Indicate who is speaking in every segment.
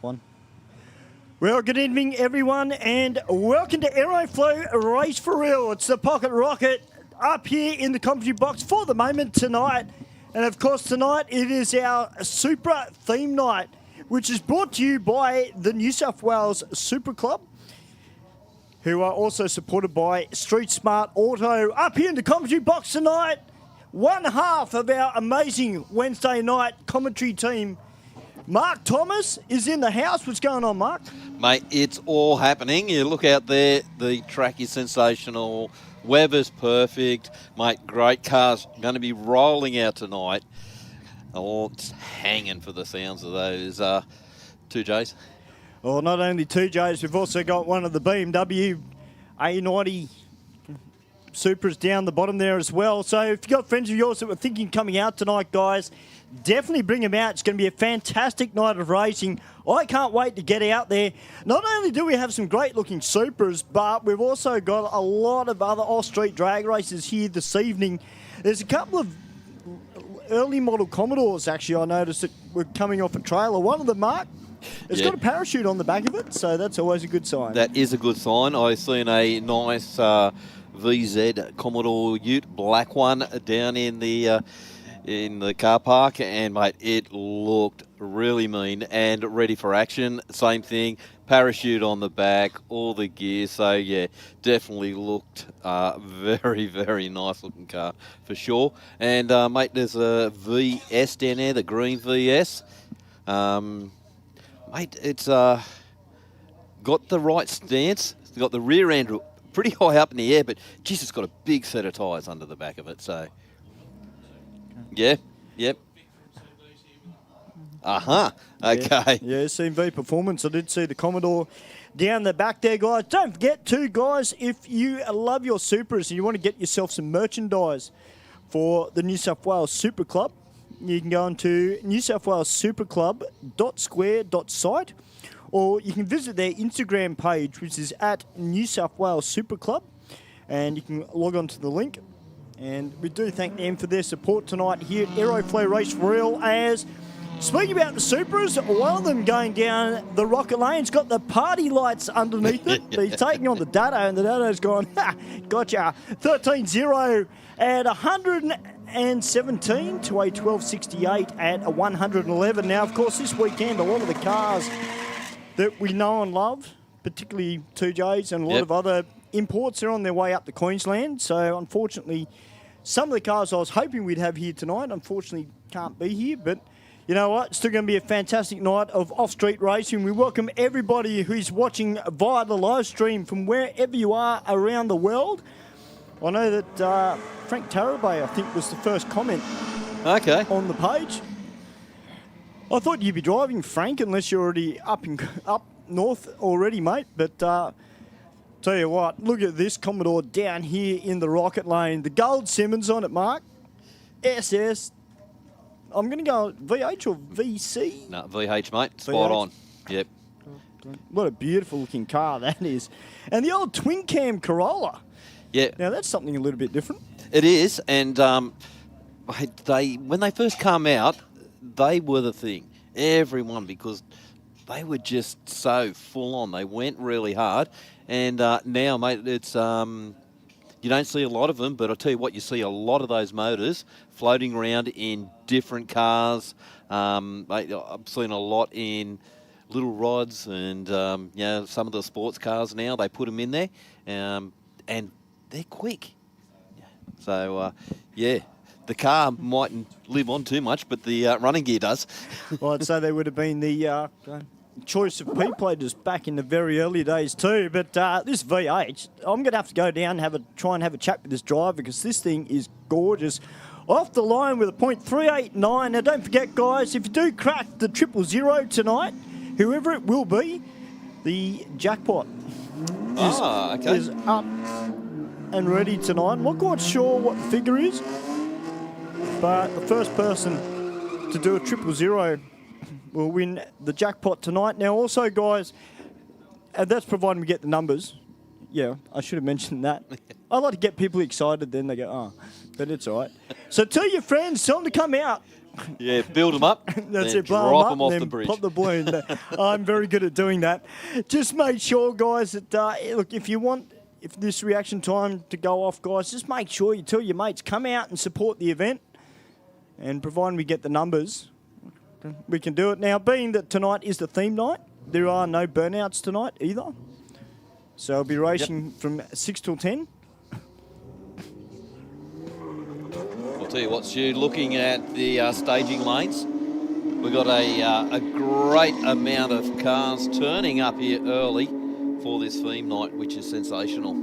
Speaker 1: One. Well, good evening, everyone, and welcome to Aeroflow Race for Real. It's the Pocket Rocket up here in the commentary box for the moment tonight. And, of course, tonight it is our Supra theme night, which is brought to you by the New South Wales Supra Club, who are also supported by Street Smart Auto. Up here in the commentary box tonight, one half of our amazing Wednesday night commentary team. Mark Thomas is in the house. What's going on, Mark?
Speaker 2: Mate, it's all happening. You look out there, the track is sensational. Weather's perfect. Mate, great cars going to be rolling out tonight. Oh, it's hanging for the sounds of those 2Js.
Speaker 1: Well, not only 2Js, we've also got one of the BMW A90 Supras down the bottom there as well. So if you've got friends of yours that were thinking coming out tonight, guys, definitely bring them out. It's going to be a fantastic night of racing. I can't wait to get out there. Not only do we have some great-looking Supras, but we've also got a lot of other off-street drag races here this evening. There's a couple of early model Commodores, actually, I noticed that were coming off a trailer. One of them, Mark, it's got a parachute on the back of it, so that's always a good sign.
Speaker 2: That is a good sign. I've seen a nice VZ Commodore Ute, black one, down in the car park, and mate, it looked really mean and ready for action. Same thing, parachute on the back, all the gear. So yeah, definitely looked very, very nice looking car for sure. And mate, there's a VS down there, the green VS. Mate, it's got the right stance. It's got the rear end pretty high up in the air, but geez, it's got a big set of tyres under the back of it. So yeah, yep. Okay.
Speaker 1: Yeah, CMV Performance. I did see the Commodore down the back there, guys. Don't forget, too, guys, if you love your Supras and you want to get yourself some merchandise for the New South Wales Supra Club, you can go on to newsouthwalesuperclub.square.site, or you can visit their Instagram page, which is at New South Wales Supra Club, and you can log on to the link. And we do thank them for their support tonight here at Aeroflow Race for Real. As speaking about the Supras, one of them going down the rocket lane's got the party lights underneath it. He's taking on the Dado, and the Dado's gone, ha, gotcha, 13-0 at 117 to a 12.68 at a 111. Now, of course, this weekend, a lot of the cars that we know and love, particularly 2Js and a lot of other imports, are on their way up to Queensland. So, unfortunately, some of the cars I was hoping we'd have here tonight, unfortunately, can't be here. But you know what? It's still going to be a fantastic night of off-street racing. We welcome everybody who's watching via the live stream from wherever you are around the world. I know that Frank Tarabay, I think, was the first comment on the page. I thought you'd be driving, Frank, unless you're already up north already, mate. But tell you what, look at this Commodore down here in the rocket lane. The gold Simmons on it, Mark. SS. I'm going to go VH or VC?
Speaker 2: No, VH, mate. Spot on. Yep.
Speaker 1: What a beautiful looking car that is. And the old twin cam Corolla.
Speaker 2: Yeah.
Speaker 1: Now, that's something a little bit different.
Speaker 2: It is. And when they first come out, they were the thing. Everyone, because they were just so full on. They went really hard. And now, mate, it's you don't see a lot of them, but I'll tell you what, you see a lot of those motors floating around in different cars. Mate, I've seen a lot in little rods and some of the sports cars now. They put them in there, and they're quick. So, the car mightn't live on too much, but the running gear does.
Speaker 1: Well, I'd say they would have been the choice of P-platers back in the very early days too. But this VH, I'm going to have to go down and try and have a chat with this driver, because this thing is gorgeous. Off the line with a .389. Now, don't forget, guys, if you do crack the 000 tonight, whoever it will be, the jackpot is up and ready tonight. I'm not quite sure what the figure is, but the first person to do a 000 will win the jackpot tonight. Now, also, guys, and that's providing we get the numbers. Yeah, I should have mentioned that. I like to get people excited, then they go, oh, but it's all right. So tell your friends, tell them to come out
Speaker 2: Yeah, build them up.
Speaker 1: That's
Speaker 2: then
Speaker 1: it, blow
Speaker 2: drop
Speaker 1: them
Speaker 2: them
Speaker 1: up
Speaker 2: off
Speaker 1: and
Speaker 2: the
Speaker 1: then
Speaker 2: bridge.
Speaker 1: pop the balloon. I'm very good at doing that. Just make sure, guys, that, look, if this reaction time to go off, guys, just make sure you tell your mates, come out and support the event. And providing we get the numbers, we can do it. Now, being that tonight is the theme night, there are no burnouts tonight either. So I'll be racing from 6 till 10.
Speaker 2: I'll tell you what, Stu, looking at the staging lanes, we've got a great amount of cars turning up here early for this theme night, which is sensational.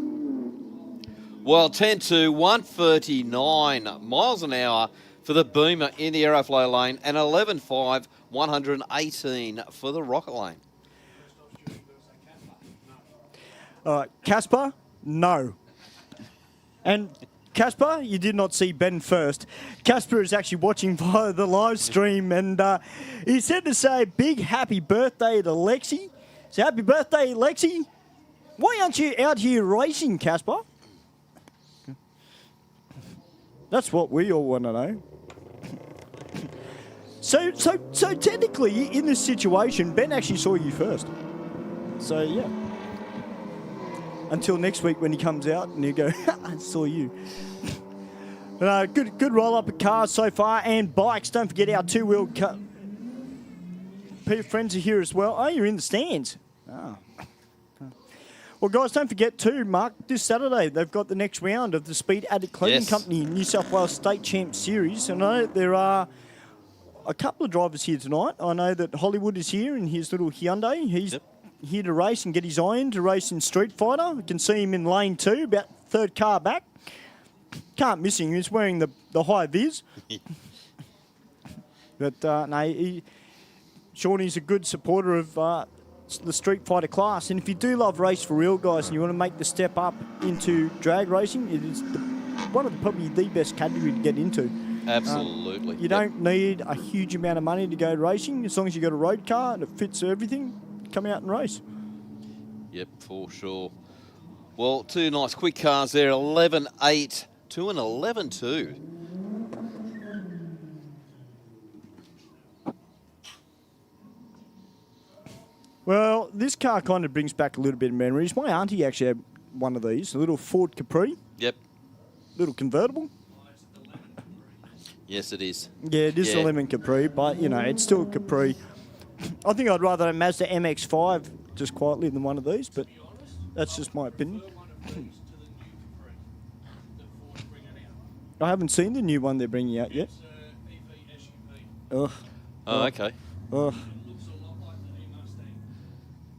Speaker 2: Well, 10 to 139 miles an hour for the Boomer in the Aeroflow lane, and 11.5, 118 for the Rocket lane.
Speaker 1: Casper, no. And Casper, you did not see Ben first. Casper is actually watching via the live stream, and he said to say big happy birthday to Lexi. So happy birthday, Lexi. Why aren't you out here racing, Casper? That's what we all want to know. So technically, in this situation, Ben actually saw you first. So yeah. Until next week when he comes out and you go, I saw you. Good roll-up of cars so far, and bikes. Don't forget our two-wheel friends are here as well. Oh, you're in the stands. Oh. Well, guys, don't forget too, Mark, this Saturday they've got the next round of the Speed Addict Clothing Company New South Wales State Champ Series. And I know there are a couple of drivers here tonight. I know that Hollywood is here in his little Hyundai. He's here to race and get his eye in to race in Street Fighter. You can see him in lane 2, about third car back. Can't miss him. He's wearing the high vis. But no, Shawnee's a good supporter of the Street Fighter class. And if you do love race for real, guys, and you want to make the step up into drag racing, it is one of probably the best category to get into.
Speaker 2: Absolutely.
Speaker 1: You don't need a huge amount of money to go racing. As long as you've got a road car and it fits everything, come out and race.
Speaker 2: Yep, for sure. Well, two nice quick cars there, 11.8 to an 11.2.
Speaker 1: Well, this car kind of brings back a little bit of memories. My auntie actually had one of these, a little Ford Capri.
Speaker 2: Yep.
Speaker 1: Little convertible.
Speaker 2: Yes, it is.
Speaker 1: Yeah, it is a lemon Capri, but, you know, it's still a Capri. I think I'd rather a Mazda MX-5 just quietly than one of these, but that's just my opinion. I haven't seen the new one they're bringing out yet. Ugh.
Speaker 2: Oh, okay.
Speaker 1: Ugh.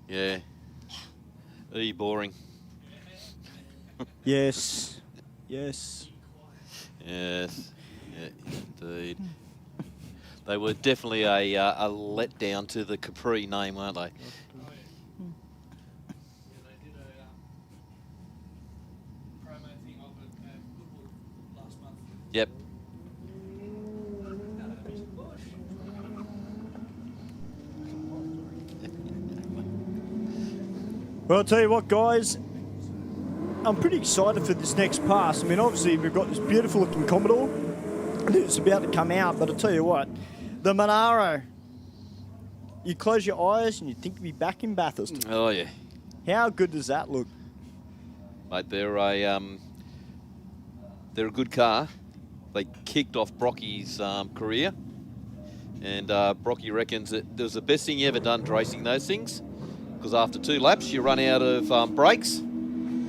Speaker 2: Yeah. Boring.
Speaker 1: Yes. Yes.
Speaker 2: Yes. Yeah, indeed. They were definitely a letdown to the Capri name, weren't they? Yep.
Speaker 1: Well, I'll tell you what, guys. I'm pretty excited for this next pass. I mean, obviously, we've got this beautiful-looking Commodore. It's about to come out, but I'll tell you what. The Monaro. You close your eyes and you think you'll be back in Bathurst.
Speaker 2: Oh, yeah.
Speaker 1: How good does that look?
Speaker 2: Mate, they're a good car. They kicked off Brocky's career, and Brocky reckons that it was the best thing he ever done racing those things, because after 2 laps you run out of brakes,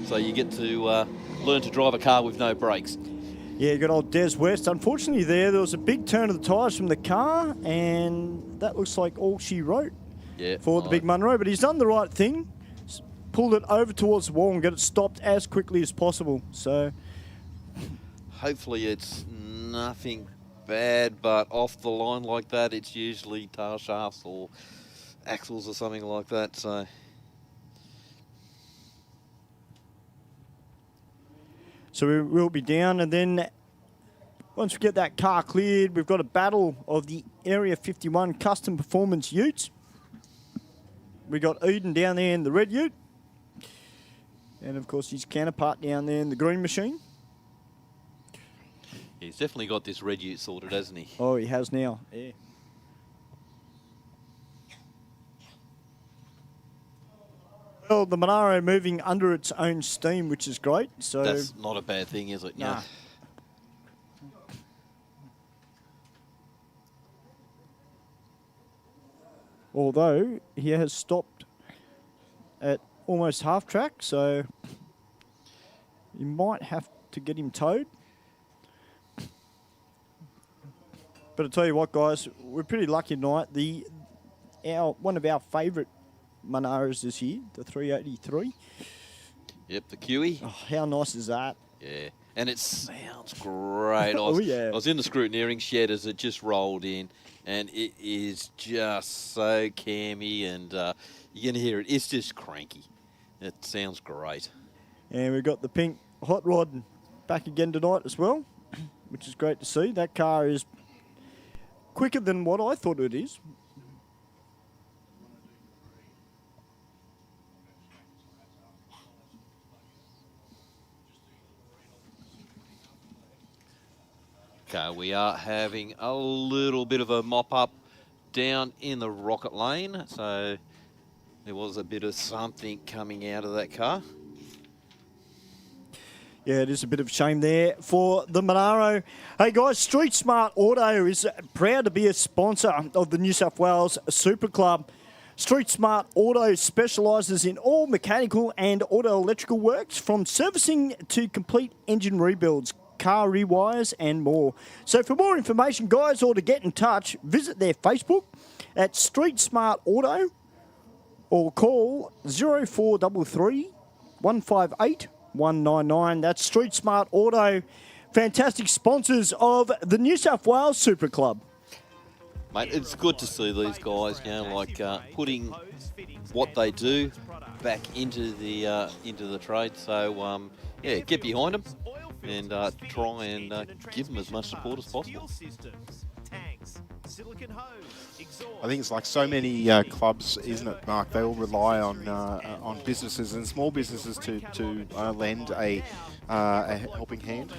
Speaker 2: so you get to learn to drive a car with no brakes.
Speaker 1: Yeah, good old Des West. Unfortunately, there was a big turn of the tyres from the car, and that looks like all she wrote for the big Munro. But he's done the right thing, pulled it over towards the wall and got it stopped as quickly as possible. So
Speaker 2: hopefully it's nothing bad, but off the line like that, it's usually tail shafts or axles or something like that.
Speaker 1: So we will be down, and then once we get that car cleared, we've got a battle of the Area 51 Custom Performance Utes. We got Eden down there in the red ute, and of course his counterpart down there in the green machine.
Speaker 2: Yeah, He's definitely got this red ute sorted, hasn't he?
Speaker 1: Oh, he has now. Yeah. Well, the Monaro moving under its own steam, which is great. So
Speaker 2: that's not a bad thing, is it?
Speaker 1: Nah.
Speaker 2: Yeah.
Speaker 1: Although he has stopped at almost half track, so you might have to get him towed. But I tell you what, guys, we're pretty lucky tonight. One of our favourite Monaros this year, the 383.
Speaker 2: Yep, the Kiwi.
Speaker 1: Oh, how nice is that?
Speaker 2: Yeah, and it sounds great.
Speaker 1: Yeah.
Speaker 2: I was in the scrutineering shed as it just rolled in, and it is just so cammy, and you can hear it. It's just cranky. It sounds great.
Speaker 1: And we've got the pink hot rod back again tonight as well, which is great to see. That car is quicker than what I thought it is.
Speaker 2: Okay, we are having a little bit of a mop-up down in the rocket lane, so there was a bit of something coming out of that car.
Speaker 1: Yeah, it is a bit of a shame there for the Monaro. Hey guys, Street Smart Auto is proud to be a sponsor of the New South Wales Supra Club. Street Smart Auto specialises in all mechanical and auto electrical works, from servicing to complete engine rebuilds, car rewires and more. So for more information, guys, or to get in touch, visit their Facebook at Street Smart Auto or call 0433 158 199. That's Street Smart Auto, fantastic sponsors of the New South Wales Supra Club.
Speaker 2: Mate, it's good to see these guys, you know, like putting what they do back into the trade. So yeah, get behind them and try and give them as much support as possible.
Speaker 3: I think it's like so many clubs, isn't it, Mark? They all rely on businesses and small businesses to lend a helping hand.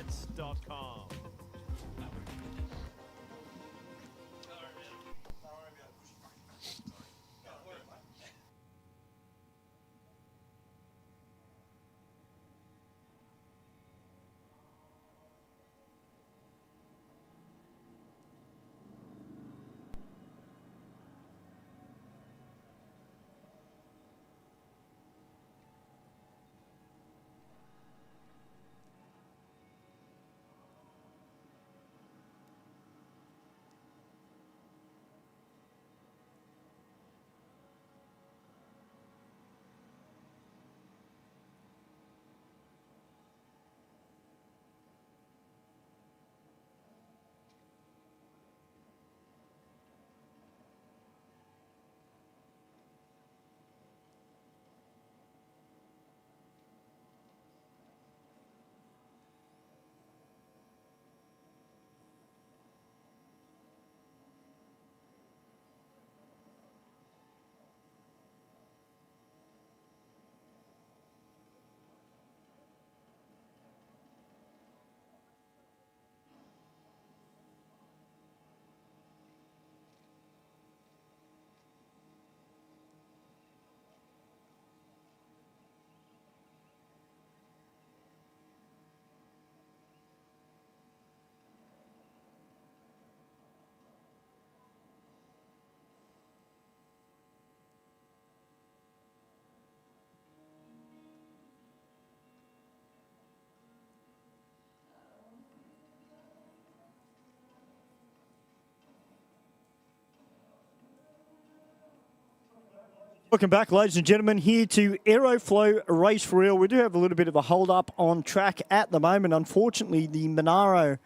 Speaker 1: Welcome back, ladies and gentlemen, here to Aeroflow Race for Real. We do have a little bit of a hold-up on track at the moment. Unfortunately, the Monaro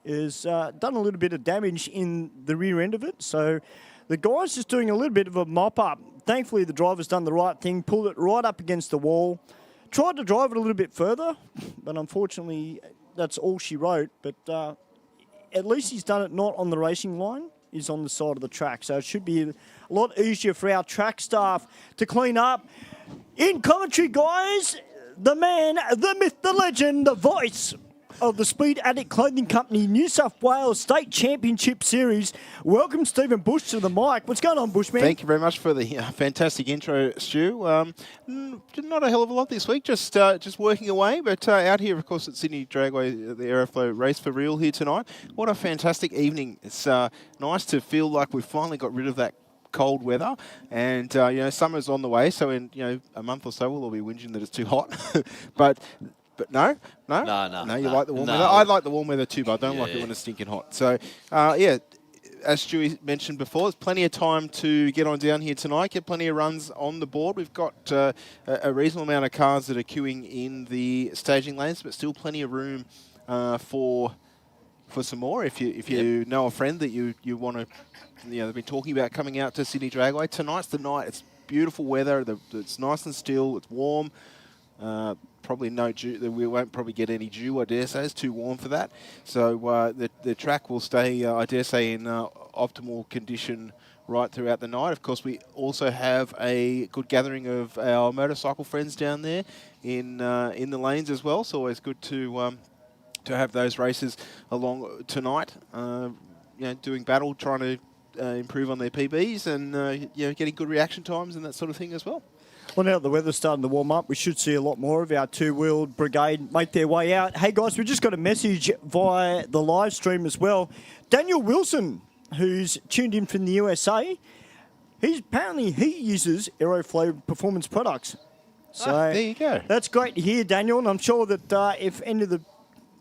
Speaker 1: has done a little bit of damage in the rear end of it. So the guy's just doing a little bit of a mop-up. Thankfully, the driver's done the right thing, pulled it right up against the wall, tried to drive it a little bit further, but unfortunately, that's all she wrote. But at least he's done it not on the racing line. Is on the side of the track. So it should be a lot easier for our track staff to clean up. In commentary, guys, the man, the myth, the legend, the voice of the Speed Addict Clothing Company New South Wales State Championship Series. Welcome, Stephen Bush, to the mic. What's going on, Bushman?
Speaker 3: Thank you very much for the fantastic intro, Stu. Not a hell of a lot this week, just working away, but out here, of course, at Sydney Dragway, the Aeroflow Race for Real here tonight. What a fantastic evening. It's nice to feel like we've finally got rid of that cold weather, and summer's on the way, so in a month or so we'll all be whinging that it's too hot. but no, you like the warm weather. I like the warm weather too, but I don't like it when it's stinking hot. So as Stewie mentioned before, there's plenty of time to get on down here tonight, get plenty of runs on the board. We've got a reasonable amount of cars that are queuing in the staging lanes, but still plenty of room for some more. If you know a friend that you want to, they've been talking about coming out to Sydney Dragway. Tonight's the night. It's beautiful weather. It's nice and still. It's warm. Probably no dew. We won't probably get any dew, I dare say. It's too warm for that. So the track will stay, I dare say, in optimal condition right throughout the night. Of course, we also have a good gathering of our motorcycle friends down there in the lanes as well. So always good to have those races along tonight. Doing battle, trying to improve on their PBs, and getting good reaction times and that sort of thing as well.
Speaker 1: Well, now that the weather's starting to warm up, we should see a lot more of our two-wheeled brigade make their way out. Hey, guys, we just got a message via the live stream as well. Daniel Wilson, who's tuned in from the USA, he uses Aeroflow performance products. So
Speaker 3: there you go.
Speaker 1: That's great to hear, Daniel, and I'm sure that if any of the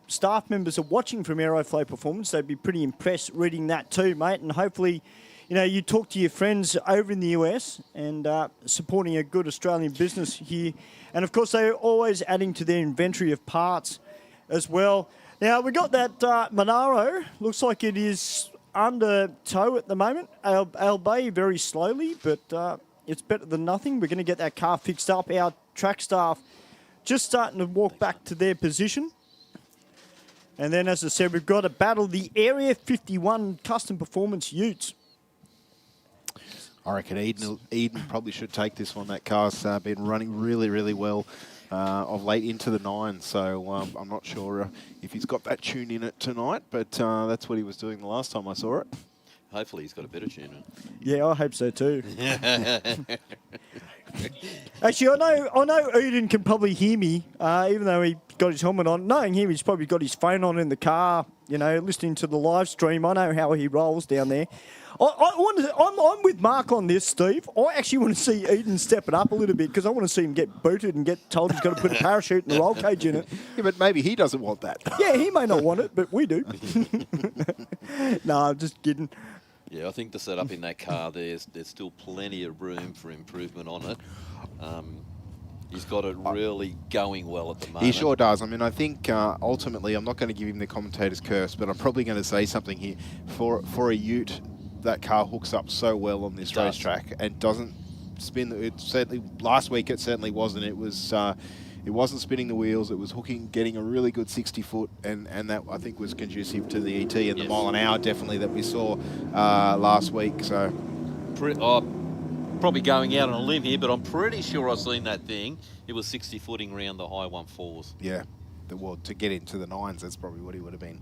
Speaker 1: staff members are watching from Aeroflow Performance, they'd be pretty impressed reading that too, mate. And hopefully, you talk to your friends over in the US and supporting a good Australian business here. And of course, they're always adding to their inventory of parts as well. Now, we got that Monaro. Looks like it is under tow at the moment. Albay very slowly, but it's better than nothing. We're going to get that car fixed up. Our track staff just starting to walk back to their position. And then, as I said, we've got to battle the Area 51 Custom Performance Utes.
Speaker 3: I reckon Eden probably should take this one. That car's been running really, really well of late into the 9. So I'm not sure if he's got that tune in it tonight, but that's what he was doing the last time I saw it.
Speaker 2: Hopefully he's got a better tune in.
Speaker 1: Yeah, I hope so too. Actually, I know Eden can probably hear me, even though he got his helmet on. Knowing him, he's probably got his phone on in the car, listening to the live stream. I know how he rolls down there. I'm with Mark on this, Steve. I actually want to see Eden step it up a little bit because I want to see him get booted and get told he's got to put a parachute and a roll cage in it.
Speaker 3: Yeah, but maybe he doesn't want that.
Speaker 1: Yeah, he may not want it, but we do. No, I'm just kidding.
Speaker 2: Yeah, I think the setup in that car, there's still plenty of room for improvement on it. He's got it really going well at the moment.
Speaker 3: He sure does. I mean, I think ultimately, I'm not going to give him the commentator's curse, but I'm probably going to say something here. For a ute, that car hooks up so well on this racetrack and doesn't spin. It certainly last week it certainly wasn't. It was. It wasn't spinning the wheels. It was hooking, getting a really good 60-foot, and that I think was conducive to the ET and the mile an hour definitely that we saw last week. So,
Speaker 2: probably going out on a limb here, but I'm pretty sure I've seen that thing. It was 60-footing around the high 1.4s.
Speaker 3: Yeah, to get into the 9s, that's probably what he would have been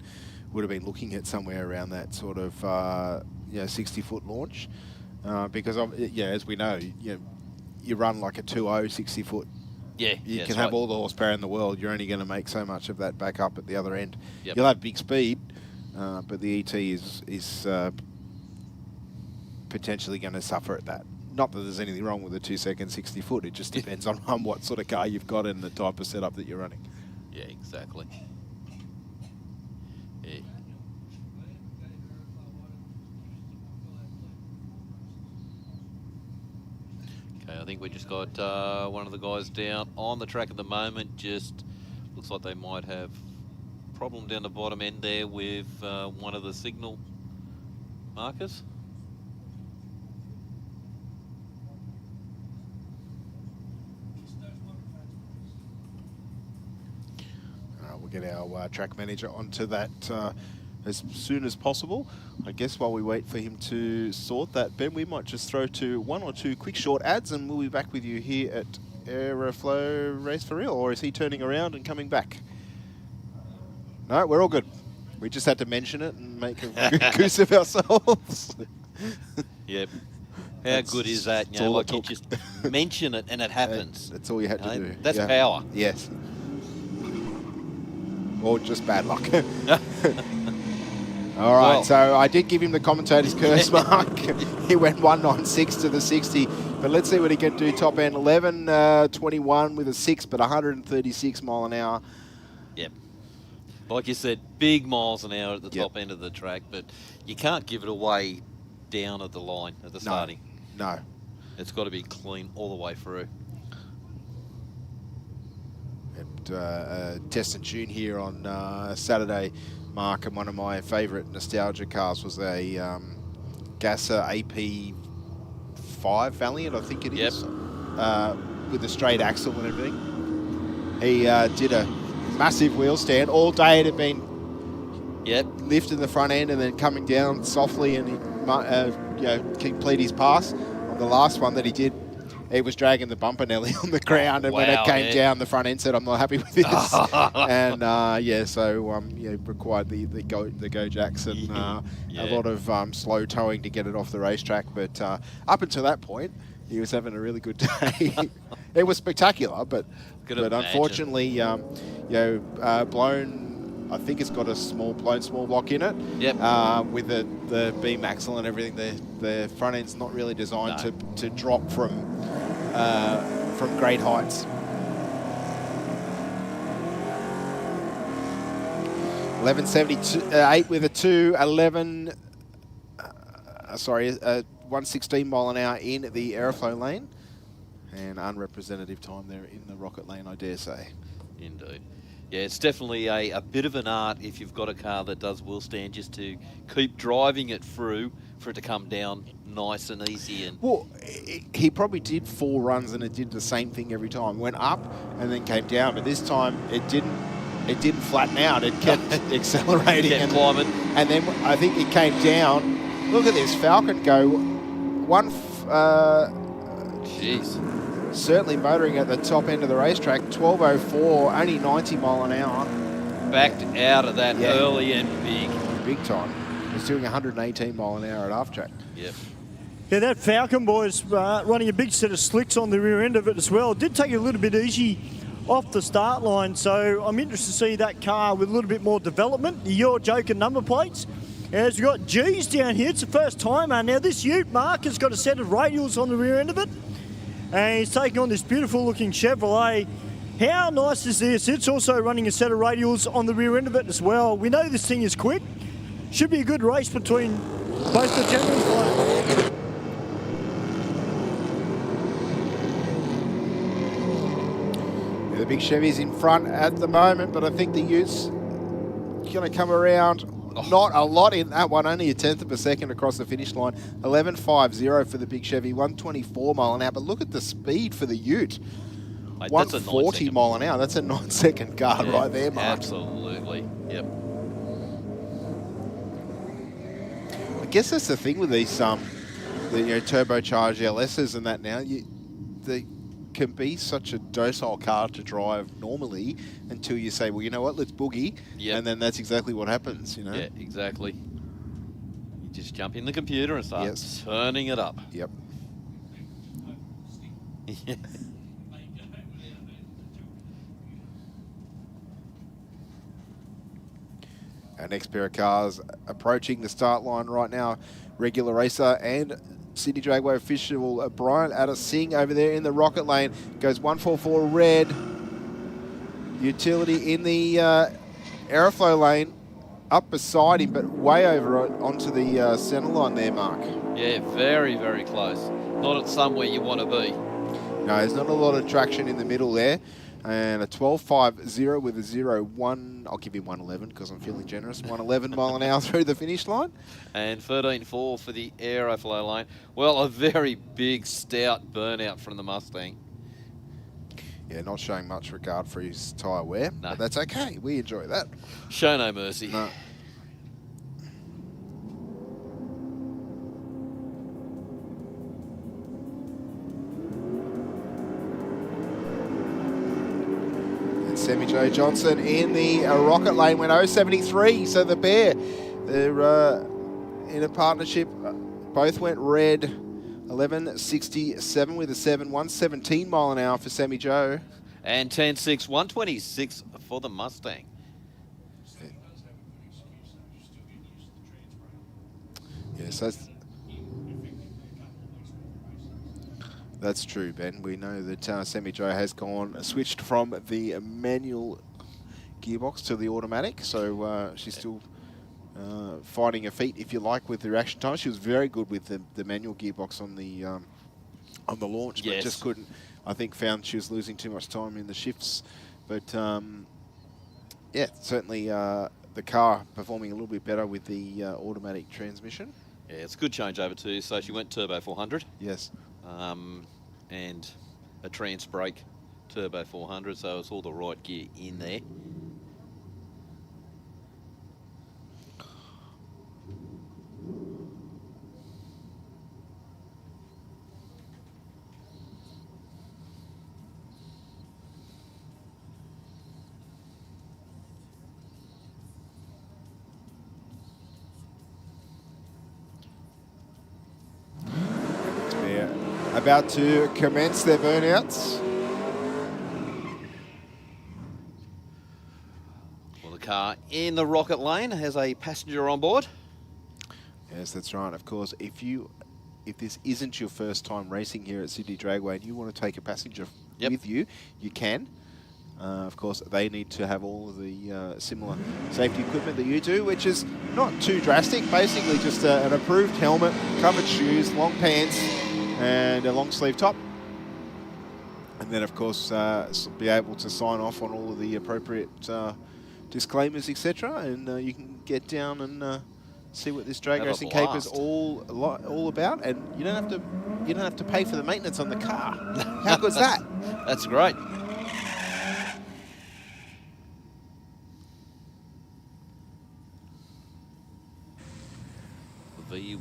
Speaker 3: looking at, somewhere around that sort of 60-foot launch, because as we know, you run like a 2.0 60-foot.
Speaker 2: Yeah,
Speaker 3: you can have all the horsepower in the world. You're only going to make so much of that back up at the other end.
Speaker 2: Yep.
Speaker 3: You'll have big speed, but the ET is potentially going to suffer at that. Not that there's anything wrong with a 2-second 60-foot. It just depends on what sort of car you've got and the type of setup that you're running.
Speaker 2: Yeah, exactly. Yeah. I think we just got one of the guys down on the track at the moment. Just looks like they might have problem down the bottom end there with one of the signal markers.
Speaker 3: We'll get our track manager onto that as soon as possible. I guess while we wait for him to sort that, Ben, we might just throw to 1 or 2 quick short ads and we'll be back with you here at Aeroflow Race for Real. Or is he turning around and coming back? No, we're all good. We just had to mention it and make a goose of ourselves.
Speaker 2: Yep. How good is that? You know, like you just mention it and it happens.
Speaker 3: That's all you had to do.
Speaker 2: That's power.
Speaker 3: Yes. Or just bad luck. All right, well, so I did give him the commentator's curse mark. He went 196 to the 60. But let's see what he can do. Top end 11.21 with a 6, but 136 mile an hour.
Speaker 2: Yep. Like you said, big miles an hour at the top end of the track, but you can't give it away down at the line at the starting.
Speaker 3: No.
Speaker 2: It's got to be clean all the way through.
Speaker 3: And test and tune here on Saturday, Mark, and one of my favourite nostalgia cars was a Gasser AP5 Valiant, I think it is, with a straight axle and everything. He did a massive wheel stand. All day it had been lifting the front end and then coming down softly, and he complete his pass. On the last one that he did, he was dragging the bumper nearly on the ground, and when it came down, the front end said, "I'm not happy with this." And so required the Go Jacks and a lot of slow towing to get it off the racetrack. But up until that point, he was having a really good day. It was spectacular, but unfortunately, blown. I think it's got a small block in it.
Speaker 2: Yep.
Speaker 3: With the beam axle and everything, the front end's not really designed to drop from great heights. 11.78 with a 116 mile an hour in the Aeroflow lane, and unrepresentative time there in the Rocket lane, I dare say.
Speaker 2: Indeed. Yeah, it's definitely a bit of an art if you've got a car that does wheel stand, just to keep driving it through for it to come down nice and easy. And
Speaker 3: well, he probably did 4 runs and it did the same thing every time. Went up and then came down, but this time it didn't flatten out. It kept accelerating
Speaker 2: and climbing.
Speaker 3: And then I think it came down. Look at this Falcon go.
Speaker 2: Jeez.
Speaker 3: Certainly motoring at the top end of the racetrack, 12.04, only 90 mile an hour.
Speaker 2: Backed out of that early and big.
Speaker 3: Big time. He's doing 118 mile an hour at half track.
Speaker 2: Yep.
Speaker 1: Yeah, that Falcon boy's running a big set of slicks on the rear end of it as well. It did take it a little bit easy off the start line, so I'm interested to see that car with a little bit more development. The Your Joker number plates. As we've got G's down here, it's the first timer. Now this Ute, Mark, has got a set of radials on the rear end of it. And he's taking on this beautiful looking Chevrolet. How nice is this? It's also running a set of radials on the rear end of it as well. We know this thing is quick. Should be a good race between both the generals.
Speaker 3: Yeah, the big Chevy's in front at the moment, but I think the Ute's going to come around. Not a lot in that one, only a 1/10 of a second across the finish line. 11.50 for the big Chevy, 124 mile an hour. But look at the speed for the Ute. 140 mile an hour. That's a 9-second car right there, Mark.
Speaker 2: Absolutely. Yep.
Speaker 3: I guess that's the thing with these turbocharged LSs and that now. They can be such a docile car to drive normally until you say, well, you know what, let's boogie.
Speaker 2: Yep.
Speaker 3: And then that's exactly what happens, you know?
Speaker 2: Yeah, exactly. You just jump in the computer and start turning it up.
Speaker 3: Yep. Our next pair of cars approaching the start line right now. Regular racer and Sydney Dragway official Brian Addising over there in the Rocket lane. Goes 144 red. Utility in the Aeroflow lane. Up beside him, but way over onto the centre line there, Mark.
Speaker 2: Yeah, very, very close. Not at somewhere you want to be.
Speaker 3: No, there's not a lot of traction in the middle there. And a 12.50 with a 0.1. I'll give you 111 because I'm feeling generous. 111 mile an hour through the finish line.
Speaker 2: And 13.4 for the Aeroflow lane. Well, a very big, stout burnout from the Mustang.
Speaker 3: Yeah, not showing much regard for his tyre wear, but that's okay. We enjoy that.
Speaker 2: Show no mercy.
Speaker 3: No. Semi-Joe Johnson in the rocket lane went 0.73. So the Bear, they're in a partnership. Both went red. 11.67 with a 7. 117 mile an hour for Semi-Joe.
Speaker 2: And 10.6, 126 for the Mustang.
Speaker 3: Yes, that's true, Ben. We know that Semi-Joe has switched from the manual gearbox to the automatic, so she's still finding her feet, if you like, with the reaction time. She was very good with the manual gearbox on the launch, but just couldn't. I think found she was losing too much time in the shifts, but yeah, certainly the car performing a little bit better with the automatic transmission.
Speaker 2: Yeah, it's a good changeover too. So she went turbo 400.
Speaker 3: Yes.
Speaker 2: And a trans brake turbo 400, so it's all the right gear in there.
Speaker 3: About to commence their burnouts.
Speaker 2: Well, the car in the rocket lane has a passenger on board.
Speaker 3: Yes, that's right. Of course, if this isn't your first time racing here at Sydney Dragway and you want to take a passenger with you, you can. Of course, they need to have all of the similar safety equipment that you do, which is not too drastic. Basically, just an approved helmet, covered shoes, long pants, and a long sleeve top. And then, of course, be able to sign off on all of the appropriate disclaimers, etc. And you can get down and see what this drag racing cape is all about. And you don't have to pay for the maintenance on the car. How good's that?
Speaker 2: That's great.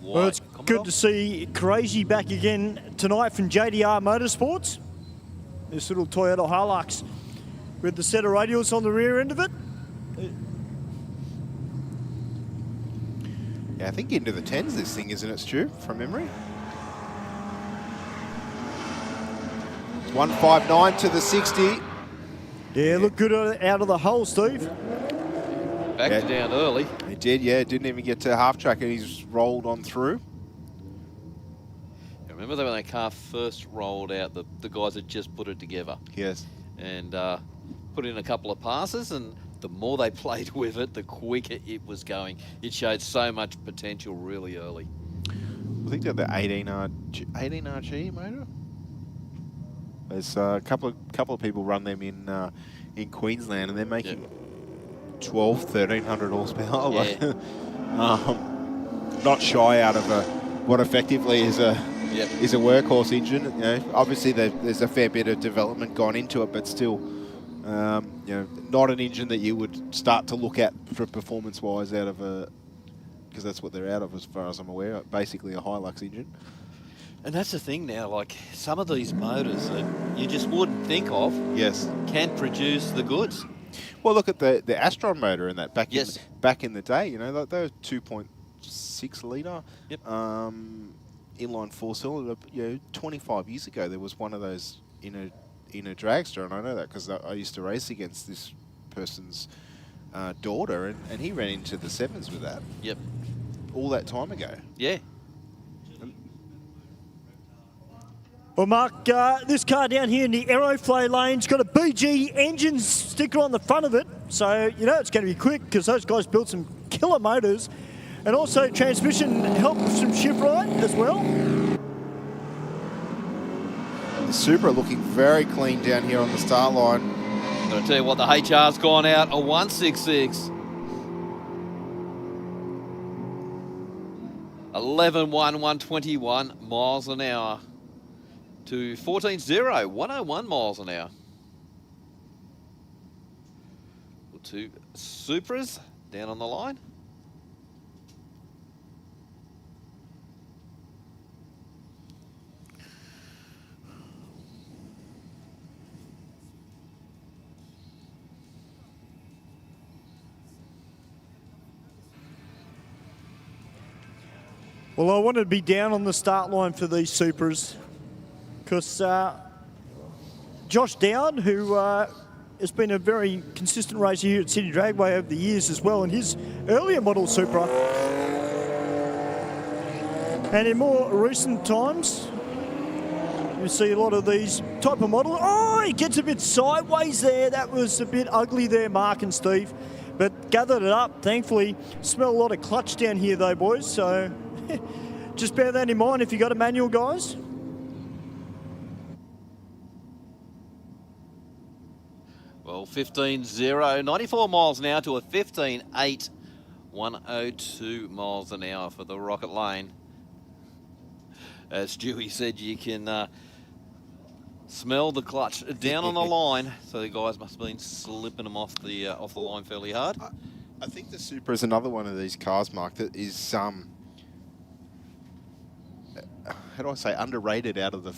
Speaker 1: Well, it's good to see Crazy back again tonight from JDR Motorsports. This little Toyota Hilux with the set of radials on the rear end of it.
Speaker 3: Yeah, I think into the 10s this thing, isn't it, Stu, from memory? 159 to the 60.
Speaker 1: Yeah, look good out of the hole, Steve.
Speaker 2: Backed down early.
Speaker 3: He did, yeah. Didn't even get to half track and he's rolled on through.
Speaker 2: Remember that when that car first rolled out, the guys had just put it together.
Speaker 3: Yes.
Speaker 2: And put in a couple of passes, and the more they played with it, the quicker it was going. It showed so much potential really early.
Speaker 3: I think they're the 18RG motor. There's a couple of people run them in Queensland, and they're making 1,300 horsepower.
Speaker 2: Yeah.
Speaker 3: Not shy out of what effectively is a workhorse engine. You know, obviously there's a fair bit of development gone into it, but still, you know, not an engine that you would start to look at for performance-wise out of a, because that's what they're out of as far as I'm aware. Basically a Hilux engine.
Speaker 2: And that's the thing now, like some of these motors that you just wouldn't think of can produce the goods.
Speaker 3: Well, look at the Astron motor in that back in the day. You know, like they were 2.6 litre inline four-cylinder. You know, 25 years ago there was one of those in a dragster, and I know that because I used to race against this person's daughter, and he ran into the sevens with that.
Speaker 2: Yep.
Speaker 3: All that time ago.
Speaker 2: Yeah.
Speaker 1: Well, Mark, this car down here in the Aeroflow lane's got a BG engine sticker on the front of it. So, you know, it's going to be quick because those guys built some killer motors. And also transmission help from shift right as well.
Speaker 3: The Supra looking very clean down here on the start line.
Speaker 2: I'm going to tell you what, the HR's gone out a 166. 11.1, 121 miles an hour. To 14.0, 101 miles an hour. Two Supras down on the line.
Speaker 1: Well, I wanted to be down on the start line for these Supras because Josh Dowd, who has been a very consistent racer here at Sydney Dragway over the years as well, in his earlier model Supra. And in more recent times, you see a lot of these type of models. Oh, he gets a bit sideways there. That was a bit ugly there, Mark and Steve. But gathered it up, thankfully. Smell a lot of clutch down here though, boys. So just bear that in mind if you got a manual, guys.
Speaker 2: Well, 15.0, 94 miles an hour to a 15.8, 102 miles an hour for the Rocket Lane. As Stewie said, you can smell the clutch down on the line. So the guys must have been slipping them off the line fairly hard.
Speaker 3: I think the Supra is another one of these cars, Mark, that is how do I say, underrated out of the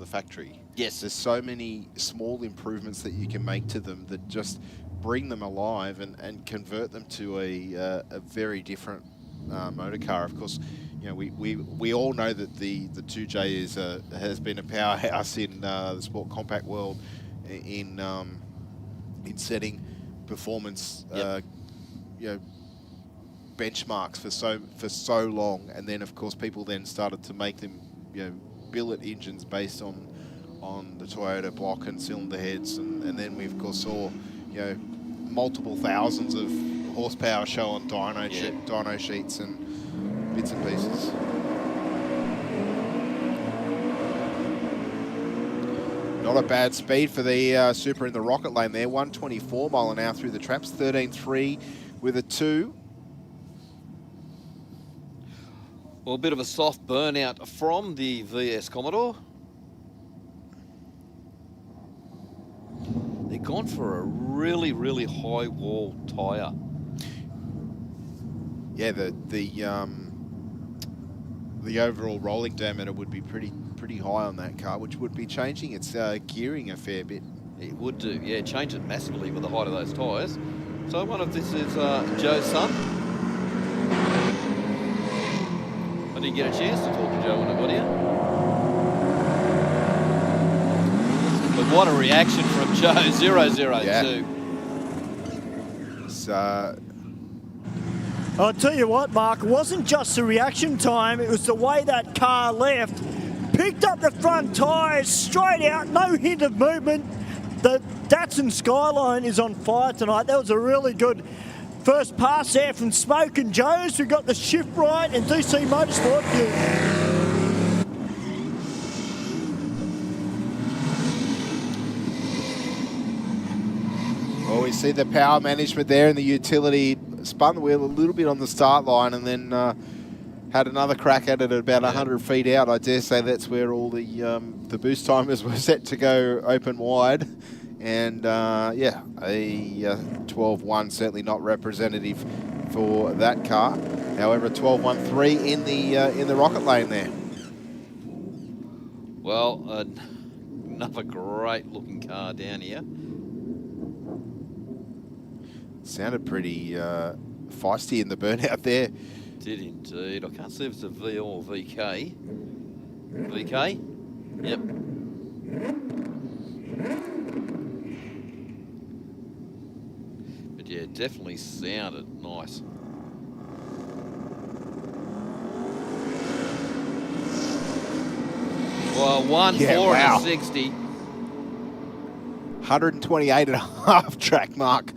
Speaker 3: factory.
Speaker 2: Yes.
Speaker 3: There's so many small improvements that you can make to them that just bring them alive and convert them to a very different motor car. Of course, you know, we all know that the 2J has been a powerhouse in the sport compact world in setting performance you know, benchmarks for so long, and then of course people then started to make them, you know, billet engines based on the Toyota block and cylinder heads, and then we of course saw, you know, multiple thousands of horsepower show on dyno sheets and bits and pieces. Not a bad speed for the Supra in the Rocket Lane there. 124 mile an hour through the traps, 13.3 with a 2.
Speaker 2: Well, a bit of a soft burnout from the VS Commodore. They've gone for a really, really high wall tyre.
Speaker 3: Yeah, the overall rolling diameter would be pretty high on that car, which would be changing its gearing a fair bit.
Speaker 2: It would do, yeah, change it massively with the height of those tyres. So I wonder if this is Joe's son. I didn't get a chance to talk to Joe when I got here. But what a reaction from Joe, 002.
Speaker 3: Yeah.
Speaker 1: I'll tell you what, Mark, it wasn't just the reaction time, it was the way that car left. Picked up the front tyres, straight out, no hint of movement. The Datsun Skyline is on fire tonight. That was a really good first pass there from Smoke and Joe's, who got the shift right, and DC Motorsport.
Speaker 3: Well, we see the power management there and the utility. Spun the wheel a little bit on the start line and then had another crack at it at about 100 feet out. I dare say that's where all the boost timers were set to go open wide. And yeah, a 12.1 certainly not representative for that car. However, 12.13 in the Rocket Lane there.
Speaker 2: Well, another great looking car down here.
Speaker 3: Sounded pretty feisty in the burnout there.
Speaker 2: Did indeed. I can't see if it's a V or VK. VK? Yep. But yeah, definitely sounded nice. Well, 160.
Speaker 3: 128 and a half track mark.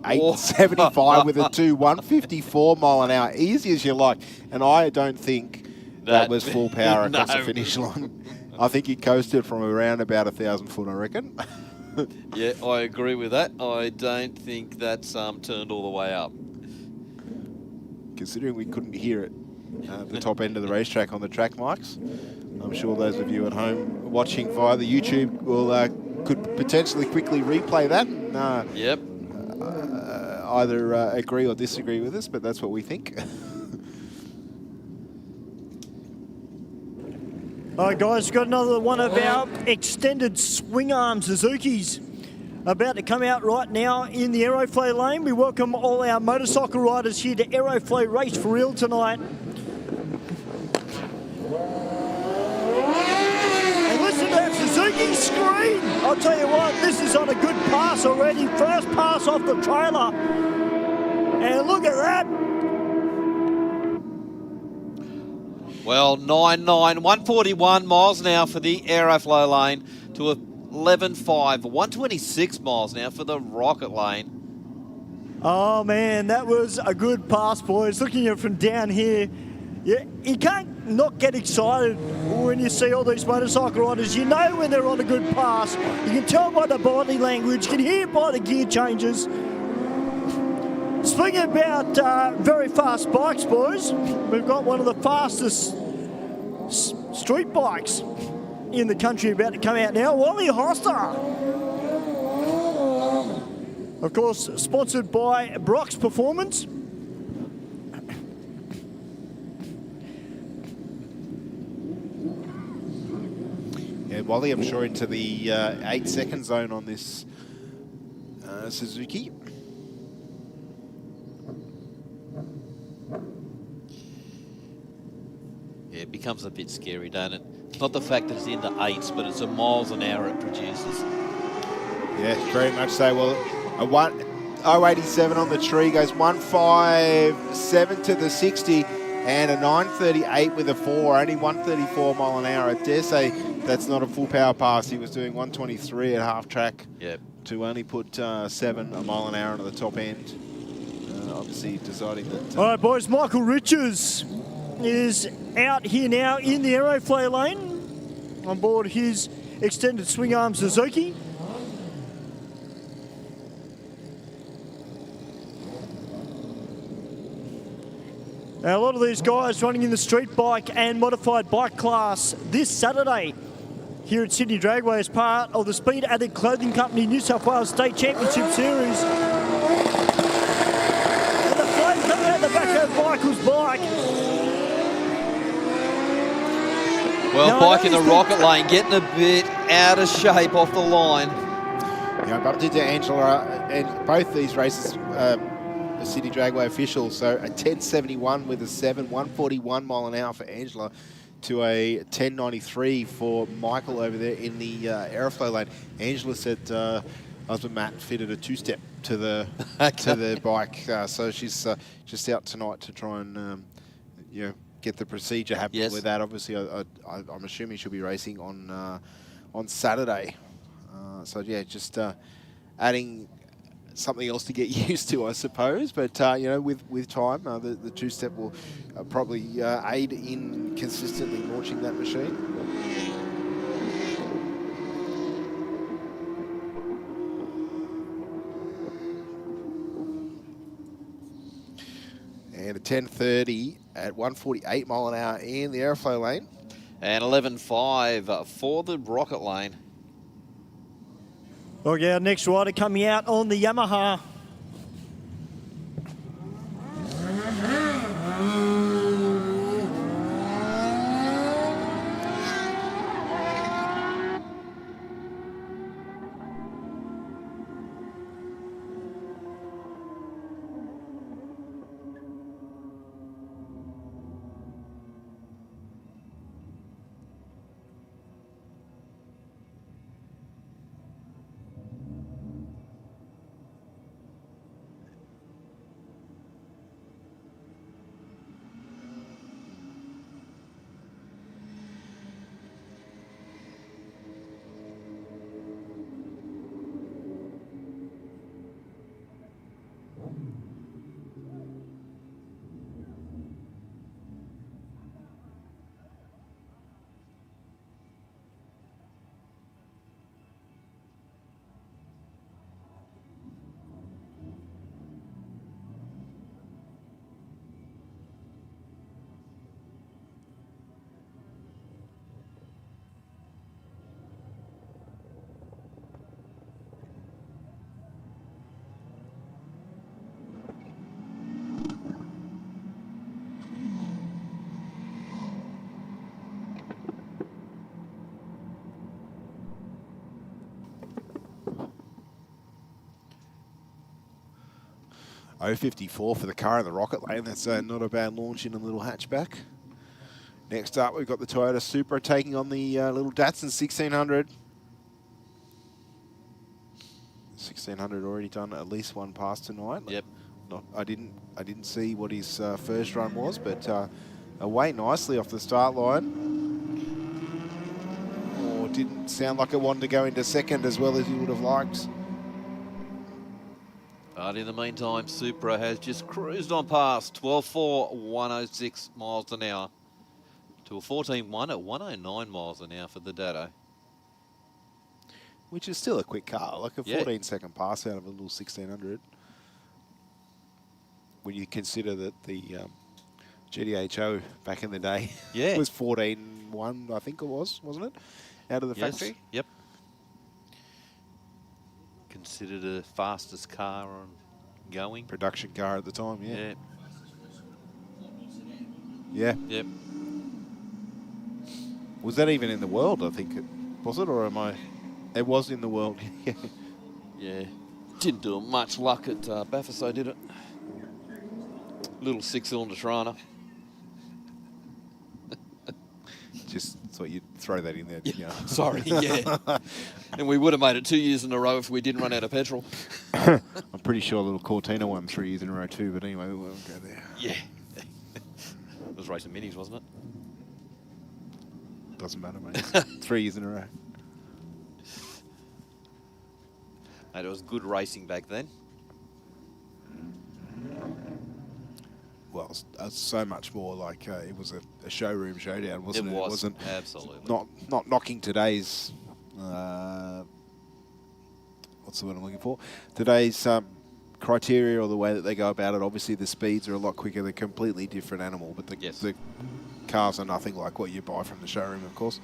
Speaker 3: 875 with a 154 mile an hour, easy as you like. And I don't think that was full power across the finish line. I think he coasted from around about 1,000 foot, I reckon.
Speaker 2: Yeah, I agree with that. I don't think that's turned all the way up.
Speaker 3: Considering we couldn't hear it at the top end of the racetrack on the track mics, I'm sure those of you at home watching via the YouTube will could potentially quickly replay that. And,
Speaker 2: yep.
Speaker 3: Either agree or disagree with us, but that's what we think.
Speaker 1: All right, guys, got another one of our extended swing arm Suzukis about to come out right now in the Aeroflow lane. We welcome all our motorcycle riders here to Aeroflow Race for Real tonight. Sydney screen. I'll tell you what, this is on a good pass already. First pass off the trailer. And look at that.
Speaker 2: Well, 9.9, 141 miles an hour for the Aeroflow lane to 11.5, 126 miles an hour for the Rocket lane.
Speaker 1: Oh, man, that was a good pass, boys. Looking at it from down here, yeah, you can't not get excited when you see all these motorcycle riders. You know when they're on a good pass. You can tell by the body language. You can hear by the gear changes. Speaking about very fast bikes, boys, we've got one of the fastest street bikes in the country about to come out now, Wally Hoster. Of course, sponsored by Brock's Performance.
Speaker 3: Yeah, Wally, I'm sure into the 8-second zone on this Suzuki.
Speaker 2: Yeah, it becomes a bit scary, don't it? Not the fact that it's in the 8s, but it's the miles an hour it produces.
Speaker 3: Yeah, very much so. Well, a 087 on the tree goes 157 to the 60 and a 938 with a 4, only 134 mile an hour. I dare say that's not a full power pass. He was doing 123 at half track.
Speaker 2: Yep.
Speaker 3: To only put 7 a mile an hour at the top end. Obviously deciding that...
Speaker 1: All right, boys, Michael Riches is out here now in the Aeroflow lane on board his extended swing arm Suzuki. Now, a lot of these guys running in the street bike and modified bike class this Saturday here at Sydney Dragway as part of the Speed Addict Clothing Company New South Wales State Championship Series. And the flame coming out the back of Michael's bike.
Speaker 2: Well,
Speaker 1: No,
Speaker 2: bike in the
Speaker 1: that is
Speaker 2: Rocket lane, getting a bit out of shape off the line.
Speaker 3: Yeah, I bumped into Angela and both these races, the Sydney Dragway officials. So a 10.71 with a 7, 141 mile an hour for Angela to a 10.93 for Michael over there in the Aeroflow lane. Angela said husband Matt fitted a 2-step to the to the bike, so she's just out tonight to try and get the procedure happening.
Speaker 2: Yes.
Speaker 3: With that. Obviously, I'm assuming she'll be racing on Saturday. So yeah, just adding something else to get used to, I suppose. But with time, the 2-step will probably aid in consistently launching that machine. And a 10.30 at 148 mile an hour in the Aeroflow lane.
Speaker 2: And 11.5 for the Rocket lane.
Speaker 1: Okay, our next rider coming out on the Yamaha.
Speaker 3: .054 for the car in the Rocket lane. That's not a bad launch in a little hatchback. Next up, we've got the Toyota Supra taking on the little Datsun 1600. 1600 already done at least one pass tonight.
Speaker 2: Yep.
Speaker 3: I didn't see what his first run was, but away nicely off the start line. Oh, didn't sound like it wanted to go into second as well as he would have liked.
Speaker 2: But in the meantime, Supra has just cruised on past 12.4, 106 miles an hour to a 14.1 at 109 miles an hour for the Dado.
Speaker 3: Which is still a quick car, like a
Speaker 2: Yeah.
Speaker 3: 14-second pass out of a little 1600. When you consider that the GDHO back in the day
Speaker 2: Yeah.
Speaker 3: was 14.1, I think it was, wasn't it? Out of the factory?
Speaker 2: Yep. Considered the fastest car on going.
Speaker 3: Production car at the time, yeah.
Speaker 2: Yeah.
Speaker 3: Yeah.
Speaker 2: Yep.
Speaker 3: Was that even in the world, I think? Was it, or am I... It was in the world.
Speaker 2: Yeah. Didn't do much luck at Bathurst, did it? Little 6-cylinder Trana.
Speaker 3: Just thought you'd throw that in there, didn't you?
Speaker 2: Sorry, yeah. And we would have made it 2 years in a row if we didn't run out of petrol.
Speaker 3: I'm pretty sure little Cortina won 3 years in a row too, but anyway, we won't go there.
Speaker 2: Yeah. It was racing minis, wasn't it?
Speaker 3: Doesn't matter, mate. 3 years in a row.
Speaker 2: Mate, it was good racing back then.
Speaker 3: Well, so much more like it was a showroom showdown, wasn't it?
Speaker 2: It was,
Speaker 3: Wasn't
Speaker 2: absolutely.
Speaker 3: not knocking today's what's the word I'm looking for? Today's criteria or the way that they go about it. Obviously, the speeds are a lot quicker. They're a completely different animal, but the cars are nothing like what you buy from the showroom, of course.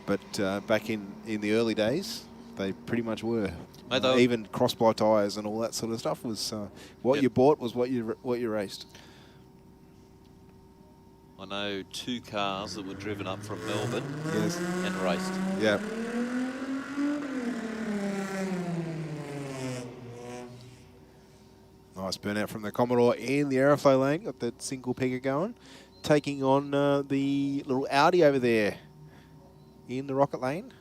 Speaker 3: But back in the early days, they pretty much were.
Speaker 2: Mate,
Speaker 3: Even cross-ply tyres and all that sort of stuff was what you bought was what you raced.
Speaker 2: I know 2 cars that were driven up from Melbourne
Speaker 3: Yes.
Speaker 2: and raced.
Speaker 3: Yeah. Nice burnout from the Commodore in the Aeroflow lane. Got that single pegger going. Taking on the little Audi over there in the Rocket lane.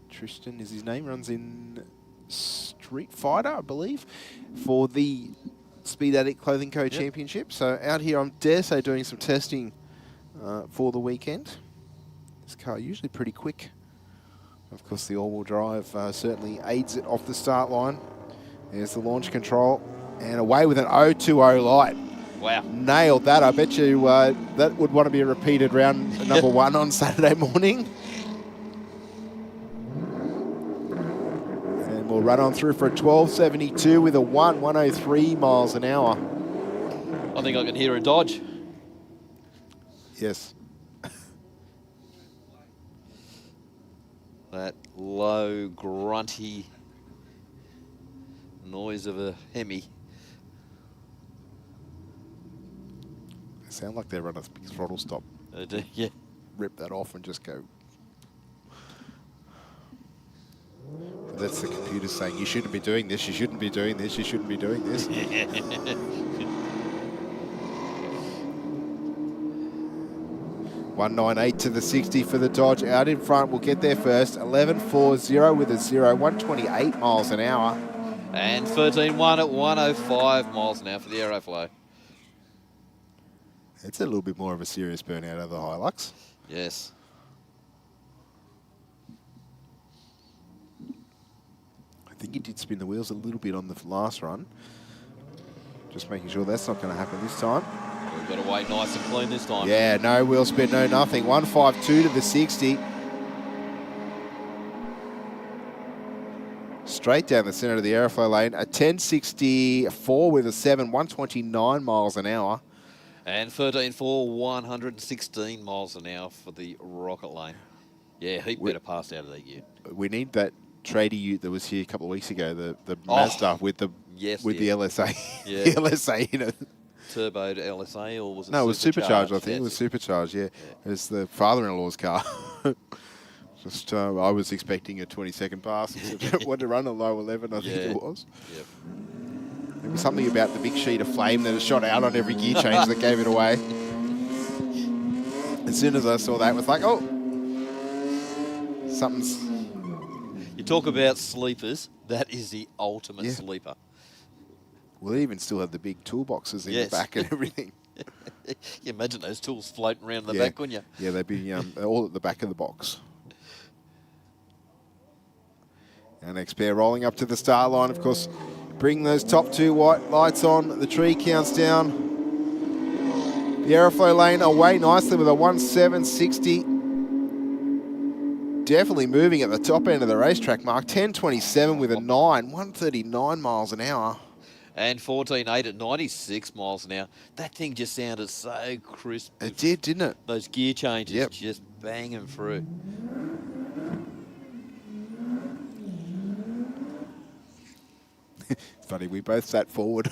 Speaker 3: Tristan is his name. Runs in Street Fighter, I believe, for the Speed Addict Clothing Co. Championship. So out here, I dare say, doing some testing for the weekend. This car usually pretty quick. Of course, the all-wheel drive certainly aids it off the start line. There's the launch control. And away with an 020 light.
Speaker 2: Wow.
Speaker 3: Nailed that. I bet you that would want to be repeated round number 1 on Saturday morning. And we'll run on through for a 12.72 with a 103 miles an hour.
Speaker 2: I think I can hear a Dodge.
Speaker 3: Yes.
Speaker 2: That low, grunty noise of a Hemi.
Speaker 3: They sound like they're running a big throttle stop.
Speaker 2: Yeah.
Speaker 3: Rip that off and just go. That's the computer saying, you shouldn't be doing this, you shouldn't be doing this, you shouldn't be doing this. 198 to the 60 for the Dodge. Out in front, we'll get there first. 11.40 with a 0, 128 miles an hour.
Speaker 2: And 13.1 at 105 miles an hour for the Aeroflow.
Speaker 3: It's a little bit more of a serious burnout of the Hilux.
Speaker 2: Yes.
Speaker 3: I think he did spin the wheels a little bit on the last run. Just making sure that's not going to happen this time.
Speaker 2: We've got to wait nice and clean this time.
Speaker 3: Yeah, no wheel spin, no nothing. 152 to the 60. Straight down the centre of the Aeroflow lane. A 10.64 with a 7, 129 miles an hour.
Speaker 2: And 13.4, 116 miles an hour for the Rocket lane. Yeah, heap better pass out of that ute.
Speaker 3: We need that tradie ute that was here a couple of weeks ago, the Mazda with the LSA.
Speaker 2: Yeah.
Speaker 3: The LSA in it.
Speaker 2: Turboed LSA, or was it
Speaker 3: No, it was supercharged, I think.
Speaker 2: Yes.
Speaker 3: It was supercharged, yeah. It was the father-in-law's car. Just, I was expecting a 20-second pass. Wanted to run a low 11, I think it was.
Speaker 2: Yep.
Speaker 3: There was something about the big sheet of flame that had shot out on every gear change that gave it away. As soon as I saw that, it was like, oh, something's
Speaker 2: Talk about sleepers. That is the ultimate
Speaker 3: Yeah.
Speaker 2: sleeper.
Speaker 3: We'll even still have the big toolboxes in
Speaker 2: Yes.
Speaker 3: the back and everything.
Speaker 2: You imagine those tools floating around the
Speaker 3: Yeah.
Speaker 2: back, wouldn't you?
Speaker 3: Yeah, they'd be all at the back of the box. Our next pair rolling up to the start line, of course, bring those top two white lights on. The tree counts down. The Aeroflow lane away nicely with a 1:7.60. Definitely moving at the top end of the racetrack mark. 10:27 with a 9, 139 miles an hour.
Speaker 2: And 14.8 at 96 miles an hour. That thing just sounded so crisp.
Speaker 3: It did, didn't it?
Speaker 2: Those gear changes
Speaker 3: Yep.
Speaker 2: just banging through.
Speaker 3: Funny, we both sat forward.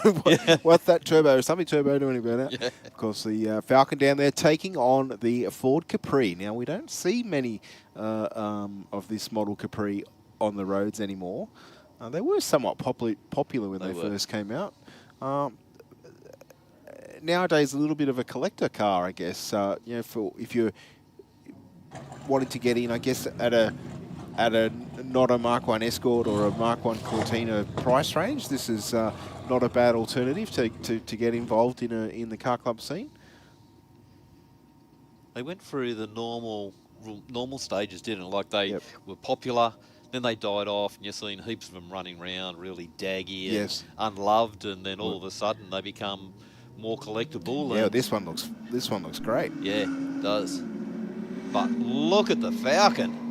Speaker 3: What's that turbo? Is something turbo doing about it?
Speaker 2: Yeah.
Speaker 3: Of course, the Falcon down there taking on the Ford Capri. Now, we don't see many of this model Capri on the roads anymore. They were somewhat popular when they first came out. Nowadays, a little bit of a collector car, I guess. You know, for if you're wanting to get in, I guess at a not a Mark 1 Escort or a Mark 1 Cortina price range, this is not a bad alternative to get involved in the car club scene.
Speaker 2: They went through the normal stages, didn't it? Like they
Speaker 3: Yep.
Speaker 2: were popular, then they died off, and you're seeing heaps of them running around, really daggy and
Speaker 3: Yes.
Speaker 2: unloved, and then all of a sudden they become more collectible.
Speaker 3: Yeah,
Speaker 2: and
Speaker 3: this one looks great.
Speaker 2: yeah, it does. But look at the Falcon.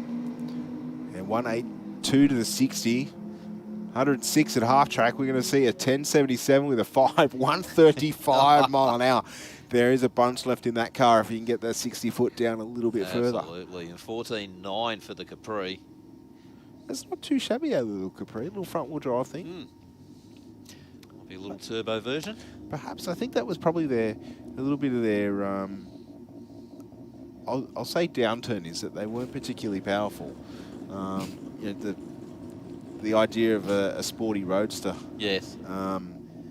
Speaker 3: And 182 to the 60, 106 at half track. We're going to see a 1077 with a 135 mile an hour. There is a bunch left in that car if you can get that 60 foot down a little bit further.
Speaker 2: Absolutely, and 14.9 for the Capri.
Speaker 3: That's not too shabby, a little Capri, little front wheel drive thing.
Speaker 2: Might be a little turbo version.
Speaker 3: Perhaps I think that was probably a little bit of their. I'll say downturn is that they weren't particularly powerful. You know, the idea of a sporty roadster
Speaker 2: Yes.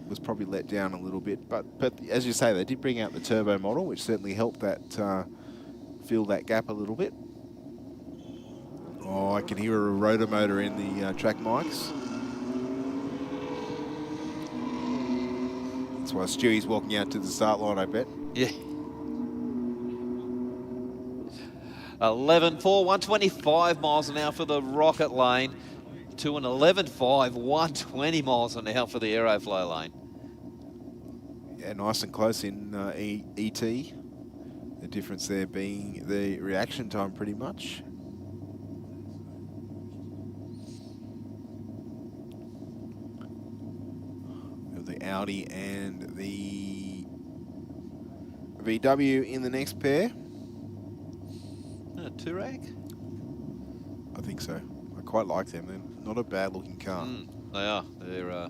Speaker 3: was probably let down a little bit, but as you say, they did bring out the turbo model, which certainly helped that fill that gap a little bit. Oh, I can hear a rotor motor in the track mics. That's why Stewie's walking out to the start line, I bet.
Speaker 2: Yeah. 11.4, 125 miles an hour for the Rocket lane to an 11.5, 120 miles an hour for the Aeroflow lane.
Speaker 3: Yeah, nice and close in ET. The difference there being the reaction time pretty much. The Audi and the VW in the next pair.
Speaker 2: Touareg?
Speaker 3: I think so. I quite like them. They're not a bad looking car.
Speaker 2: They are. They're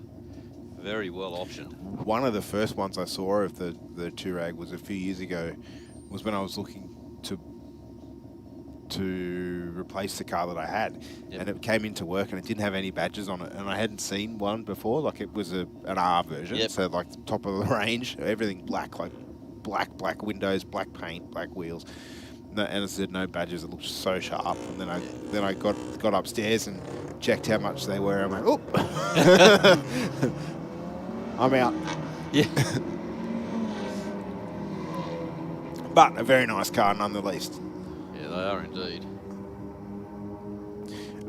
Speaker 2: very well optioned.
Speaker 3: One of the first ones I saw of the Touareg was a few years ago, was when I was looking to replace the car that I had.
Speaker 2: Yep.
Speaker 3: And it came into work and it didn't have any badges on it, and I hadn't seen one before. Like, it was an R version,
Speaker 2: Yep.
Speaker 3: so like top of the range, everything black, like black windows, black paint, black wheels. No, and it said no badges. It looked so sharp. And then I got upstairs and checked how much they were. I went, oh, I'm out.
Speaker 2: Yeah.
Speaker 3: But a very nice car nonetheless.
Speaker 2: Yeah, they are indeed.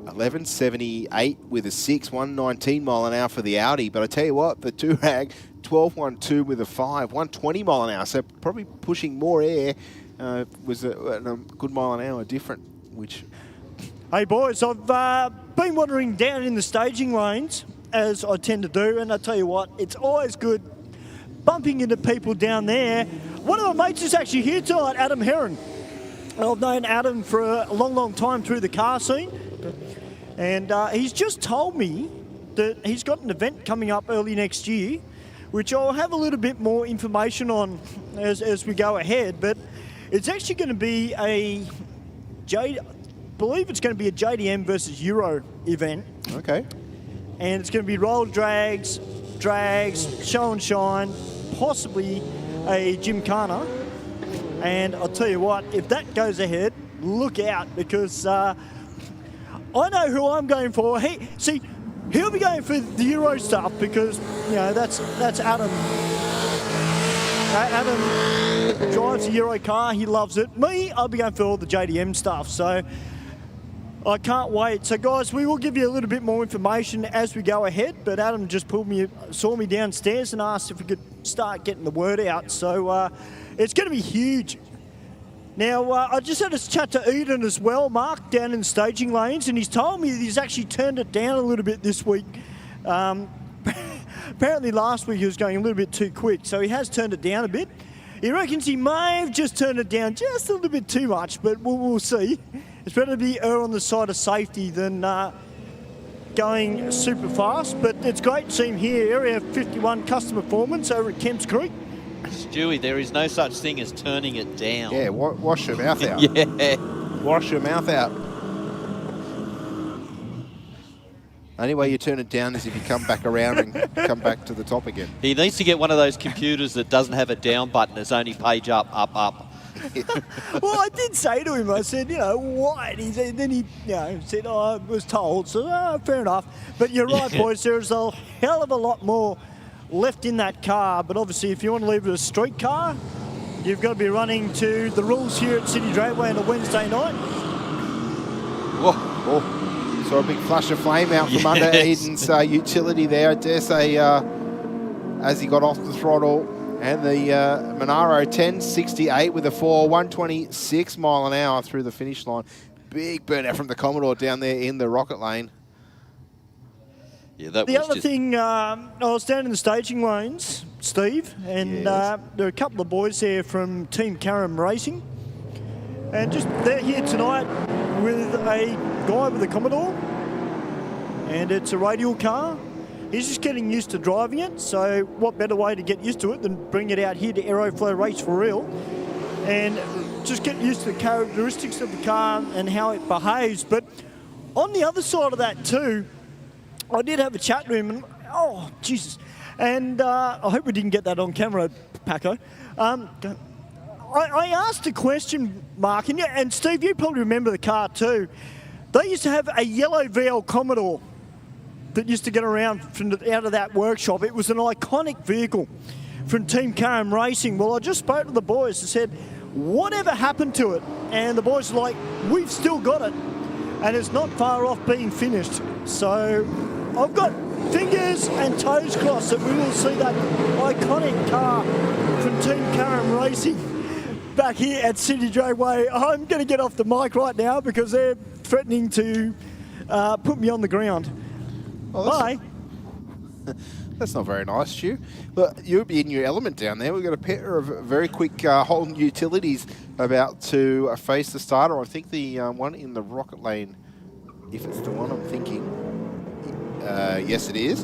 Speaker 3: 1178 with a 6, 119 mile an hour for the Audi. But I tell you what, the Touareg, 1212 with a 5, 120 mile an hour. So probably pushing more air. Was a good mile an hour different, which...
Speaker 1: Hey boys, I've been wandering down in the staging lanes, as I tend to do, and I tell you what, it's always good bumping into people down there. One of my mates is actually here tonight, Adam Heron. I've known Adam for a long time through the car scene, and he's just told me that he's got an event coming up early next year, which I'll have a little bit more information on as we go ahead, but it's actually going to be I believe it's going to be a JDM versus Euro event.
Speaker 3: Okay.
Speaker 1: And it's going to be roller drags, show and shine, possibly a gymkhana. And I'll tell you what, if that goes ahead, look out, because I know who I'm going for. He'll be going for the Euro stuff because, that's Adam. Adam drives a Euro car. He loves it. Me, I'll be going for all the JDM stuff. So I can't wait. So, guys, we will give you a little bit more information as we go ahead. But Adam just saw me downstairs and asked if we could start getting the word out. So it's going to be huge. Now, I just had a chat to Eden as well, Mark, down in the staging lanes, and he's told me that he's actually turned it down a little bit this week. Apparently last week he was going a little bit too quick, so he has turned it down a bit. He reckons he may have just turned it down just a little bit too much, but we'll see. It's better to be on the side of safety than going super fast, but it's great to see him here. Area 51 Custom Performance over at Kemps Creek.
Speaker 2: Stewie, there is no such thing as turning it down.
Speaker 3: Yeah, wash your mouth out.
Speaker 2: Yeah.
Speaker 3: Wash your mouth out. Only way you turn it down is if you come back around and come back to the top again.
Speaker 2: He needs to get one of those computers that doesn't have a down button. It's only page up, up, up.
Speaker 1: Well, I did say to him, I said, why? And then he said, I was told. So, fair enough. But you're right, boys. There's a hell of a lot more left in that car. But obviously, if you want to leave it a street car, you've got to be running to the rules here at Sydney Dragway on a Wednesday night.
Speaker 3: Oh. Saw a big flash of flame out from under Eden's utility there. I dare say, as he got off the throttle. And the Monaro 1068 with a 126 mile an hour through the finish line. Big burnout from the Commodore down there in the rocket lane.
Speaker 2: Yeah, that
Speaker 1: the
Speaker 2: was
Speaker 1: other
Speaker 2: just...
Speaker 1: thing, I was down in the staging lanes, Steve, and
Speaker 3: Yes.
Speaker 1: there are a couple of boys there from Team Karam Racing. And they're here tonight with a guy with a Commodore. And it's a radial car. He's just getting used to driving it, so what better way to get used to it than bring it out here to Aeroflow Race for real and just get used to the characteristics of the car and how it behaves. But on the other side of that too, I did have a chat to him and, oh, Jesus. And I hope we didn't get that on camera, Paco. I asked a question, Mark, and Steve, you probably remember the car too. They used to have a yellow VL Commodore that used to get around out of that workshop. It was an iconic vehicle from Team Karam Racing. Well, I just spoke to the boys and said, whatever happened to it? And the boys were like, we've still got it. And it's not far off being finished. So I've got fingers and toes crossed that we will see that iconic car from Team Karam Racing back here at Sydney Dragway. I'm going to get off the mic right now because they're threatening to put me on the ground.
Speaker 3: Oh,
Speaker 1: Bye.
Speaker 3: That's not very nice, Stu. But you'll be in your element down there. We've got a pair of very quick Holden utilities about to face the starter. I think the one in the rocket lane, if it's the one I'm thinking, yes it is.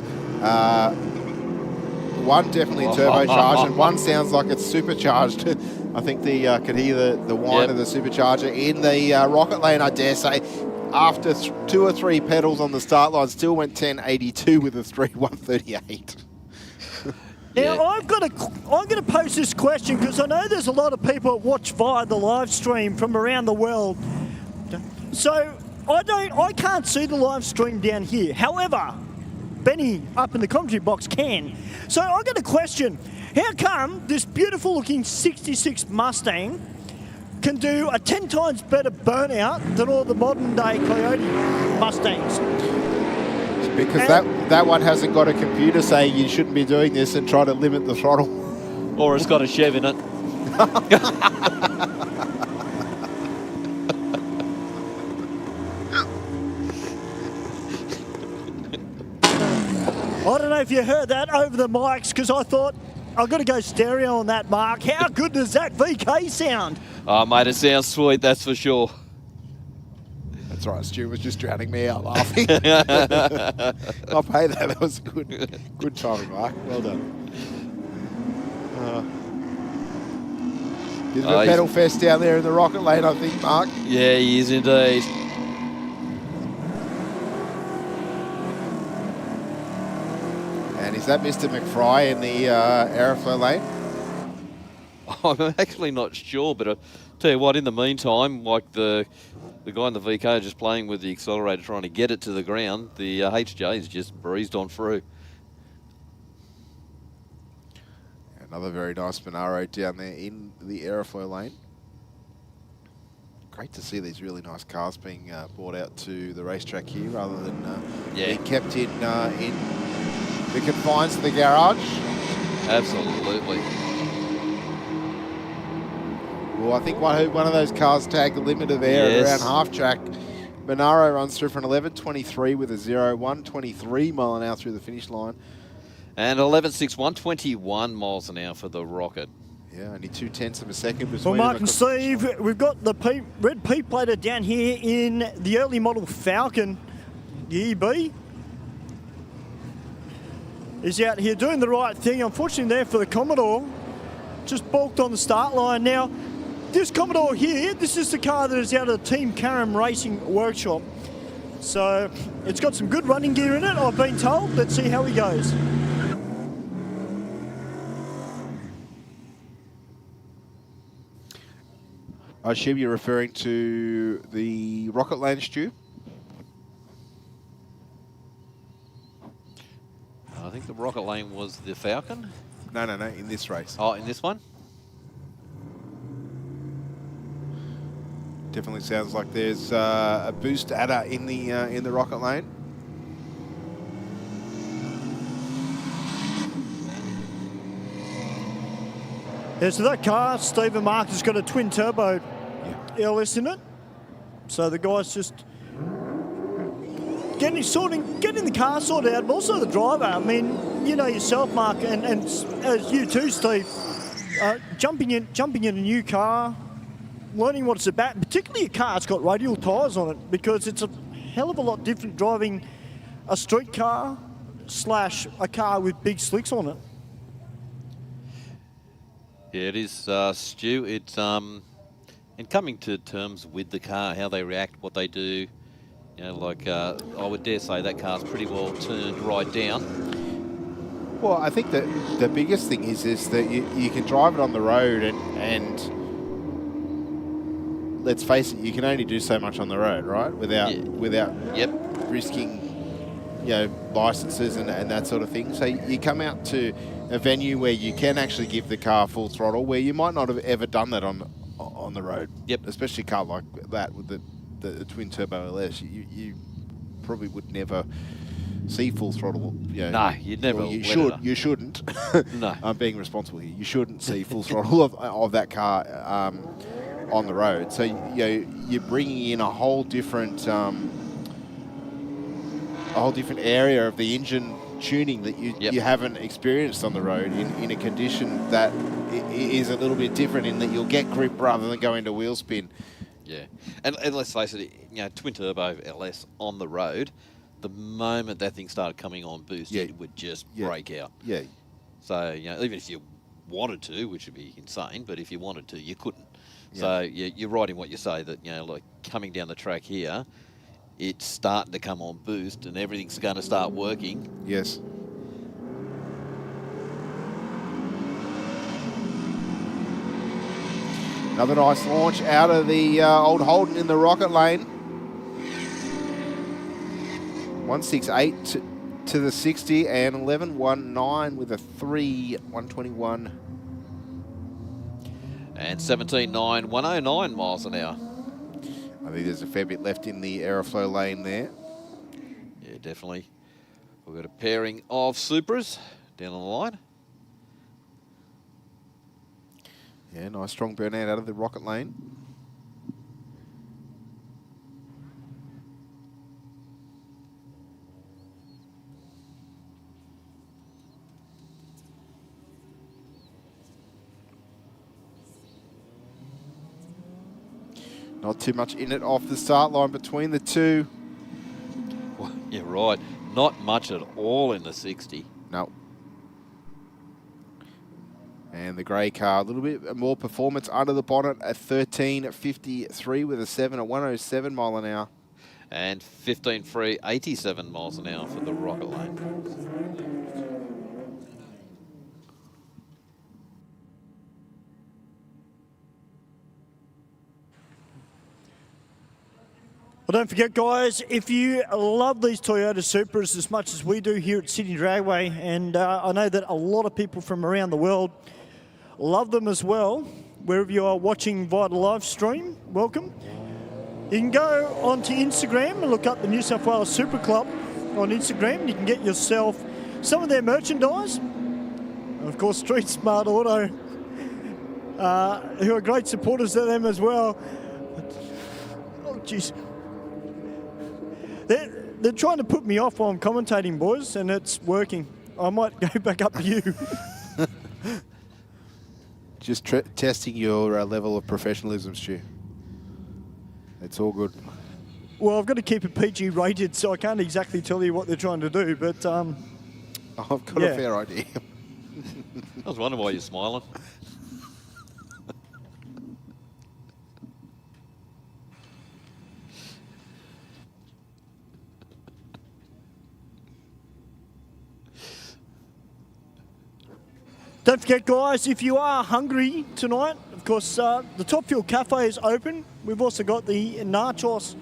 Speaker 3: One definitely turbocharged and one sounds like it's supercharged. I think the could hear the whine of the supercharger in the rocket lane, I dare say. After 2 or 3 pedals on the start line, still went 1082 with a 3:138.
Speaker 1: Now, I'm going to pose this question because I know there's a lot of people that watch via the live stream from around the world. So I can't see the live stream down here. However, Benny up in the commentary box can. So I've got a question. How come this beautiful looking 66 Mustang can do a 10 times better burnout than all the modern day Coyote Mustangs?
Speaker 3: Because that one hasn't got a computer saying you shouldn't be doing this and try to limit the throttle.
Speaker 2: Or it's got a Chev in it.
Speaker 1: I don't know if you heard that over the mics because I thought I've got to go stereo on that, Mark. How good does that VK sound?
Speaker 2: Oh, mate, it sounds sweet, that's for sure.
Speaker 3: That's right, Stu was just drowning me out laughing. I'll pay that. That was good timing, Mark. Well done. He's a pedal fest down there in the rocket lane, I think, Mark.
Speaker 2: Yeah, he is indeed.
Speaker 3: And is that Mr. McFry in the Aeroflow lane?
Speaker 2: I'm actually not sure, but I tell you what, in the meantime, like the the guy in the VK just playing with the accelerator, trying to get it to the ground. The HJ's just breezed on through.
Speaker 3: Another very nice Monaro down there in the Aeroflow lane. Great to see these really nice cars being brought out to the racetrack here rather than being kept in the confines of the garage.
Speaker 2: Absolutely.
Speaker 3: Well, I think one of those cars tagged the limiter there at around half track. Monaro runs through for an 11.23 with a 0.123 mile an hour through the finish line.
Speaker 2: And 11.6, 121 miles an hour for the Rocket.
Speaker 3: Yeah, only 0.2 of a second between
Speaker 1: Well, Mark
Speaker 3: them
Speaker 1: and Steve, we've got the red P-plater down here in the early model Falcon, the EB. He's out here doing the right thing. Unfortunately there for the Commodore, just balked on the start line. Now, this Commodore here, this is the car that is out of the Team Karam Racing Workshop. So it's got some good running gear in it, I've been told. Let's see how he goes.
Speaker 3: I assume you're referring to the Rocket Lane, Stu?
Speaker 2: I think the Rocket Lane was the Falcon.
Speaker 3: No, in this race.
Speaker 2: Oh, in this one?
Speaker 3: Definitely sounds like there's a boost adder in the Rocket Lane.
Speaker 1: Yeah, so that car, Steve and Mark, has got a twin turbo LS in it. So the guy's just getting the car sorted out, but also the driver. I mean, you know yourself, Mark, and as you too, Steve, jumping in a new car, learning what it's about, particularly a car that's got radial tyres on it, because it's a hell of a lot different driving a street car / a car with big slicks on it.
Speaker 2: Yeah, it is, Stu. It's and coming to terms with the car, how they react, what they do. You know, like I would dare say that car's pretty well turned right down.
Speaker 3: Well, I think that the biggest thing is that you can drive it on the road and let's face it, you can only do so much on the road, right? Without risking, you know, licenses and that sort of thing. So you come out to a venue where you can actually give the car full throttle, where you might not have ever done that on the road.
Speaker 2: Yep.
Speaker 3: Especially a car like that with the twin turbo LS. You probably would never see full throttle. You know,
Speaker 2: no, you'd never.
Speaker 3: You shouldn't.
Speaker 2: No.
Speaker 3: I'm being responsible here. You shouldn't see full throttle of that car on the road. So you're bringing in a whole different area of the engine tuning that you haven't experienced on the road in a condition that is a little bit different, in that you'll get grip rather than go into wheel spin.
Speaker 2: Yeah, and let's face it, you know, twin turbo LS on the road, the moment that thing started coming on boost, it would just break out. Yeah. So, you know, even if you wanted to, which would be insane, but if you wanted to, you couldn't. Yeah. So you're right in what you say, that, you know, like coming down the track here, it's starting to come on boost and everything's going to start working.
Speaker 3: Yes. Another nice launch out of the old Holden in the Rocket Lane. 168 to the 60 and 11.19 with a 3.121.
Speaker 2: And 17.9, 109 miles an hour.
Speaker 3: I think there's a fair bit left in the Aeroflow lane there.
Speaker 2: Yeah, definitely. We've got a pairing of Supras down on the line.
Speaker 3: Yeah, nice strong burnout out of the Rocket Lane. Not too much in it off the start line between the two.
Speaker 2: Well, yeah, right. Not much at all in the 60.
Speaker 3: No. And the grey car, a little bit more performance under the bonnet at 13.53 with a 7 at 107 mile an hour.
Speaker 2: And 15.3, 87 miles an hour for the Rocket Lane.
Speaker 1: Well, don't forget, guys, if you love these Toyota Supras as much as we do here at Sydney Dragway, and I know that a lot of people from around the world love them as well, wherever you are watching via the live stream, welcome. You can go onto Instagram and look up the New South Wales Supra Club on Instagram, and you can get yourself some of their merchandise. And of course, Street Smart Auto, who are great supporters of them as well. Oh, jeez. They're trying to put me off while I'm commentating, boys, and it's working. I might go back up to you.
Speaker 3: Just testing your level of professionalism, Stu. It's all good.
Speaker 1: Well, I've got to keep it PG rated, so I can't exactly tell you what they're trying to do, but
Speaker 3: I've got a fair idea.
Speaker 2: I was wondering why you're smiling.
Speaker 1: Don't forget, guys, if you are hungry tonight, of course, the Top Fuel Cafe is open. We've also got the Nachos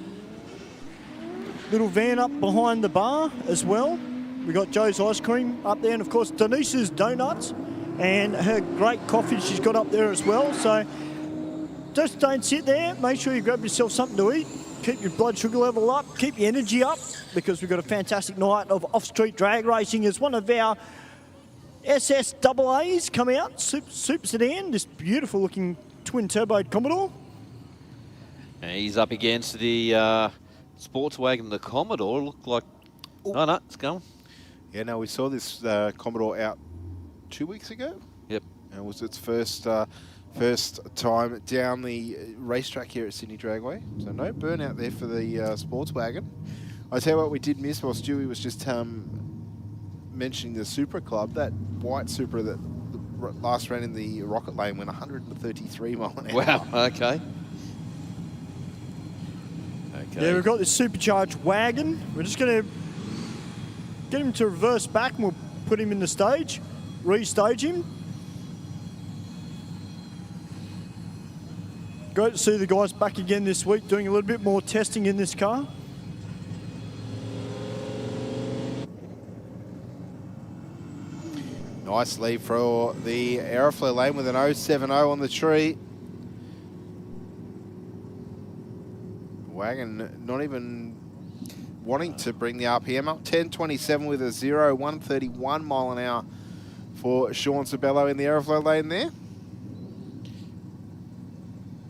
Speaker 1: little van up behind the bar as well. We've got Joe's Ice Cream up there, and of course, Denise's Donuts and her great coffee she's got up there as well. So just don't sit there. Make sure you grab yourself something to eat. Keep your blood sugar level up. Keep your energy up, because we've got a fantastic night of off-street drag racing as one of our SSAAs come out, super sedan, this beautiful looking twin turbo Commodore.
Speaker 2: And he's up against the sports wagon, the Commodore. Looked like, oh no, it's going.
Speaker 3: Yeah, no, we saw this Commodore out 2 weeks ago.
Speaker 2: Yep.
Speaker 3: And it was its first time down the racetrack here at Sydney Dragway. So no burnout there for the sports wagon. I tell you what we did miss while Stewie was just mentioning the Supra Club, that white Supra that last ran in the Rocket Lane went 133 mile an hour.
Speaker 2: Wow, okay.
Speaker 1: Yeah, we've got this supercharged wagon. We're just going to get him to reverse back, and we'll put him in the stage, restage him. Great to see the guys back again this week, doing a little bit more testing in this car.
Speaker 3: Nice lead for the Aeroflow lane with an 070 on the tree. Wagon not even wanting to bring the RPM up. 10.27 with a 131 mile an hour for Sean Sabello in the Aeroflow lane there.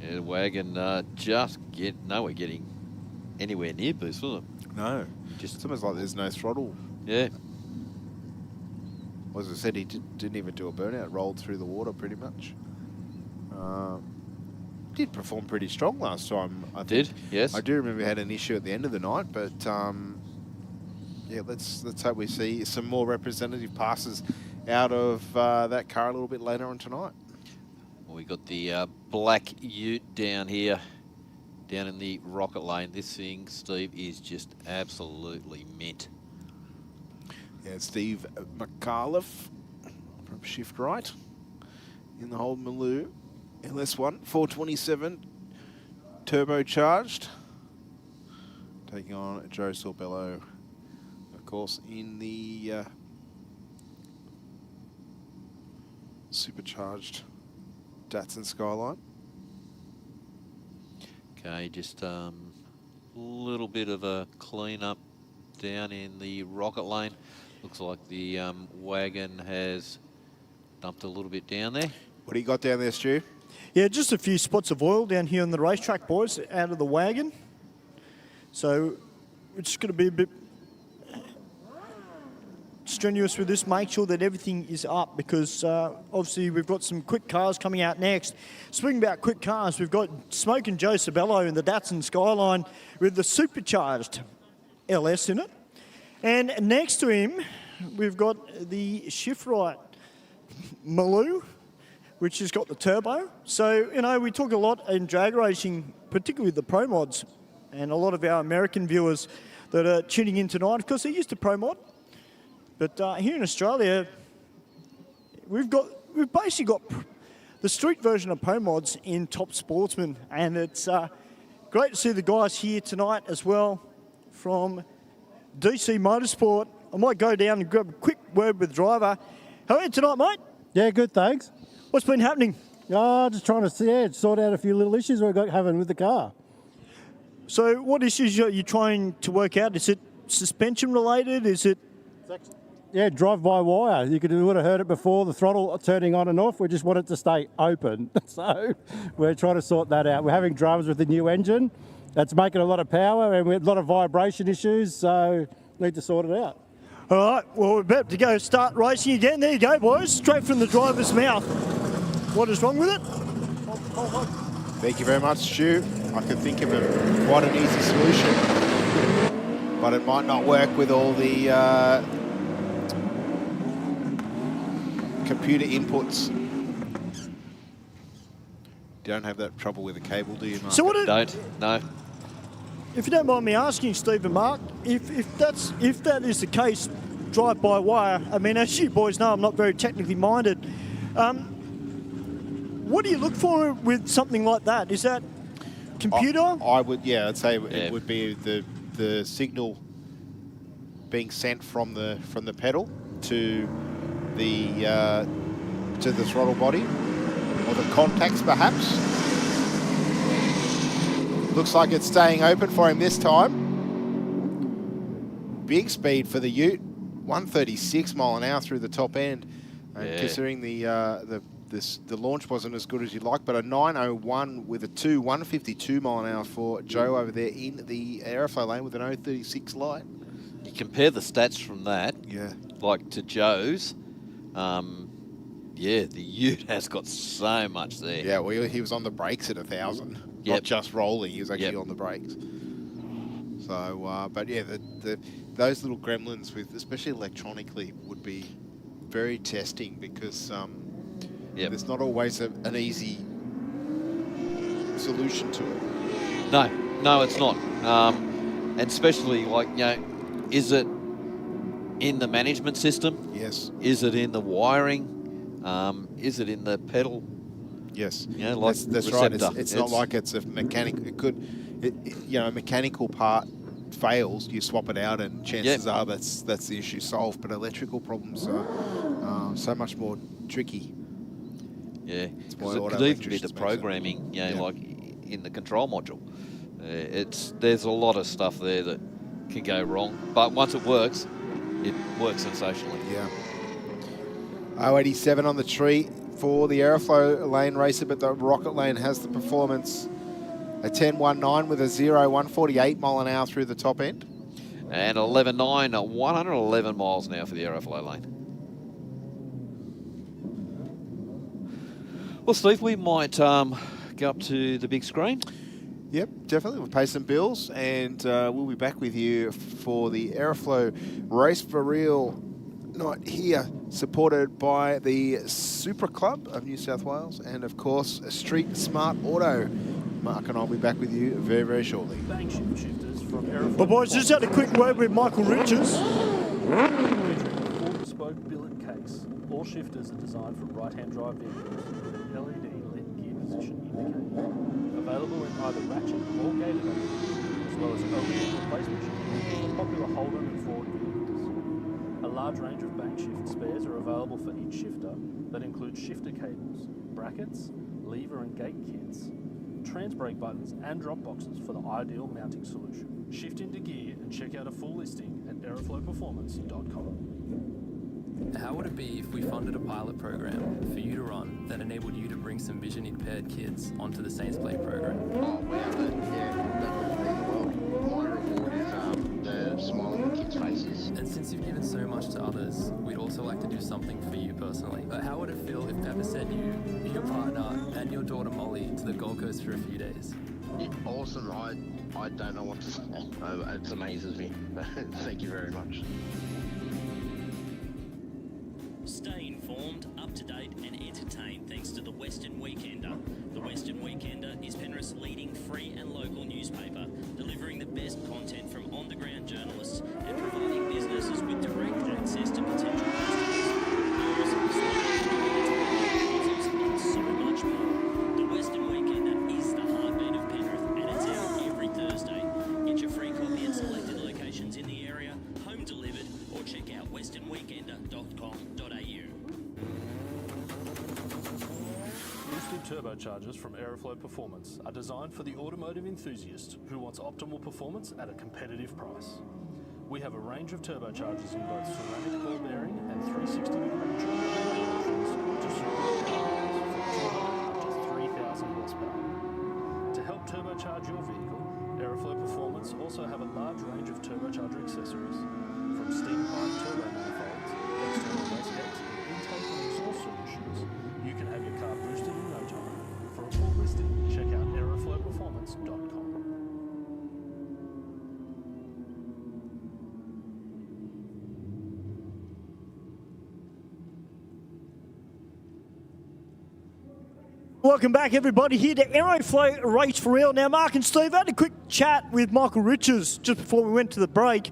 Speaker 2: Yeah, the wagon just nowhere getting anywhere near boost, was it?
Speaker 3: No, it's almost like there's no throttle.
Speaker 2: Yeah.
Speaker 3: As I said, he didn't even do a burnout, rolled through the water pretty much. Did perform pretty strong last time, I think.
Speaker 2: Yes.
Speaker 3: I do remember he had an issue at the end of the night, but yeah, let's hope we see some more representative passes out of that car a little bit later on tonight.
Speaker 2: Well, we got the black ute down here, down in the Rocket Lane. This thing, Steve, is just absolutely mint.
Speaker 3: Yeah, Steve McAuliffe from Shift Right in the Holden Maloo LS1, 427 turbocharged. Taking on Joe Sorbello, of course, in the supercharged Datsun Skyline.
Speaker 2: Okay, just a little bit of a clean-up down in the Rocket Lane. Looks like the wagon has dumped a little bit down there.
Speaker 3: What do you got down there, Stu?
Speaker 1: Yeah, just a few spots of oil down here on the racetrack, boys, out of the wagon. So we're just going to be a bit strenuous with this, make sure that everything is up, because obviously we've got some quick cars coming out next. Speaking about quick cars, we've got Smokin' Joe Sabello in the Datsun Skyline with the supercharged LS in it. And next to him, we've got the Shift Right Maloo, which has got the turbo. So, you know, we talk a lot in drag racing, particularly the Pro Mods, and a lot of our American viewers that are tuning in tonight, of course, they're used to Pro Mod. But here in Australia, we've basically got the street version of Pro Mods in Top Sportsman, and it's Great to see the guys here tonight as well from DC Motorsport. I might go down and grab a quick word with the driver. How are you tonight, mate?
Speaker 4: Yeah, good, thanks.
Speaker 1: What's been happening?
Speaker 4: Just trying to sort out a few little issues we've got having with the car.
Speaker 1: So what issues are you trying to work out? Is it suspension related? Is it...
Speaker 4: Yeah, drive-by-wire. You would have heard it before, the throttle turning on and off. We just want it to stay open. So we're trying to sort that out. We're having dramas with the new engine. That's making a lot of power and we have a lot of vibration issues, so need to sort it out.
Speaker 1: All right, well, we're about to go start racing again. There you go, boys, straight from the driver's mouth. What is wrong with it?
Speaker 3: Thank you very much, Stu. I could think of quite an easy solution, but it might not work with all the computer inputs. You don't have that trouble with the cable, do you, Mark?
Speaker 1: So what?
Speaker 2: Don't. No.
Speaker 1: If you don't mind me asking, Steve and Mark, if that is the case, drive-by-wire. I mean, as you boys know, I'm not very technically minded. What do you look for with something like that? Is that computer?
Speaker 3: I would, yeah, I'd say it would be the signal being sent from the pedal to the throttle body, or the contacts perhaps. Looks like it's staying open for him this time. Big speed for the Ute, 136 mile an hour through the top end. And considering the launch wasn't as good as you'd like, but a 901 with a 152 mile an hour for Joe over there in the Aeroflow lane with an 036 light.
Speaker 2: You compare the stats from that, like to Joe's. The Ute has got so much there.
Speaker 3: Yeah, well, he was on the brakes at 1,000, not just rolling. He was actually on the brakes. So, but yeah, those little gremlins, with especially electronically, would be very testing because there's not always an easy solution to it.
Speaker 2: No, it's not. And especially, like, is it in the management system?
Speaker 3: Yes.
Speaker 2: Is it in the wiring? Is it in the pedal?
Speaker 3: Yes.
Speaker 2: Like
Speaker 3: that's right. It's not like it's a mechanical. A mechanical part fails, you swap it out, and chances are that's the issue solved. But electrical problems are so much more tricky.
Speaker 2: Yeah, because it could even be the programming. Like in the control module. There's a lot of stuff there that can go wrong. But once it works sensationally.
Speaker 3: Yeah. 087 on the tree for the Aeroflow lane racer, but the Rocket lane has the performance. A 10.19 with a 148 mile an hour through the top end.
Speaker 2: And 11.9 at 111 miles an hour for the Aeroflow lane. Well, Steve, we might go up to the big screen.
Speaker 3: Yep, definitely. We'll pay some bills, and we'll be back with you for the Aeroflow Race for Real night here, supported by the Supra Club of New South Wales and, of course, Street Smart Auto. Mark and I'll be back with you very, very shortly.
Speaker 5: Bank shifters from Aeroflow.
Speaker 1: But boys, just had a quick word with Michael Riches.
Speaker 5: Featuring a full bespoke billet case. All shifters are designed for right-hand drive vehicles with an LED lit gear position indicator. Available in either ratchet or gated options, as well as OEM replacement shifters for popular Holden and Ford vehicles. A large range of bank shift spares are available for each shifter that includes shifter cables, brackets, lever and gate kits, trans brake buttons and drop boxes for the ideal mounting solution. Shift into gear and check out a full listing at aeroflowperformance.com.
Speaker 6: How would it be if we funded a pilot program for you to run that enabled you to bring some vision impaired kids onto the Saints Play program?
Speaker 7: Oh, wow, that would mean the world. My reward is the smile on the kids' faces.
Speaker 6: And since you've given so much to others, we'd also like to do something for you personally. But how would it feel if Pepper sent you, your partner, and your daughter Molly to the Gold Coast for a few days?
Speaker 7: Awesome. I don't know what to say. It amazes me. Thank you very much.
Speaker 8: Stay informed, up to date and entertained thanks to the Western Weekender. The Western Weekender is Penrith's leading free and local newspaper, delivering the best content from on-the-ground journalists and providing businesses with direct access to potential customers. And so much more. The Western Weekender is the heartbeat of Penrith, and it's out thewesternweekender.com.au.
Speaker 5: Boosted turbochargers from Aeroflow Performance are designed for the automotive enthusiast who wants optimal performance at a competitive price. We have a range of turbochargers in both ceramic ball bearing and 360-degree turbo options to suit your power from 200 up to 3,000 horsepower. To help turbocharge your vehicle, Aeroflow Performance also have a large range of turbocharger accessories, from steam pipe turbo manifolds, external wastegates, and intake and exhaust solutions. You can have your car boosted in no time. For a full listing, check out aeroflowperformance.com.
Speaker 1: Welcome back, everybody, here to Aeroflow Race for Real. Now, Mark and Steve, I had a quick chat with Michael Riches just before we went to the break.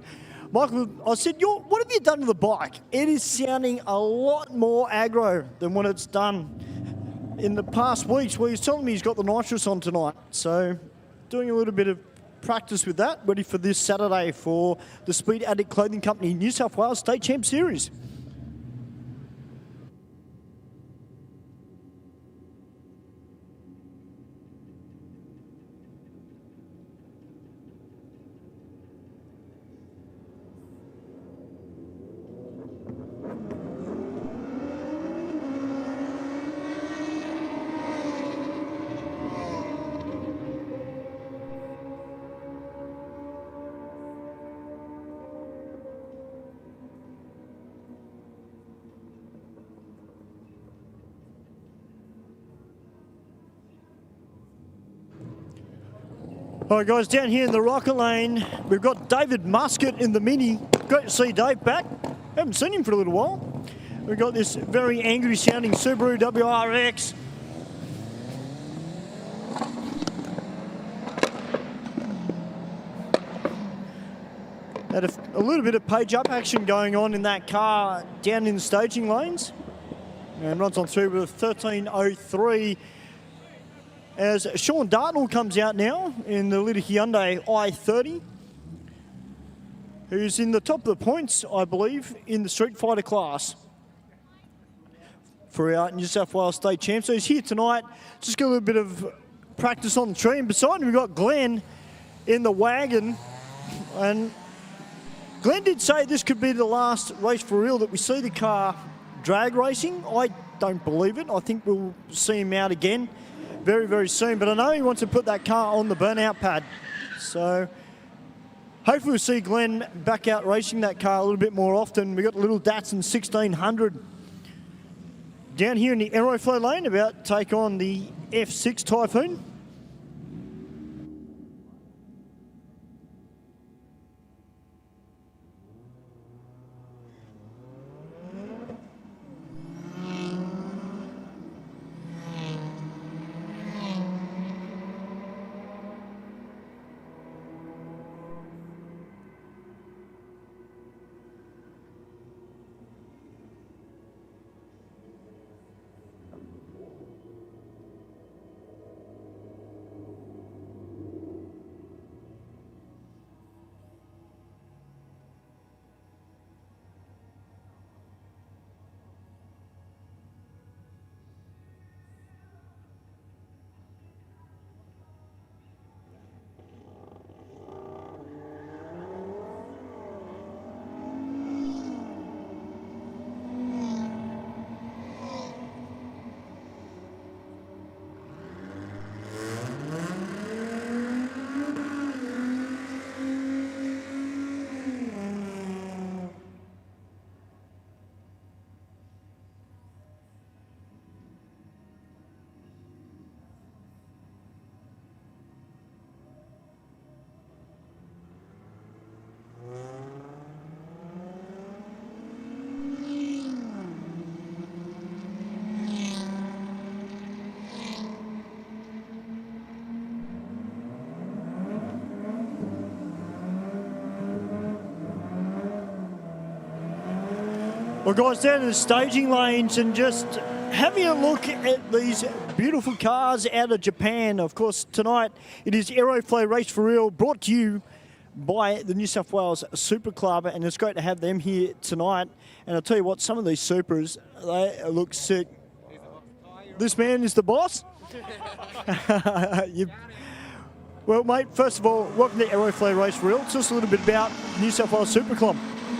Speaker 1: Michael, I said, what have you done to the bike? It is sounding a lot more aggro than what it's done in the past weeks. Well, he's telling me he's got the nitrous on tonight. So doing a little bit of practice with that, ready for this Saturday for the Speed Addict Clothing Company New South Wales State Champ Series. All right, guys, down here in the rocket lane, we've got David Muscat in the Mini. Great to see Dave back. Haven't seen him for a little while. We've got this very angry sounding Subaru WRX. Had a little bit of page up action going on in that car down in the staging lanes. And runs on through with a 13.03. As Sean Dartnell comes out now in the little Hyundai i30, who's in the top of the points, I believe, in the Street Fighter class for our New South Wales State Champ. So he's here tonight, just got a little bit of practice on the tree. And beside him, we've got Glenn in the wagon. And Glenn did say this could be the last race for real that we see the car drag racing. I don't believe it. I think we'll see him out again very, very soon. But I know he wants to put that car on the burnout pad. So hopefully we'll see Glenn back out racing that car a little bit more often. We've got the little Datsun 1600 down here in the Aeroflow lane, about to take on the F6 Typhoon. Well, guys, down in the staging lanes and just having a look at these beautiful cars out of Japan. Of course, tonight it is Aeroflow Race for Real, brought to you by the New South Wales Supra Club, and it's great to have them here tonight. And I'll tell you what, some of these Supras, they look sick. This man is the boss. Well, mate, first of all, welcome to Aeroflow Race for Real. Tell us a little bit about New South Wales Supra Club.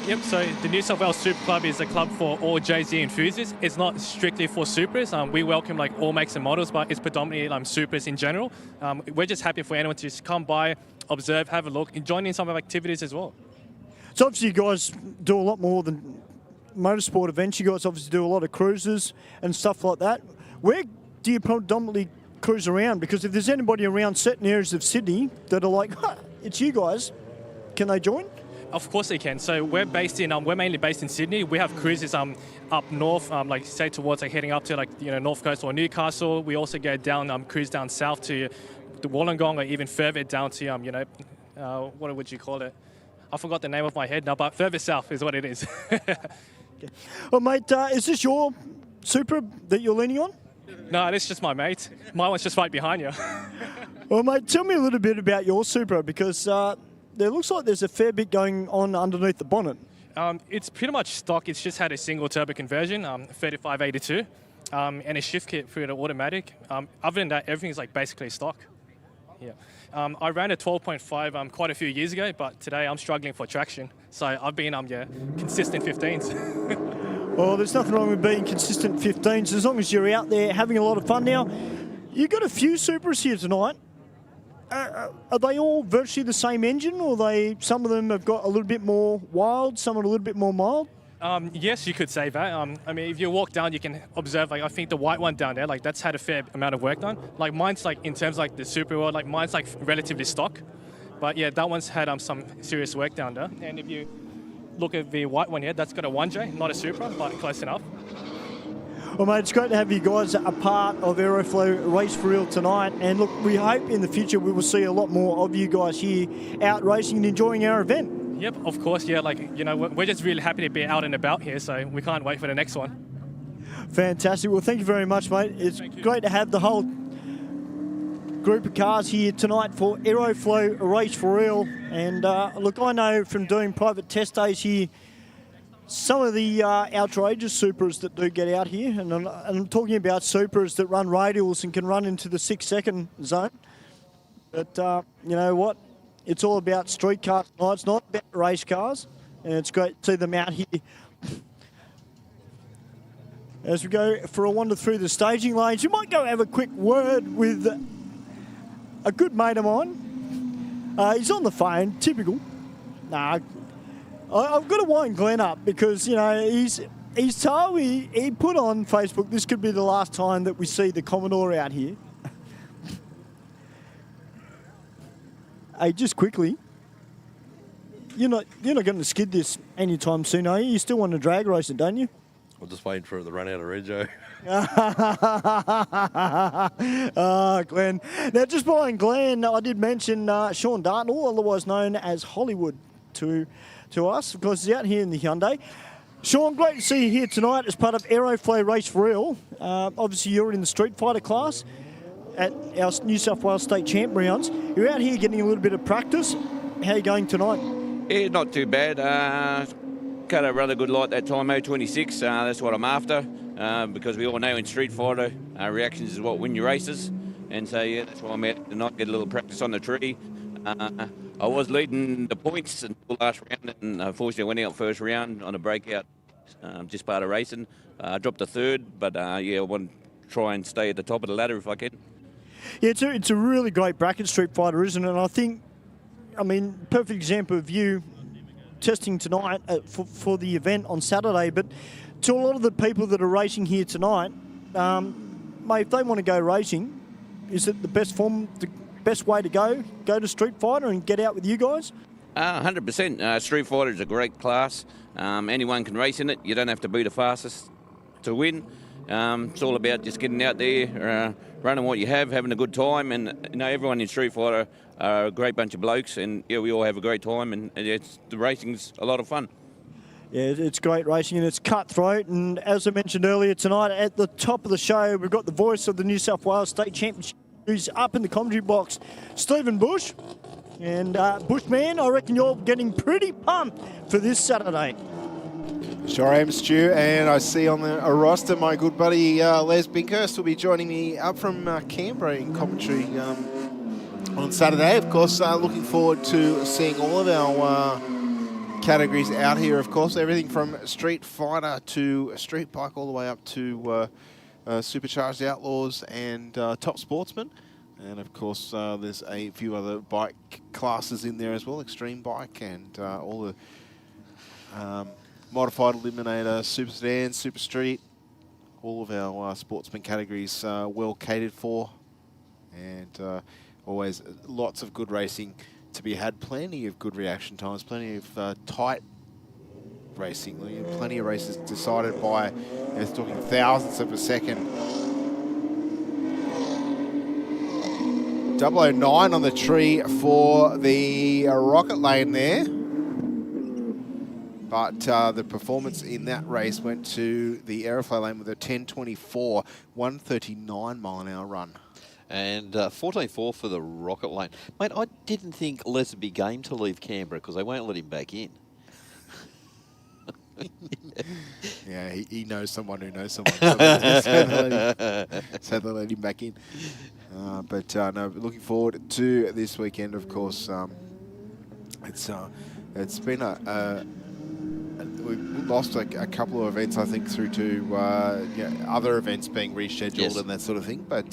Speaker 9: Yep, so the New South Wales Supra Club is a club for all JZ enthusiasts. It's not strictly for Supras. We welcome like all makes and models, but it's predominantly Supras in general. We're just happy for anyone to just come by, observe, have a look, and join in some of the activities as well.
Speaker 1: So obviously you guys do a lot more than motorsport events. You guys obviously do a lot of cruises and stuff like that. Where do you predominantly cruise around? Because if there's anybody around certain areas of Sydney that are like, huh, it's you guys, can they join?
Speaker 9: Of course they can. So we're based in, we're mainly based in Sydney. We have cruises up north, like say towards like heading up to North Coast or Newcastle. We also go down, cruise down south to the Wollongong, or even further down to what would you call it? I forgot the name of my head now, but further south is what it is.
Speaker 1: Okay. Well, mate, is this your Supra that you're leaning on?
Speaker 9: No, this is just my mate. My one's just right behind you.
Speaker 1: Well, mate, tell me a little bit about your Supra, because there looks like there's a fair bit going on underneath the bonnet.
Speaker 9: It's pretty much stock. It's just had a single turbo conversion, 3582, and a shift kit for the automatic. Other than that, everything's like basically stock. Yeah. I ran a 12.5 quite a few years ago, but today I'm struggling for traction. So I've been consistent 15s.
Speaker 1: Well, there's nothing wrong with being consistent 15s as long as you're out there having a lot of fun. Now, you've got a few Supras here tonight. Are they all virtually the same engine, or some of them have got a little bit more wild, some are a little bit more mild?
Speaker 9: Yes, you could say that. I mean, if you walk down, you can observe, I think the white one down there, that's had a fair amount of work done. Mine's in terms of the Supra world, mine's relatively stock. But yeah, that one's had some serious work down there. And if you look at the white one here, that's got a 1J, not a Supra, but close enough.
Speaker 1: Well, mate, it's great to have you guys a part of Aeroflow Race for Real tonight. And look, we hope in the future we will see a lot more of you guys here out racing and enjoying our event.
Speaker 9: Yep, of course, yeah. We're just really happy to be out and about here, so we can't wait for the next one.
Speaker 1: Fantastic. Well, thank you very much, mate. It's great to have the whole group of cars here tonight for Aeroflow Race for Real. And look, I know from doing private test days here, some of the outrageous Supras that do get out here, and I'm talking about Supras that run radials and can run into the 6-second zone. But you know what? It's all about street cars tonight. It's not about race cars. And it's great to see them out here. As we go for a wander through the staging lanes, you might go have a quick word with a good mate of mine. He's on the phone, typical. Nah, I've got to wind Glenn up because, he's told me, he put on Facebook, this could be the last time that we see the Commodore out here. Hey, just quickly, you're not going to skid this anytime soon, are you? You still want to drag race it, don't you?
Speaker 10: We're just waiting for it to run out of rego.
Speaker 1: Glenn. Now, just behind Glenn, I did mention Sean Dartnell, otherwise known as Hollywood to us, because he's out here in the Hyundai. Sean, great to see you here tonight as part of Aeroflow Race for Real. Obviously, you're in the Street Fighter class at our New South Wales State Champ rounds. You're out here getting a little bit of practice. How are you going tonight?
Speaker 11: Yeah, not too bad. Cut a rather good light that time, 0.26. That's what I'm after, because we all know in Street Fighter, reactions is what win your races. And so, yeah, that's why I'm out tonight, get a little practice on the tree. I was leading the points until last round, and unfortunately I went out first round on a breakout, just part of racing. I dropped a third, but yeah, I want to try and stay at the top of the ladder if I can.
Speaker 1: Yeah, it's a really great bracket, Street Fighter, isn't it? And I think, perfect example of you testing tonight for the event on Saturday. But to a lot of the people that are racing here tonight, mate, if they want to go racing, is it the best form, the best way to go to Street Fighter and get out with you guys?
Speaker 11: 100%. Street Fighter is a great class. Anyone can race in it. You don't have to be the fastest to win. It's all about just getting out there, running what you have, having a good time. And everyone in Street Fighter are a great bunch of blokes, and yeah, we all have a great time. And the racing's a lot of fun.
Speaker 1: Yeah, it's great racing and it's cutthroat. And as I mentioned earlier tonight, at the top of the show, we've got the voice of the New South Wales State Championship, who's up in the commentary box, Stephen Bush. And Bushman, I reckon you're getting pretty pumped for this Saturday.
Speaker 3: Sure am, Stu, and I see on the roster my good buddy Les Binkhurst will be joining me up from Canberra in commentary on Saturday. Of course, looking forward to seeing all of our categories out here, of course. Everything from Street Fighter to Street Bike all the way up to Supercharged Outlaws and Top Sportsman. And, of course, there's a few other bike classes in there as well, Extreme Bike and all the Modified Eliminator, Super Sedan, Super Street. All of our sportsman categories well catered for. And always lots of good racing to be had. Plenty of good reaction times, plenty of tight racing. Plenty of races decided by, it's talking thousandths of a second. 009 on the tree for the Rocket Lane there. But the performance in that race went to the Aeroflow lane with a 10.24, 139 mile an hour run.
Speaker 2: And 14.4 for the Rocket Lane. Mate, I didn't think Les would be game to leave Canberra because they won't let him back in.
Speaker 3: Yeah, he knows someone who knows someone. So they let him back in. But no, looking forward to this weekend, of course. It's been we've lost a couple of events, I think, through to other events being rescheduled and that sort of thing. But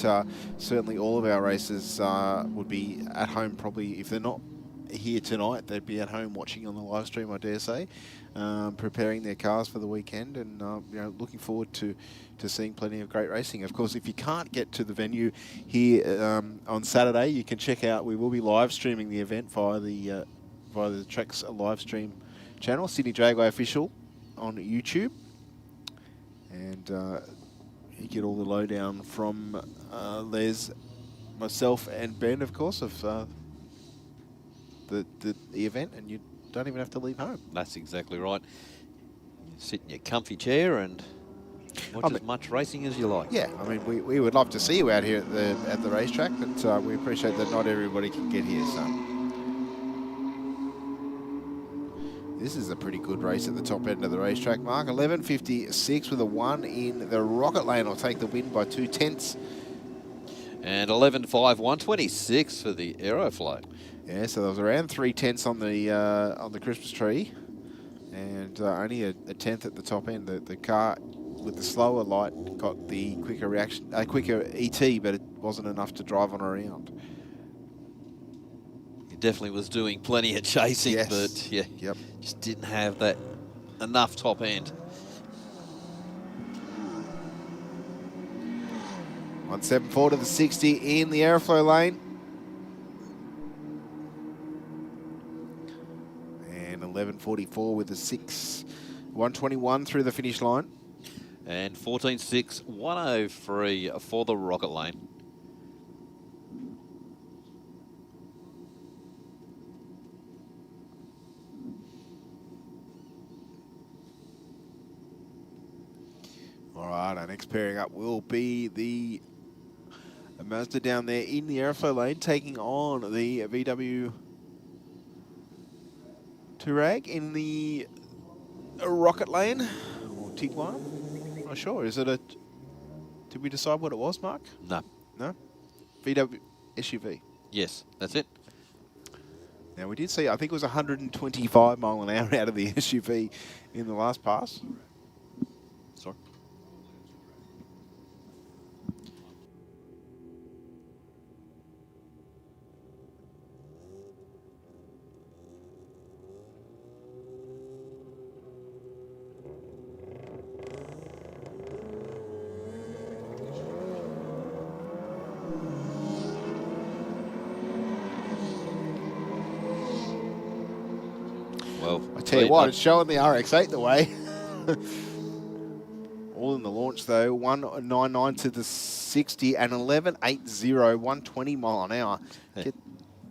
Speaker 3: certainly all of our races would be at home probably. If they're not here tonight, they'd be at home watching on the live stream, I dare say, preparing their cars for the weekend and looking forward to seeing plenty of great racing. Of course, if you can't get to the venue here on Saturday, you can check out, we will be live streaming the event via the Treks live stream channel, Sydney Dragway Official on YouTube. And you get all the lowdown from Les, myself and Ben, of course, of the event, and you don't even have to leave home.
Speaker 2: That's exactly right. You sit in your comfy chair and watch as much racing as you like.
Speaker 3: Yeah, I mean, we would love to see you out here at the racetrack, but we appreciate that not everybody can get here, so. This is a pretty good race at the top end of the racetrack, Mark. 11.56 with a 1 in the Rocket Lane. Will take the win by 2 tenths.
Speaker 2: And 11.5, 126 for the Aeroflow.
Speaker 3: Yeah, so there was around 3 tenths on the Christmas tree, and only a tenth at the top end. The car with the slower light got the quicker reaction, quicker ET, but it wasn't enough to drive on around.
Speaker 2: Definitely was doing plenty of chasing, but yeah, just didn't have that enough top end.
Speaker 3: 174 to the 60 in the Aeroflow lane. And 11.44 with the 6. 121 through the finish line.
Speaker 2: And 14.6, 103 for the Rocket Lane.
Speaker 3: All right, our next pairing up will be the Mazda down there in the Aeroflow lane, taking on the VW Touareg in the Rocket lane, or Tiguan. Not sure. Is it a... Did we decide what it was, Mark?
Speaker 2: No.
Speaker 3: No? VW SUV.
Speaker 2: Yes, that's it.
Speaker 3: Now, we did see, I think it was 125 mile an hour out of the SUV in the last pass.
Speaker 2: Sorry. Well,
Speaker 3: I tell you what, it's showing the RX-8 the way. All in the launch though, 199 to the 60 and 11.80, 120 mile an hour.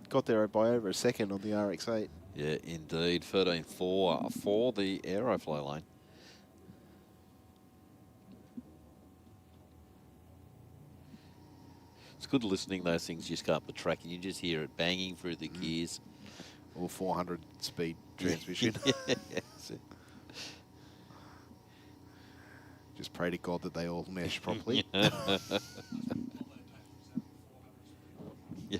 Speaker 3: Got there by over a second on the RX-8.
Speaker 2: Yeah, indeed. 13.4 for the Aeroflow lane. It's good listening those things just go up the track and you just hear it banging through the gears.
Speaker 3: Or 400 speed transmission.
Speaker 2: Yeah, that's it.
Speaker 3: Just pray to God that they all mesh properly.
Speaker 2: Yeah.
Speaker 3: Yeah.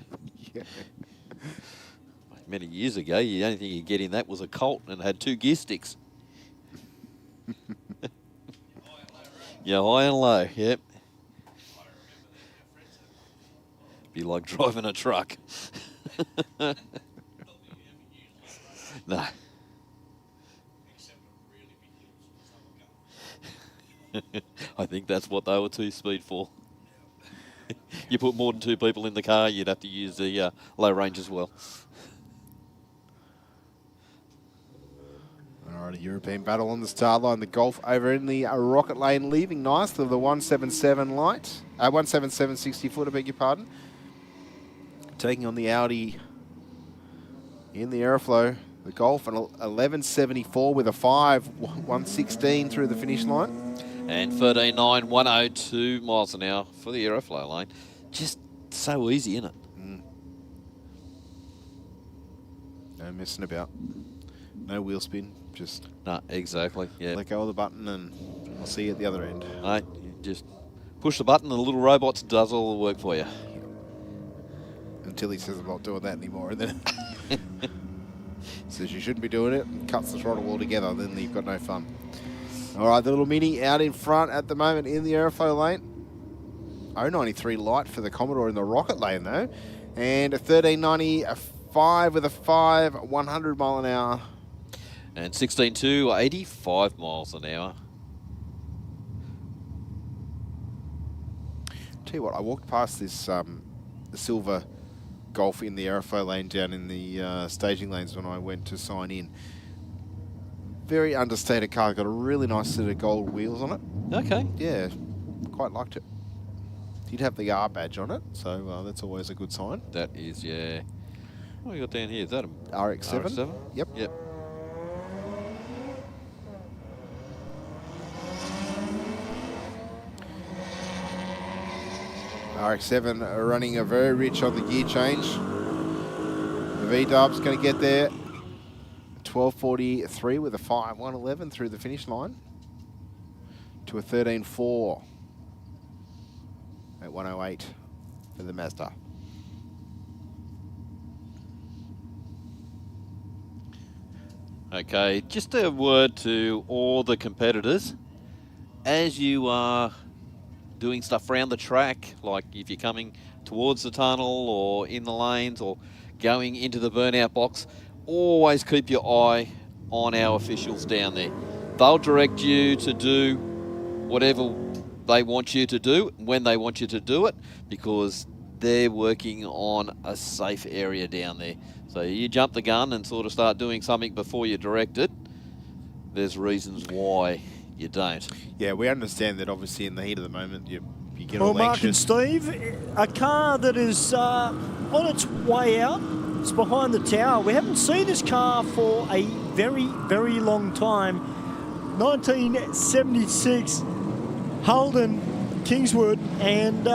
Speaker 2: Many years ago, the only thing you get in that was a Colt and it had 2 gear sticks. Yeah, high and low, yep. Be like driving a truck. No. I think that's what they were 2-speed for. You put more than 2 people in the car, you'd have to use the low range as well.
Speaker 3: All right, a European battle on the start line. The Golf over in the rocket lane, leaving nicely the 177 light. 177 60-foot, I beg your pardon. Taking on the Audi in the Aeroflow. The Golf, an 1174 with a 116 through the finish line.
Speaker 2: And 13.9, 102 miles an hour for the Aeroflow lane. Just so easy, isn't it?
Speaker 3: No messing about. No wheel spin. Just
Speaker 2: no, exactly. Yeah.
Speaker 3: Let go of the button and I'll see you at the other end.
Speaker 2: Mate, you just push the button and the little robot does all the work for you.
Speaker 3: Until he says I'm not doing that anymore, and then says you shouldn't be doing it and cuts the throttle altogether, then you've got no fun. All right, the little Mini out in front at the moment in the Aeroflow lane. 093 light for the Commodore in the Rocket lane though. And a 1395 with a 100 mile an hour.
Speaker 2: And 16.2, 85 miles an hour.
Speaker 3: Tell you what, I walked past this the silver Golf in the Aeroflow lane down in the staging lanes when I went to sign in. Very understated car, got a really nice set of gold wheels on it.
Speaker 2: Okay.
Speaker 3: Yeah, quite liked it. Did have the R badge on it, so that's always a good sign.
Speaker 2: That is, yeah. What we got down here? Is that a
Speaker 3: RX-7?
Speaker 2: RX-7?
Speaker 3: Yep.
Speaker 2: Yep.
Speaker 3: RX-7 are running a very rich on the gear change. The V-Dub's going to get there. 12.43 with a 111 through the finish line to a 13.4 at 108 for the Mazda.
Speaker 2: Okay, just a word to all the competitors. As you are doing stuff around the track, like if you're coming towards the tunnel or in the lanes or going into the burnout box, always keep your eye on our officials down there. They'll direct you to do whatever they want you to do, when they want you to do it, because they're working on a safe area down there. So you jump the gun and sort of start doing something before you direct it, there's reasons why you don't.
Speaker 3: Yeah, we understand that obviously in the heat of the moment you get
Speaker 1: well,
Speaker 3: all
Speaker 1: Mark and
Speaker 3: anxious.
Speaker 1: Steve, a car that is on its way out, it's behind the tower. We haven't seen this car for a very, very long time. 1976 Holden Kingswood, and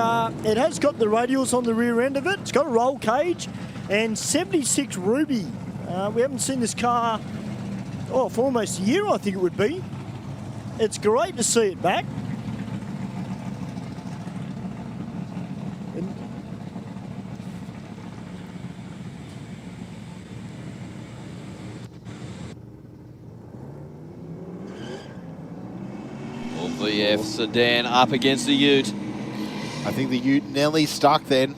Speaker 1: it has got the radials on the rear end of it. It's got a roll cage, and 76 Ruby. We haven't seen this car for almost a year, I think it would be. It's great to see it back.
Speaker 2: VF sedan up against the Ute.
Speaker 3: I think the Ute nearly stuck then.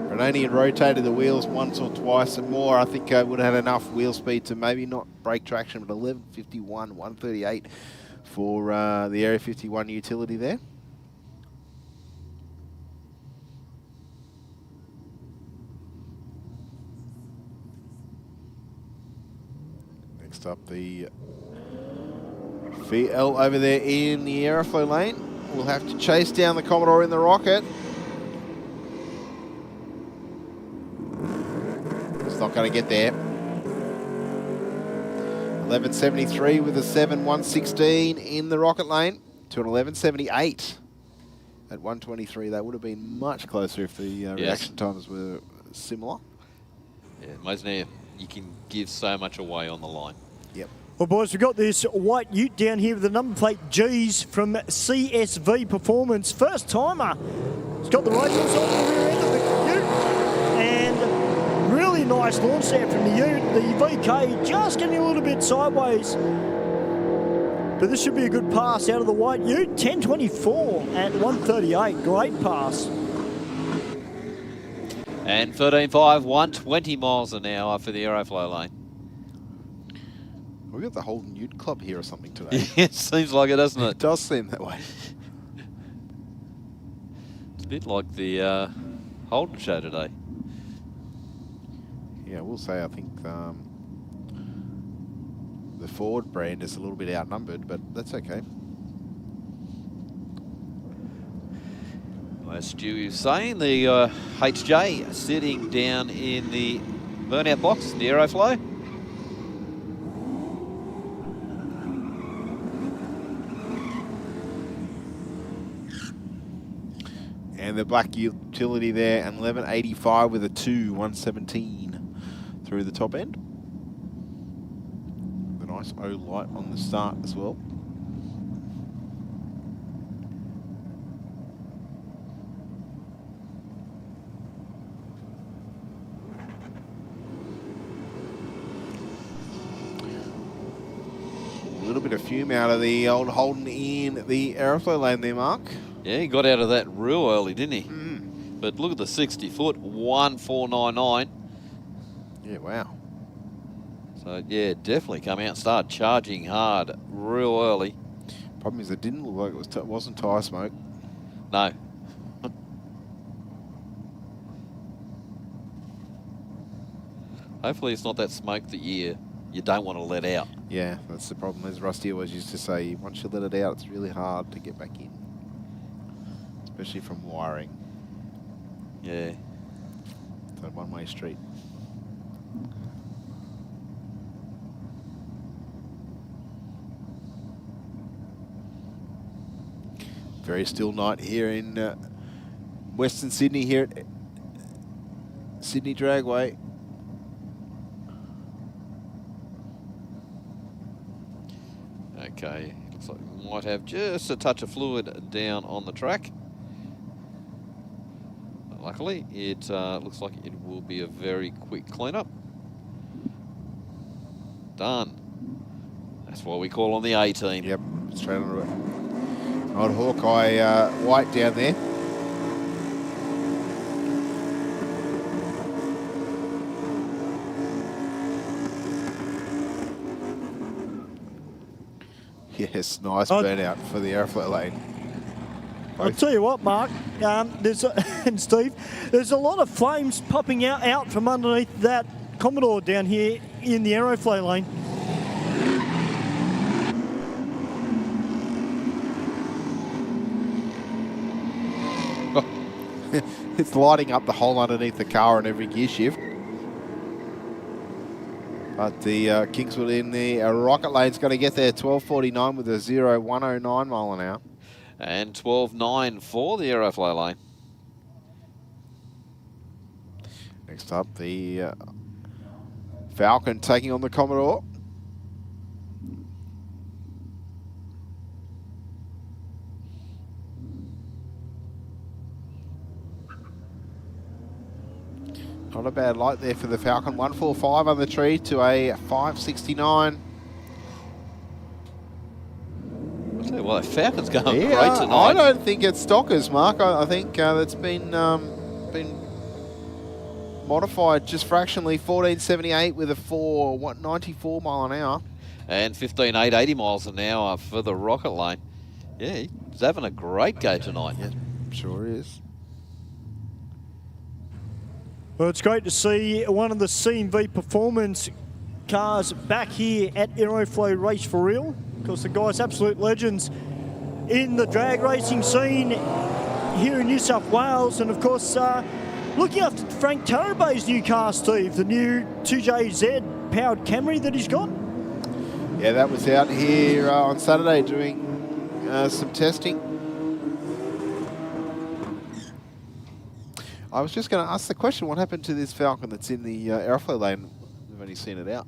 Speaker 3: Renoni had rotated the wheels once or twice and more. I think would have had enough wheel speed to maybe not break traction, but 11.51, 138 for the Area 51 utility there. Next up, the VL over there in the Aeroflow lane. We'll have to chase down the Commodore in the Rocket. It's not going to get there. 11.73 with a 7.116 in the Rocket lane to an 11.78 at 1:23. That would have been much closer if the reaction times were similar.
Speaker 2: Yeah, Mosney, you can give so much away on the line.
Speaker 3: Yep.
Speaker 1: Well, boys, we've got this white ute down here with the number plate G's from CSV Performance. First timer. It's got the radials on the rear end of the ute. And really nice launch there from the ute. The VK just getting a little bit sideways. But this should be a good pass out of the white ute. 10.24 at 1:38. Great pass.
Speaker 2: And 13.5, 120 miles an hour for the Aeroflow lane.
Speaker 3: We've got the Holden Ute Club here or something today.
Speaker 2: It seems like it, doesn't it?
Speaker 3: It does seem that way.
Speaker 2: It's a bit like the Holden show today.
Speaker 3: Yeah, I will say I think the Ford brand is a little bit outnumbered, but that's okay.
Speaker 2: As Stu was saying, the HJ sitting down in the burnout box, the Aeroflow.
Speaker 3: And the black utility there, and 1185 with a 2, 117 through the top end. The nice O light on the start as well. A little bit of fume out of the old Holden in the Aeroflow lane there, Mark.
Speaker 2: Yeah, he got out of that real early, didn't he? But look at the 60 foot, 1499.
Speaker 3: Yeah, wow.
Speaker 2: So, yeah, definitely come out and start charging hard real early.
Speaker 3: Problem is it didn't look like it wasn't tyre smoke.
Speaker 2: No. Hopefully it's not that smoke that you don't want to let out.
Speaker 3: Yeah, that's the problem. As Rusty always used to say, once you let it out, it's really hard to get back in. Especially from wiring.
Speaker 2: Yeah.
Speaker 3: It's a one-way street. Very still night here in Western Sydney here at Sydney Dragway.
Speaker 2: Okay, looks like we might have just a touch of fluid down on the track. But luckily, it looks like it will be a very quick cleanup. Done. That's why we call on the A team.
Speaker 3: Yep, straight onto it. Old Hawkeye White down there. Yes, nice burnout for the Aeroflow lane.
Speaker 1: I'll tell you what, Mark, and Steve, there's a lot of flames popping out from underneath that Commodore down here in the Aeroflow lane.
Speaker 3: It's lighting up the hole underneath the car on every gear shift. But the Kingswood in the rocket lane's going to get there 12.49 with a 0.109 mile an hour.
Speaker 2: And 12.9 for the Aeroflow lane.
Speaker 3: Next up, the Falcon taking on the Commodore. Not a bad light there for the Falcon. 145 on the tree to a 569.
Speaker 2: I'll tell you what, Falcon's going great
Speaker 3: I
Speaker 2: tonight.
Speaker 3: don't think it's stockers, Mark. I think that's been modified just fractionally. 1478 with a 94 mile an hour.
Speaker 2: And 15.880 miles an hour for the rocket lane. Yeah, he's having a great go tonight.
Speaker 3: Yeah, sure is.
Speaker 1: Well, it's great to see one of the CMV Performance cars back here at Aeroflow Race for Real. Of course, the guys, absolute legends in the drag racing scene here in New South Wales. And, of course, looking after Frank Tarabay's new car, Steve, the new 2JZ powered Camry that he's got.
Speaker 3: Yeah, that was out here on Saturday doing some testing. I was just going to ask the question, what happened to this Falcon that's in the Aeroflow lane? We've only seen it out.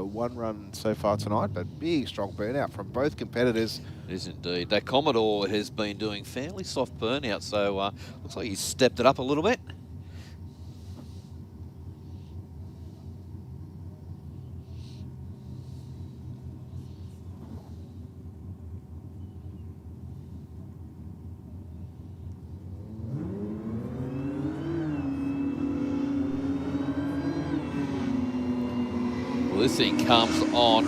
Speaker 3: One run so far tonight, but big, strong burnout from both competitors.
Speaker 2: It is indeed. That Commodore has been doing fairly soft burnout, so looks like he's stepped it up a little bit. This thing comes on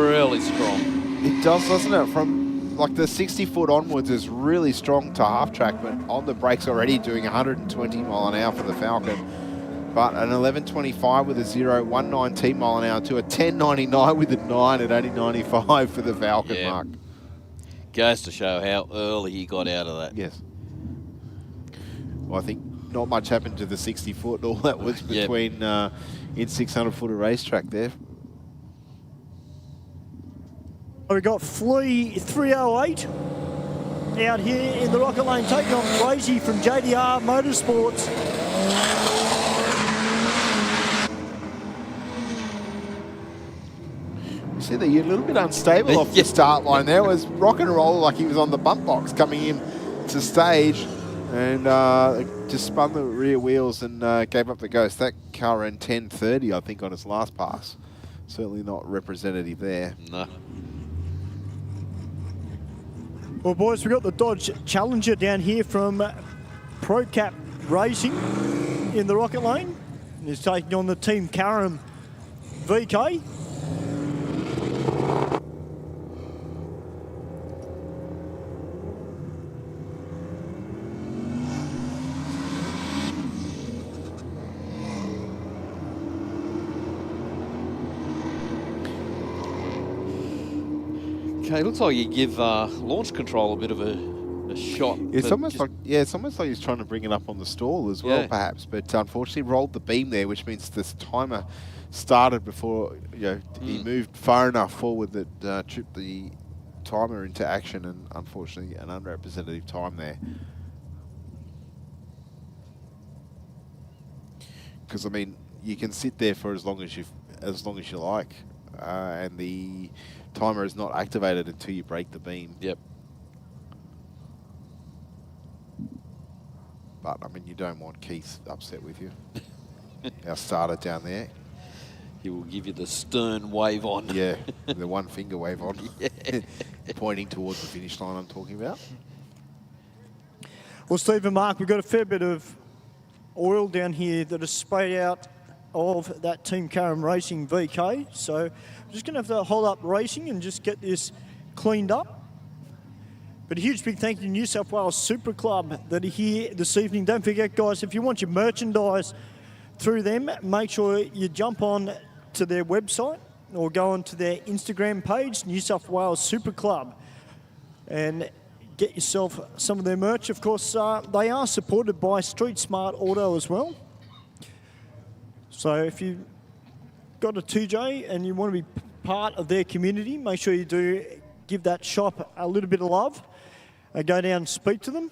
Speaker 2: really strong.
Speaker 3: It does, doesn't it? From like the 60 foot onwards is really strong to half track, but on the brakes already doing 120 mile an hour for the Falcon. But an 11.25 with a 0, 119 mile an hour to a 10.99 with a 9 at only 95 for the Falcon, Mark.
Speaker 2: Goes to show how early he got out of that.
Speaker 3: Yes. Well, I think not much happened to the 60 foot. All that was between in 600 foot of racetrack there.
Speaker 1: We got Flea 308 out here in the Rocket Lane, taking on Crazy from JDR Motorsports.
Speaker 3: You see that you're a little bit unstable off the start line there. It was rock and roll like he was on the bump box coming in to stage, and just spun the rear wheels and gave up the ghost. That car ran 10.30, I think, on its last pass. Certainly not representative there.
Speaker 2: No.
Speaker 1: Well, boys, we've got the Dodge Challenger down here from ProCap Racing in the Rocket Lane. He's taking on the Team Karam VK.
Speaker 2: Okay, looks like you give launch control a bit of a shot.
Speaker 3: It's almost like it's almost like he's trying to bring it up on the stall as well, perhaps. But unfortunately, rolled the beam there, which means this timer started before he moved far enough forward that tripped the timer into action, and unfortunately, an unrepresentative time there. Because I mean, you can sit there for as long as you like, and the timer is not activated until you break the beam.
Speaker 2: Yep.
Speaker 3: But I mean, you don't want Keith upset with you. Our starter down there.
Speaker 2: He will give you the stern wave on.
Speaker 3: Yeah, the one finger wave on. Pointing towards the finish line I'm talking about.
Speaker 1: Well, Steve and Mark, we've got a fair bit of oil down here that is sprayed out of that Team Karam Racing VK. So I'm just going to have to hold up racing and just get this cleaned up. But a huge big thank you to New South Wales Supra Club that are here this evening. Don't forget, guys, if you want your merchandise through them, make sure you jump on to their website or go onto their Instagram page, New South Wales Supra Club, and get yourself some of their merch. Of course, they are supported by Street Smart Auto as well. So if you've got a 2J and you want to be part of their community, make sure you do give that shop a little bit of love. Go down and speak to them.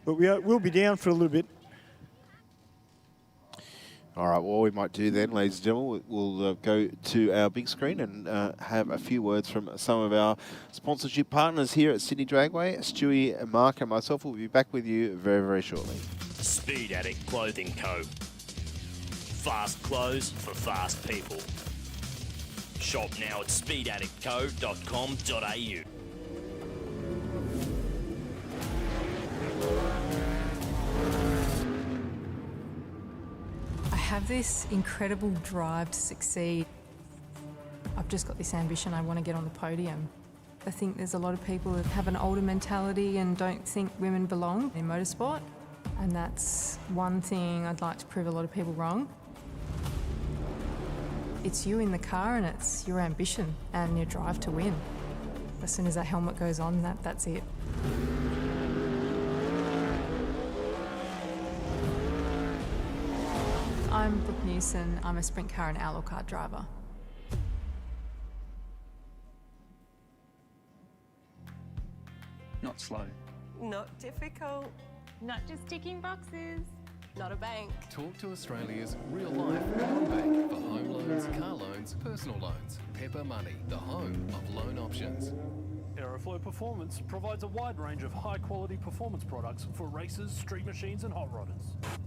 Speaker 1: But we'll be down for a little bit.
Speaker 3: All right, what we might do then, ladies and gentlemen, we'll go to our big screen and have a few words from some of our sponsorship partners here at Sydney Dragway. Stewie, Mark and myself will be back with you very, very shortly.
Speaker 8: Speed Addict Clothing Co. Fast clothes for fast people. Shop now at speedaddictco.com.au.
Speaker 12: I have this incredible drive to succeed. I've just got this ambition, I want to get on the podium. I think there's a lot of people that have an older mentality and don't think women belong in motorsport. And that's one thing I'd like to prove a lot of people wrong. It's you in the car and it's your ambition and your drive to win. As soon as that helmet goes on, that's it. I'm Brooke Newson. I'm a sprint car and outlaw car driver.
Speaker 13: Not slow.
Speaker 14: Not difficult.
Speaker 13: Not just ticking boxes. Not a bank.
Speaker 14: Talk to Australia's real-life home bank for home loans, car loans, personal loans. Pepper Money, the home of loan options.
Speaker 5: Aeroflow Performance provides a wide range of high-quality performance products for racers, street machines and hot rodders.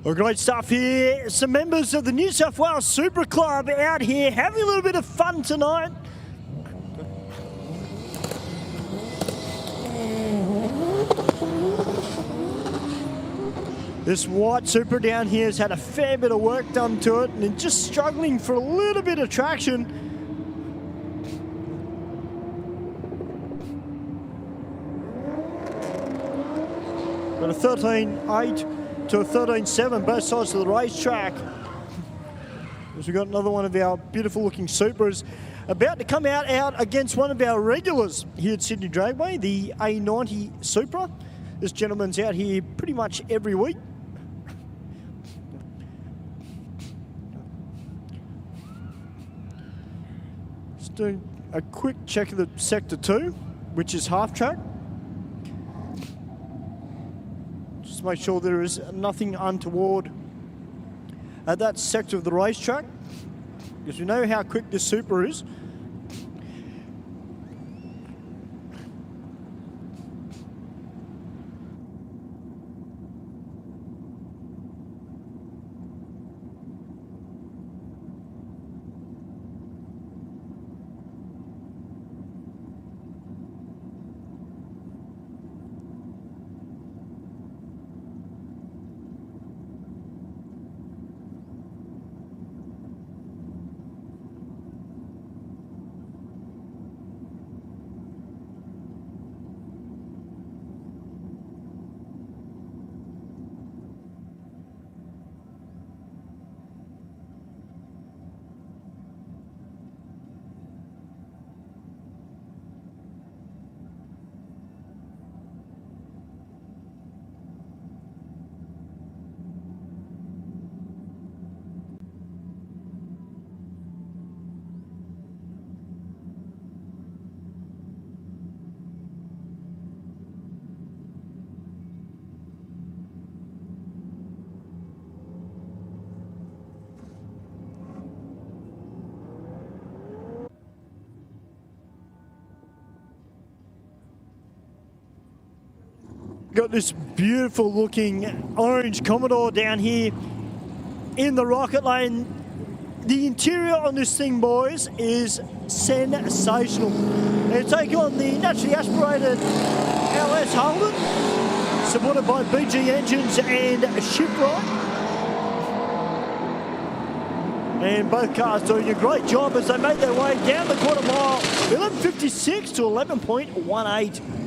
Speaker 1: Well, great stuff here. Some members of the New South Wales Supra Club out here having a little bit of fun tonight. This white Supra down here has had a fair bit of work done to it and just struggling for a little bit of traction. Got a 13.8 to a 13.7 both sides of the racetrack. As we've got another one of our beautiful looking Supras about to come out against one of our regulars here at Sydney Dragway, the A90 Supra. This gentleman's out here pretty much every week. Just doing a quick check of the Sector 2, which is half track. Make sure there is nothing untoward at that sector of the racetrack, because we know how quick this Supra is. Got this beautiful looking orange Commodore down here in the rocket lane. The interior on this thing, boys, is sensational. They take on the naturally aspirated LS Holden, supported by BG engines and Shipwright. And both cars doing a great job as they make their way down the quarter mile. 11.56 to 11.18.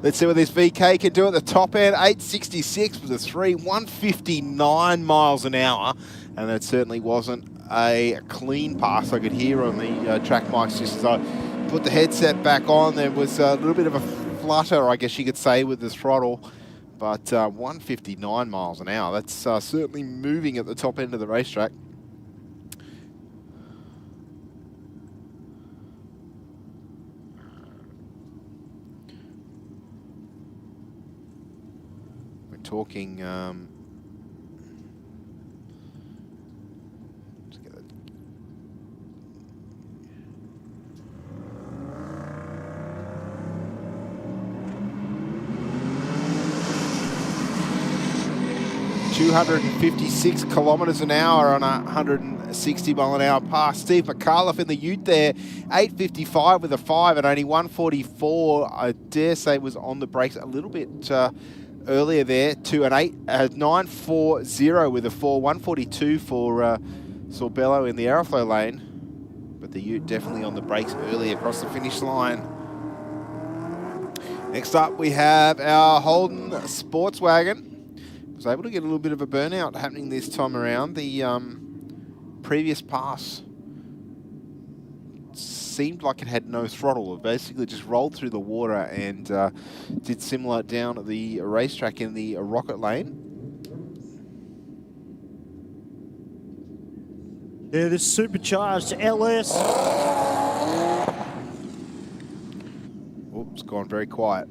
Speaker 3: Let's see what this VK can do at the top end. 866 was a 3, 159 miles an hour. And that certainly wasn't a clean pass. I could hear on the track mics just as I put the headset back on. There was a little bit of a flutter, I guess you could say, with the throttle. But 159 miles an hour, that's certainly moving at the top end of the racetrack. Talking let's get that. 256 kilometres an hour on a 160 mile an hour pass. Steve McAuliffe in the ute there, 855 with a 5 and only 144. I dare say was on the brakes a little bit earlier there to an 940 with a 4, 142 for Sorbello in the Aeroflow lane. But the ute definitely on the brakes early across the finish line. Next up we have our Holden Sportswagon. Was able to get a little bit of a burnout happening this time around. The previous pass seemed like it had no throttle. It basically just rolled through the water and did similar down at the racetrack in the rocket lane.
Speaker 1: Yeah, this supercharged LS.
Speaker 3: Oops, gone very quiet.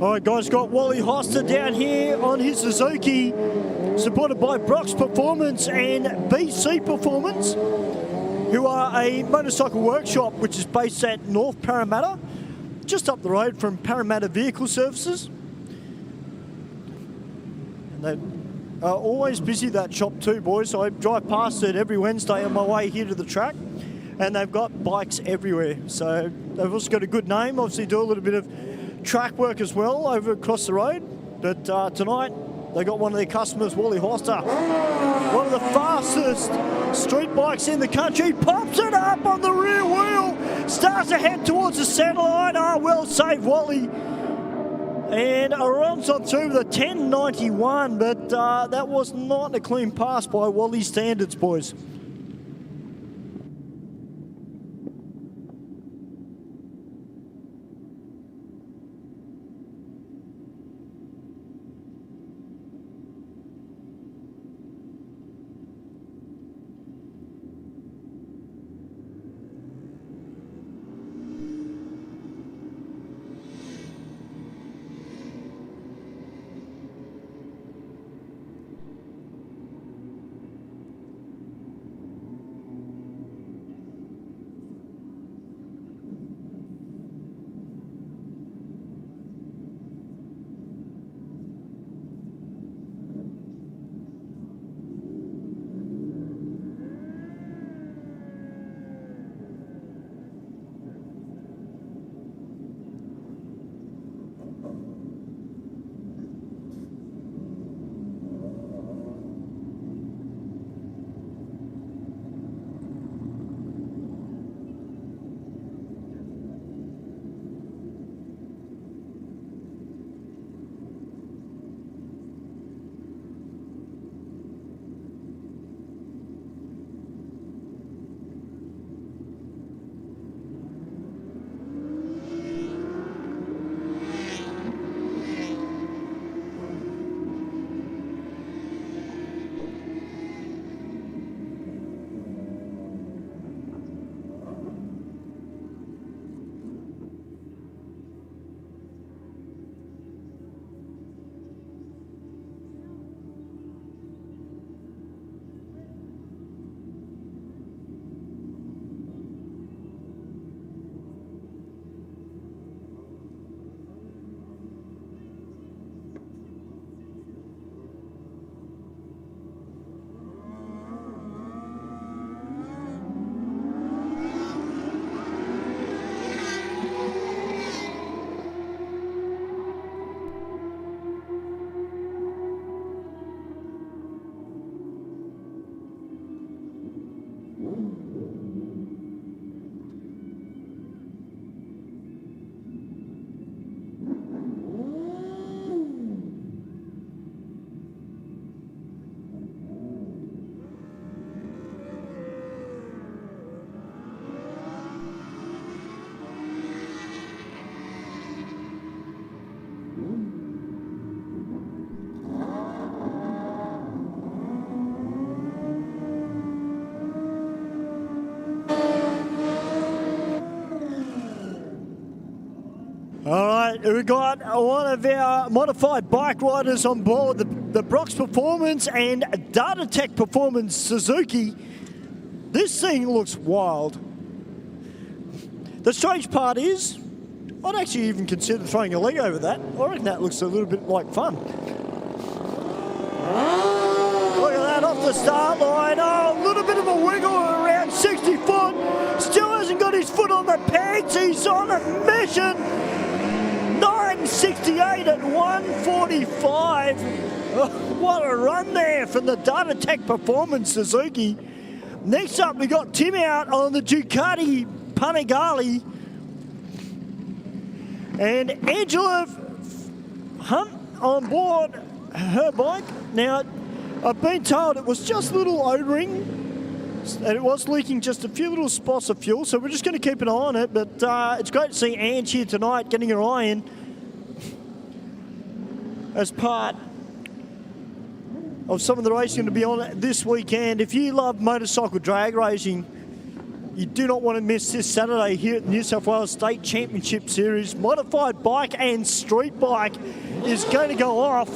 Speaker 1: All right, guys, got Wally Hoster down here on his Suzuki, supported by Brock's Performance and BC Performance, who are a motorcycle workshop which is based at North Parramatta, just up the road from Parramatta Vehicle Services. And they are always busy, that shop too, boys. I drive past it every Wednesday on my way here to the track, and they've got bikes everywhere. So they've also got a good name, obviously do a little bit of track work as well over across the road. But tonight they got one of their customers, Wally Hoster, one of the fastest street bikes in the country, pops it up on the rear wheel, starts to head towards the centre line. Ah, well saved, Wally. And runs on through the 10.91, but that was not a clean pass by Wally standards, boys. All right, we've got one of our modified bike riders on board, the Brox Performance and Data Tech Performance Suzuki. This thing looks wild. The strange part is, I'd actually even consider throwing a leg over that. I reckon that looks a little bit like fun. Look at that off the start line. Oh, a little bit of a wiggle around 60 foot. Still hasn't got his foot on the pegs. He's on a mission. 9.68 at 1:45. Oh, what a run there from the Data Tech Performance Suzuki. Next up, we got Tim out on the Ducati Panigale. And Angela Hunt on board her bike. Now, I've been told it was just a little odouring, and it was leaking just a few little spots of fuel, so we're just going to keep an eye on it. But it's great to see Ange here tonight getting her eye in as part of some of the racing to be on this weekend. If you love motorcycle drag racing, you do not want to miss this Saturday here at the New South Wales State Championship Series. Modified bike and street bike is going to go off.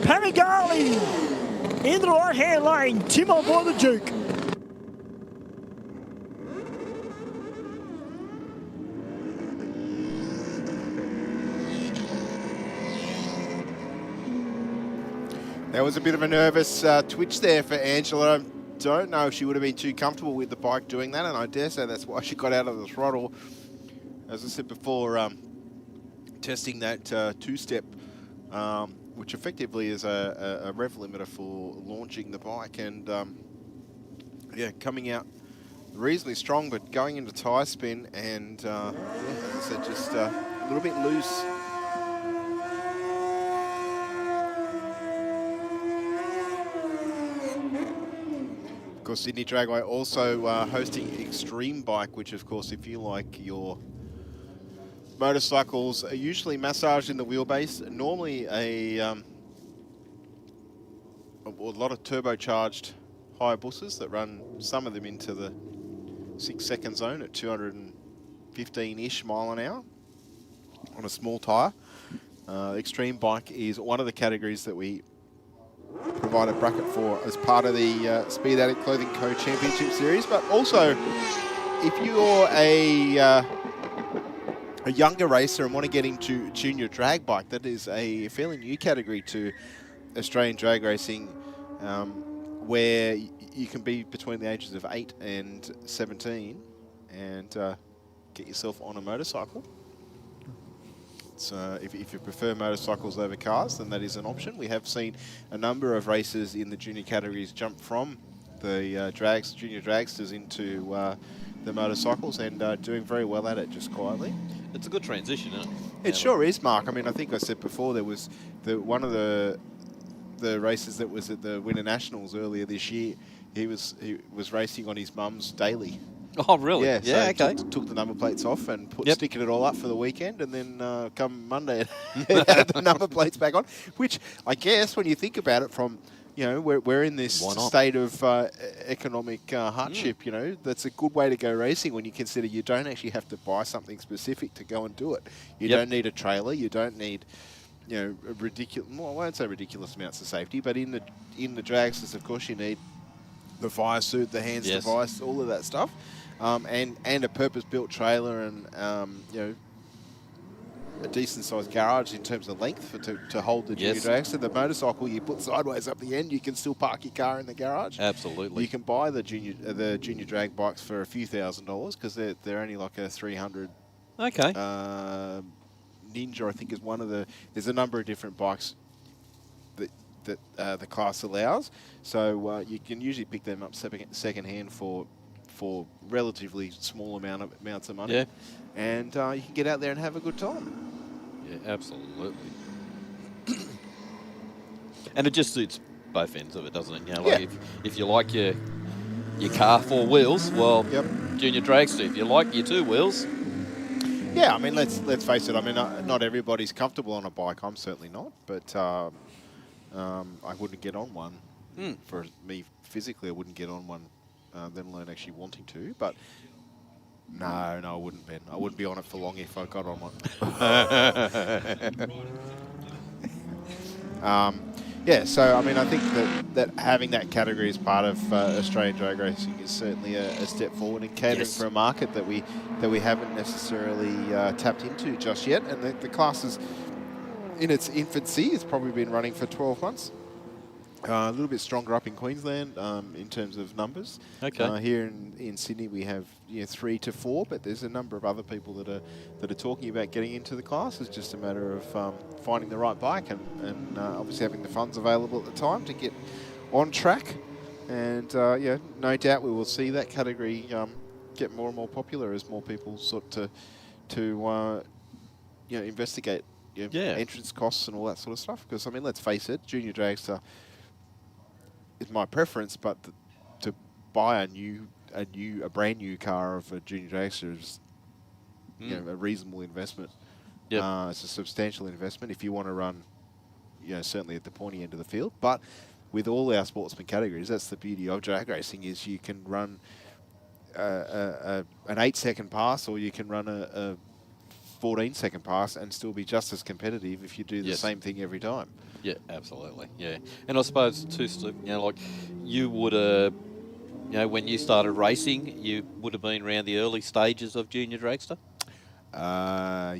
Speaker 1: Panigale in the right-hand lane. Tim on board the Duke.
Speaker 3: There was a bit of a nervous twitch there for Angela. Don't know if she would have been too comfortable with the bike doing that, and I dare say that's why she got out of the throttle. As I said before, testing that two-step, which effectively is a rev limiter for launching the bike, and yeah, coming out reasonably strong, but going into tyre spin, and yeah, as I said, just a little bit loose. course, Sydney Dragway also hosting Extreme Bike, which, of course, if you like your motorcycles are usually massaged in the wheelbase, normally a lot of turbocharged Hayabusas that run some of them into the 6-second zone at 215-ish mile an hour on a small tyre. Extreme Bike is one of the categories that we provide a bracket for as part of the Speed Addict Clothing Co. Championship Series. But also, if you're a younger racer and want to get into junior drag bike, that is a fairly new category to Australian drag racing, where you can be between the ages of 8 and 17 and get yourself on a motorcycle. So if you prefer motorcycles over cars, then that is an option. We have seen a number of racers in the junior categories jump from the junior dragsters into the motorcycles and doing very well at it, just quietly.
Speaker 2: It's a good transition, isn't it?
Speaker 3: It sure is, Mark. I mean, I think I said before, there was one of the races that was at the Winter Nationals earlier this year. He was racing on his mum's daily.
Speaker 2: Oh, really?
Speaker 3: Yeah,
Speaker 2: Yeah,
Speaker 3: so
Speaker 2: okay.
Speaker 3: Took the number plates off and sticking it all up for the weekend, and then come Monday, had the number plates back on. Which I guess, when you think about it, from we're in this state of economic hardship. That's a good way to go racing when you consider you don't actually have to buy something specific to go and do it. You don't need a trailer. You don't need ridiculous. Well, I won't say ridiculous amounts of safety, but in the dragsters, of course, you need the fire suit, the hands device, all of that stuff. And a purpose-built trailer and a decent-sized garage in terms of length to hold the junior dragster. The motorcycle you put sideways up the end, you can still park your car in the garage.
Speaker 2: Absolutely.
Speaker 3: You can buy the junior drag bikes for a few $1,000s because they're only like a 300.
Speaker 2: Okay.
Speaker 3: Ninja, I think, is one of the. There's a number of different bikes that the class allows, so you can usually pick them up second hand for relatively small amounts of money.
Speaker 2: Yeah.
Speaker 3: And you can get out there and have a good time.
Speaker 2: Yeah, absolutely. And it just suits both ends of it, doesn't it? Like if you like your car 4 wheels, well, junior dragster. If you like your 2 wheels.
Speaker 3: Yeah, I mean, let's face it. I mean, not everybody's comfortable on a bike. I'm certainly not, but I wouldn't get on one. For me physically, I wouldn't get on one, let alone actually wanting to. But no, I wouldn't, Ben. I wouldn't be on it for long if I got on one. Yeah, so I mean, I think that having that category as part of Australian drag racing is certainly a step forward in catering for a market that we haven't necessarily tapped into just yet. And the class is in its infancy. It's probably been running for 12 months. A little bit stronger up in Queensland in terms of numbers.
Speaker 2: Okay.
Speaker 3: Here in Sydney, we have 3 to 4, but there's a number of other people that are talking about getting into the class. It's just a matter of finding the right bike and obviously having the funds available at the time to get on track. And no doubt we will see that category get more and more popular as more people sort to investigate entrance costs and all that sort of stuff. Because I mean, let's face it, junior dragster is my preference, but to buy a brand new car of a junior dragster is a reasonable investment. It's a substantial investment if you want to run, certainly at the pointy end of the field. But with all our sportsman categories, that's the beauty of drag racing, is you can run an 8-second pass, or you can run a 14-second pass and still be just as competitive if you do the same thing every time.
Speaker 2: Yeah, absolutely. Yeah, and I suppose too, like you would when you started racing, you would have been around the early stages of junior dragster.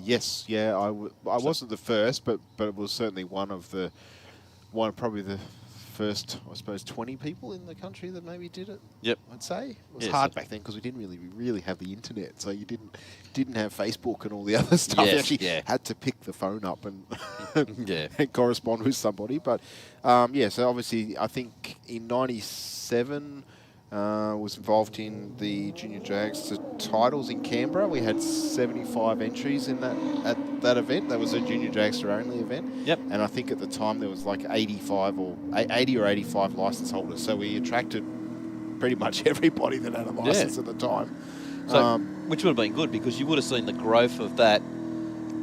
Speaker 3: Yes, yeah, I wasn't the first, but it was certainly probably the first, I suppose, 20 people in the country that maybe did it.
Speaker 2: Yep,
Speaker 3: I'd say it was hard back then because we didn't really have the internet, so you didn't have Facebook and all the other stuff. You actually had to pick the phone up and and correspond with somebody. But so obviously, I think in '97. Was involved in the junior dragster titles in Canberra. We had 75 entries in that event. That was a junior dragster only event.
Speaker 2: Yep.
Speaker 3: And I think at the time there was like 80 or 85 license holders. So we attracted pretty much everybody that had a license at the time.
Speaker 2: So, which would have been good because you would have seen the growth of that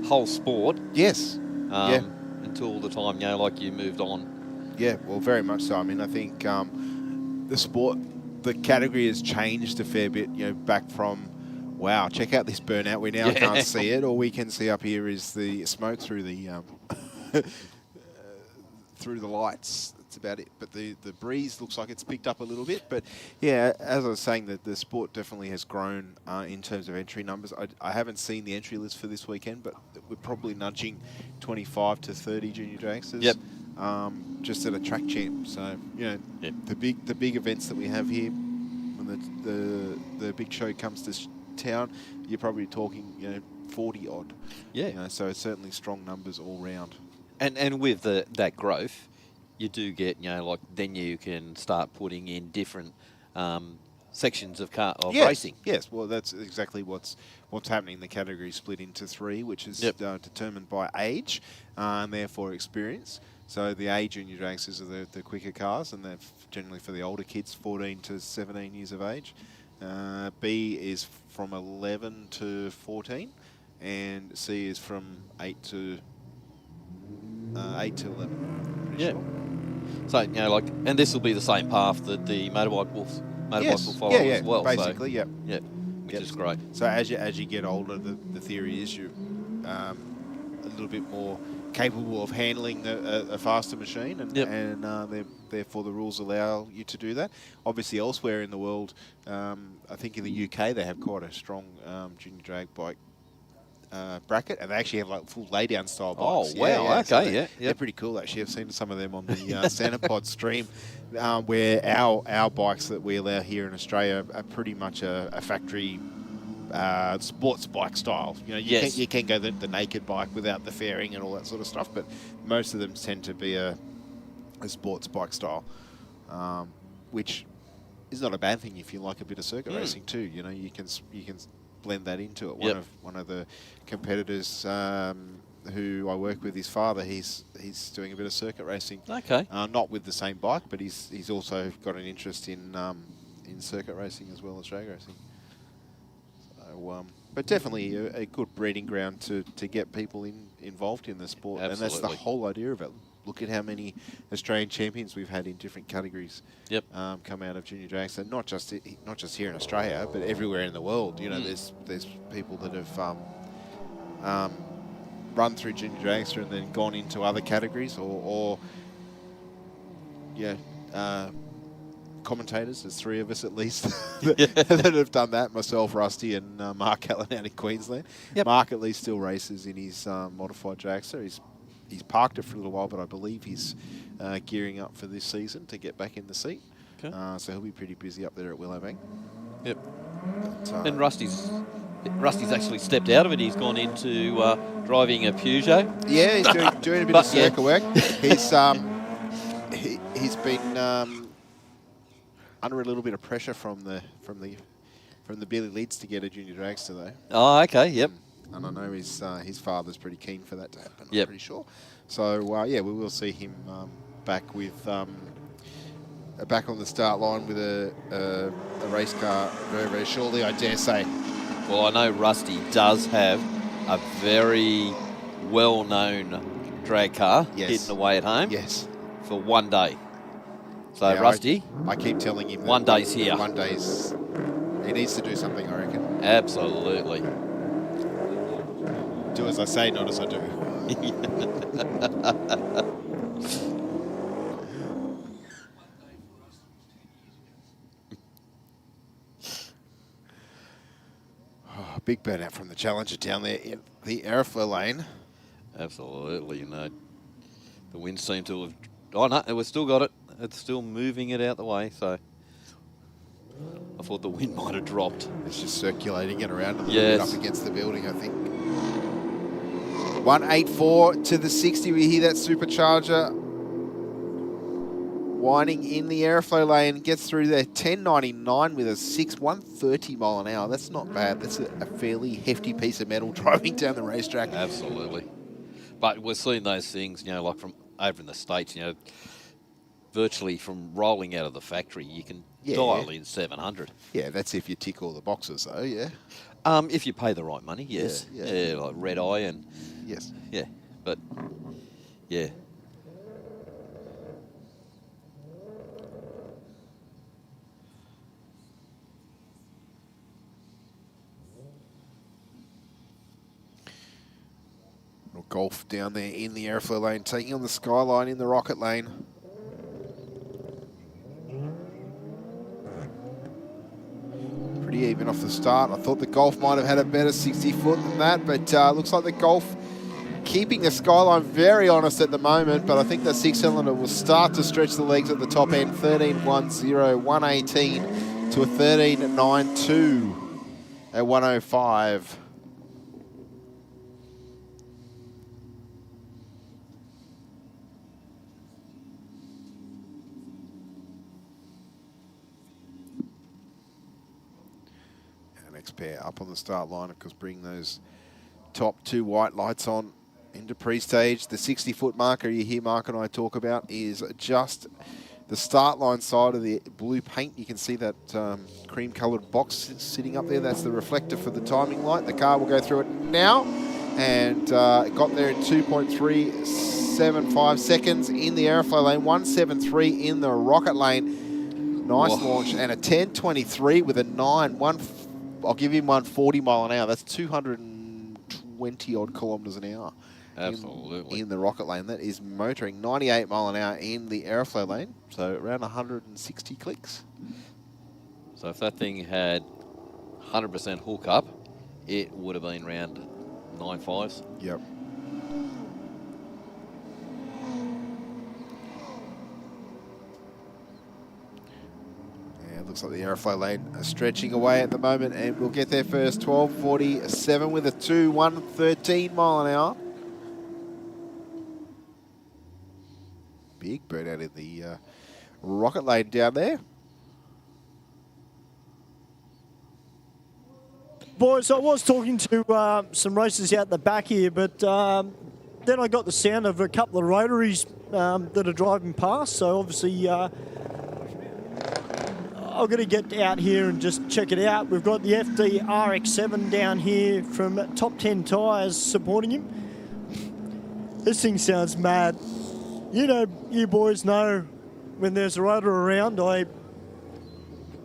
Speaker 2: whole sport.
Speaker 3: Yes.
Speaker 2: Until the time, like you moved on.
Speaker 3: Yeah, well, very much so. I mean, I think the category has changed a fair bit, back from, wow, check out this burnout. We now can't see it. All we can see up here is the smoke through the through the lights. That's about it. But the breeze looks like it's picked up a little bit. But yeah, as I was saying, the sport definitely has grown in terms of entry numbers. I haven't seen the entry list for this weekend, but we're probably nudging 25 to 30 junior dragsters.
Speaker 2: Yep.
Speaker 3: Just at a track champ. So the big events that we have here, when the big show comes to town, you're probably talking 40 odd.
Speaker 2: Yeah.
Speaker 3: So it's certainly strong numbers all round.
Speaker 2: And with that growth, you do get then you can start putting in different sections of racing.
Speaker 3: Yes, well, that's exactly what's happening. The category split into 3, which is determined by age and therefore experience. So the A junior dragsters are the quicker cars, and they're generally for the older kids, 14 to 17 years of age. B is from 11 to 14, and C is from 8 to 11.
Speaker 2: Yeah.
Speaker 3: Sure.
Speaker 2: So and this will be the same path that the motorbike will follow as well.
Speaker 3: Basically,
Speaker 2: so, which is great.
Speaker 3: So as you get older, the theory is you're a little bit more capable of handling a faster machine, and therefore the rules allow you to do that. Obviously, elsewhere in the world, I think in the UK they have quite a strong junior drag bike bracket, and they actually have full laydown style bikes.
Speaker 2: Oh wow! Okay,
Speaker 3: they're pretty cool actually. I've seen some of them on the Centerpod stream, where our bikes that we allow here in Australia are pretty much a factory sports bike style. You can go the naked bike without the fairing and all that sort of stuff, but most of them tend to be a sports bike style, which is not a bad thing if you like a bit of circuit racing too. You can blend that into it. One of the competitors who I work with, his father, he's doing a bit of circuit racing.
Speaker 2: Okay.
Speaker 3: Not with the same bike, but he's also got an interest in circuit racing as well as drag racing. So, but definitely a good breeding ground to get people involved in the sport.
Speaker 2: Absolutely.
Speaker 3: And that's the whole idea of it. Look at how many Australian champions we've had in different categories. Come out of junior drag. So not just here in Australia, but everywhere in the world. There's people that have run through junior dragster and then gone into other categories, or commentators. There's 3 of us at least that have done that. Myself, Rusty, and Mark Allen out in Queensland. Mark at least still races in his modified dragster. He's parked it for a little while, but I believe he's gearing up for this season to get back in the seat.
Speaker 2: Okay.
Speaker 3: So he'll be pretty busy up there at Willowbank.
Speaker 2: Yep.
Speaker 3: But,
Speaker 2: and Rusty's actually stepped out of it. He's gone into driving a Peugeot.
Speaker 3: Yeah, he's doing a bit of circuit work. He's been under a little bit of pressure from the Billy Leeds to get a junior dragster though.
Speaker 2: Oh, okay. Yep.
Speaker 3: And I know his father's pretty keen for that to happen.
Speaker 2: Yep.
Speaker 3: I'm pretty sure. So we will see him back with back on the start line with a race car very, very shortly, I dare say.
Speaker 2: Well, I know Rusty does have a very well-known drag car hidden away at home.
Speaker 3: Yes.
Speaker 2: For one day. So Rusty,
Speaker 3: I keep telling him that
Speaker 2: one day's here.
Speaker 3: One day's he needs to do something, I reckon.
Speaker 2: Absolutely.
Speaker 3: Do as I say, not as I do. Big burnout from the Challenger down there in the Aeroflow lane.
Speaker 2: Absolutely, the wind seemed to have... Oh, no, we've still got it. It's still moving it out the way, so... I thought the wind might have dropped.
Speaker 3: It's just circulating it around a little bit up against the building, I think. 184 to the 60. We hear that supercharger whining in the Aeroflow lane. Gets through there. 1099 with a 130 mile an hour. That's not bad. That's a fairly hefty piece of metal driving down the racetrack. Absolutely.
Speaker 2: But we're seeing those things, like from over in the States, virtually from rolling out of the factory, you can
Speaker 3: Yeah.
Speaker 2: dial in 700.
Speaker 3: Yeah, that's if you tick all the boxes, though. Yeah.
Speaker 2: If you pay the right money, yes.
Speaker 3: Yeah.
Speaker 2: Like Red Eye and
Speaker 3: Yes.
Speaker 2: yeah, but yeah.
Speaker 3: Golf down there in the Aeroflow lane, taking on the Skyline in the Rocket lane. Pretty even off the start. I thought the Golf might have had a better 60 foot than that, but looks like the Golf keeping the Skyline very honest at the moment, but I think the 6-cylinder will start to stretch the legs at the top end. 13.10, 118 to a 13.92 at 105. Pair up on the start line, of course, bring those top 2 white lights on into pre-stage. The 60-foot marker you hear Mark and I talk about is just the start line side of the blue paint. You can see that cream-coloured box sitting up there. That's the reflector for the timing light. The car will go through it now, and it got there in 2.375 seconds in the Aeroflow lane, 1.73 in the Rocket lane. Nice launch, and a 10.23 with a 9. I'll give him 140 mile an hour. That's 220 odd kilometres an hour.
Speaker 2: Absolutely.
Speaker 3: In the Rocket lane. That is motoring 98 mile an hour in the Aeroflow lane. So around 160 clicks.
Speaker 2: So if that thing had 100% hook up, it would have been around 9.5s.
Speaker 3: Yep. Looks like the Aeroflow lane is stretching away at the moment, and we'll get there first. 12.47 with a 2, 113 mile an hour. Big bird out in the Rocket lane down there.
Speaker 1: Boys, I was talking to some racers out the back here, but then I got the sound of a couple of rotaries that are driving past, so obviously I'm going to get out here and just check it out. We've got the FD RX7 down here from Top 10 Tyres supporting him. This thing sounds mad. You know, you boys know when there's a rotor around, I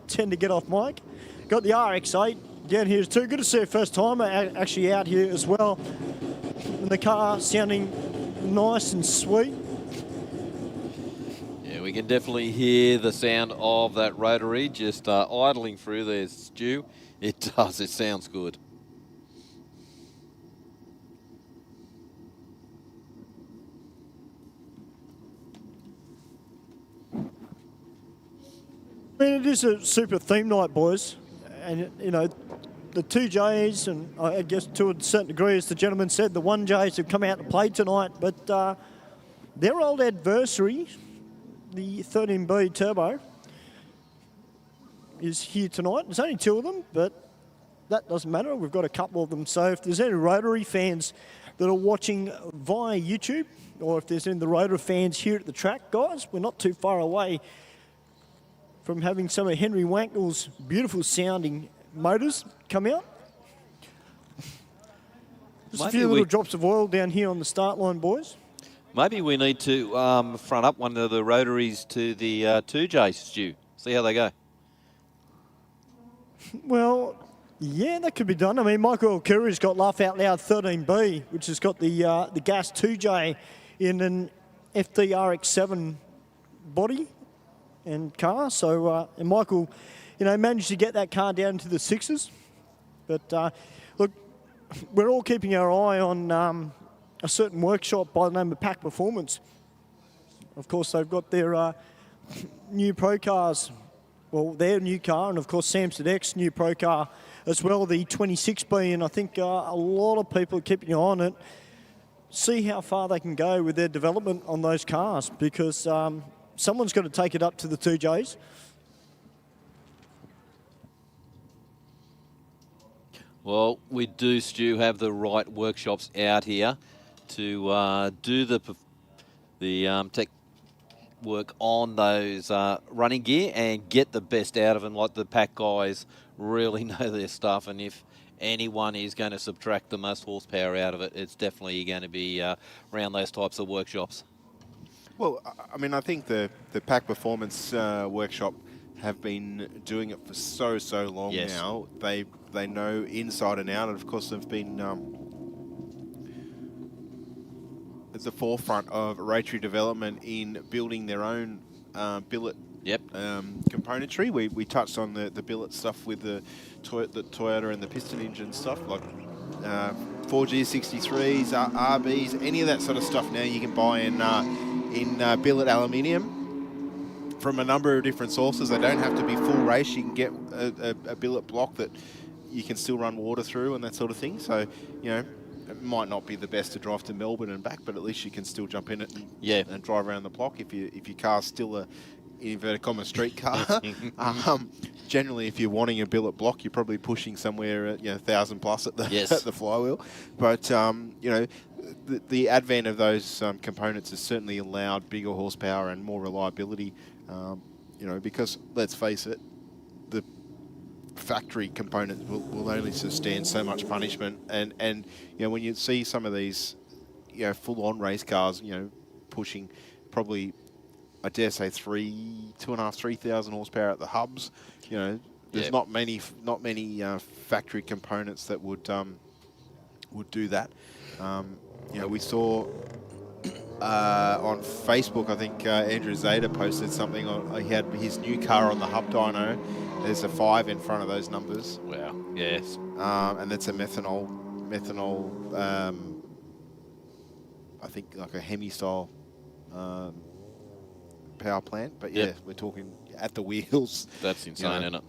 Speaker 1: tend to get off mic. Got the RX8 down here too. Good to see a first timer actually out here as well. And the car sounding nice and sweet.
Speaker 2: We can definitely hear the sound of that rotary just idling through there, Stu. It does. It sounds good.
Speaker 1: I mean, it is a super theme night, boys. And, you know, the 2Js, and I guess to a certain degree, as the gentleman said, the 1Js have come out to play tonight. But their old adversary, the 13B Turbo, is here tonight. There's only 2 of them, but that doesn't matter. We've got a couple of them. So if there's any Rotary fans that are watching via YouTube, or if there's any of the Rotary fans here at the track, guys, we're not too far away from having some of Henry Wankel's beautiful sounding motors come out. Just a few little drops of oil down here on the start line, boys.
Speaker 2: Maybe we need to front up one of the rotaries to the 2J, Stu. See how they go.
Speaker 1: Well, yeah, that could be done. I mean, Michael Curry's got Laugh Out Loud 13B, which has got the gas 2J in an FDRX7 body and car. So, and Michael, you know, managed to get that car down to the 6s. But, look, we're all keeping our eye on a certain workshop by the name of Pack Performance. Of course, they've got their new pro cars. Well, their new car, and of course Sam Sedek's new pro car as well, the 26B, and I think a lot of people are keeping an eye on it. See how far they can go with their development on those cars, because someone's got to take it up to the 2Js.
Speaker 2: Well, we do, Stu, have the right workshops out here to do the work on those running gear and get the best out of them. Like the pack guys really know their stuff, and if anyone is going to subtract the most horsepower out of it, it's definitely going to be around those types of workshops.
Speaker 3: Well, I mean, I think the Pack Performance Workshop have been doing it for so long now. They know inside and out, and of course they've been at the forefront of rotary development in building their own billet componentry. We touched on the billet stuff with the Toyota and the piston engine stuff, like 4G63s, RBs, any of that sort of stuff now you can buy in billet aluminium from a number of different sources. They don't have to be full race. You can get a billet block that you can still run water through and that sort of thing. So, you know, it might not be the best to drive to Melbourne and back, but at least you can still jump in it and drive around the block if your car's still a inverted comma street car. Generally, if you're wanting a billet block, you're probably pushing somewhere at 1,000 plus at the at the flywheel. But you know, the advent of those components has certainly allowed bigger horsepower and more reliability. You know, because let's face it, the factory components will only sustain so much punishment, and you know, when you see some of these full-on race cars, pushing probably, I dare say, 2.5, 3,000 horsepower at the hubs, there's not many factory components that would do that. We saw on Facebook, I think Andrew Zeta posted something on. He had his new car on the hub dyno. There's a 5 in front of those numbers.
Speaker 2: Wow. Yes.
Speaker 3: And that's a methanol. I think like a Hemi style power plant. But yeah, we're talking at the wheels.
Speaker 2: That's insane, isn't it?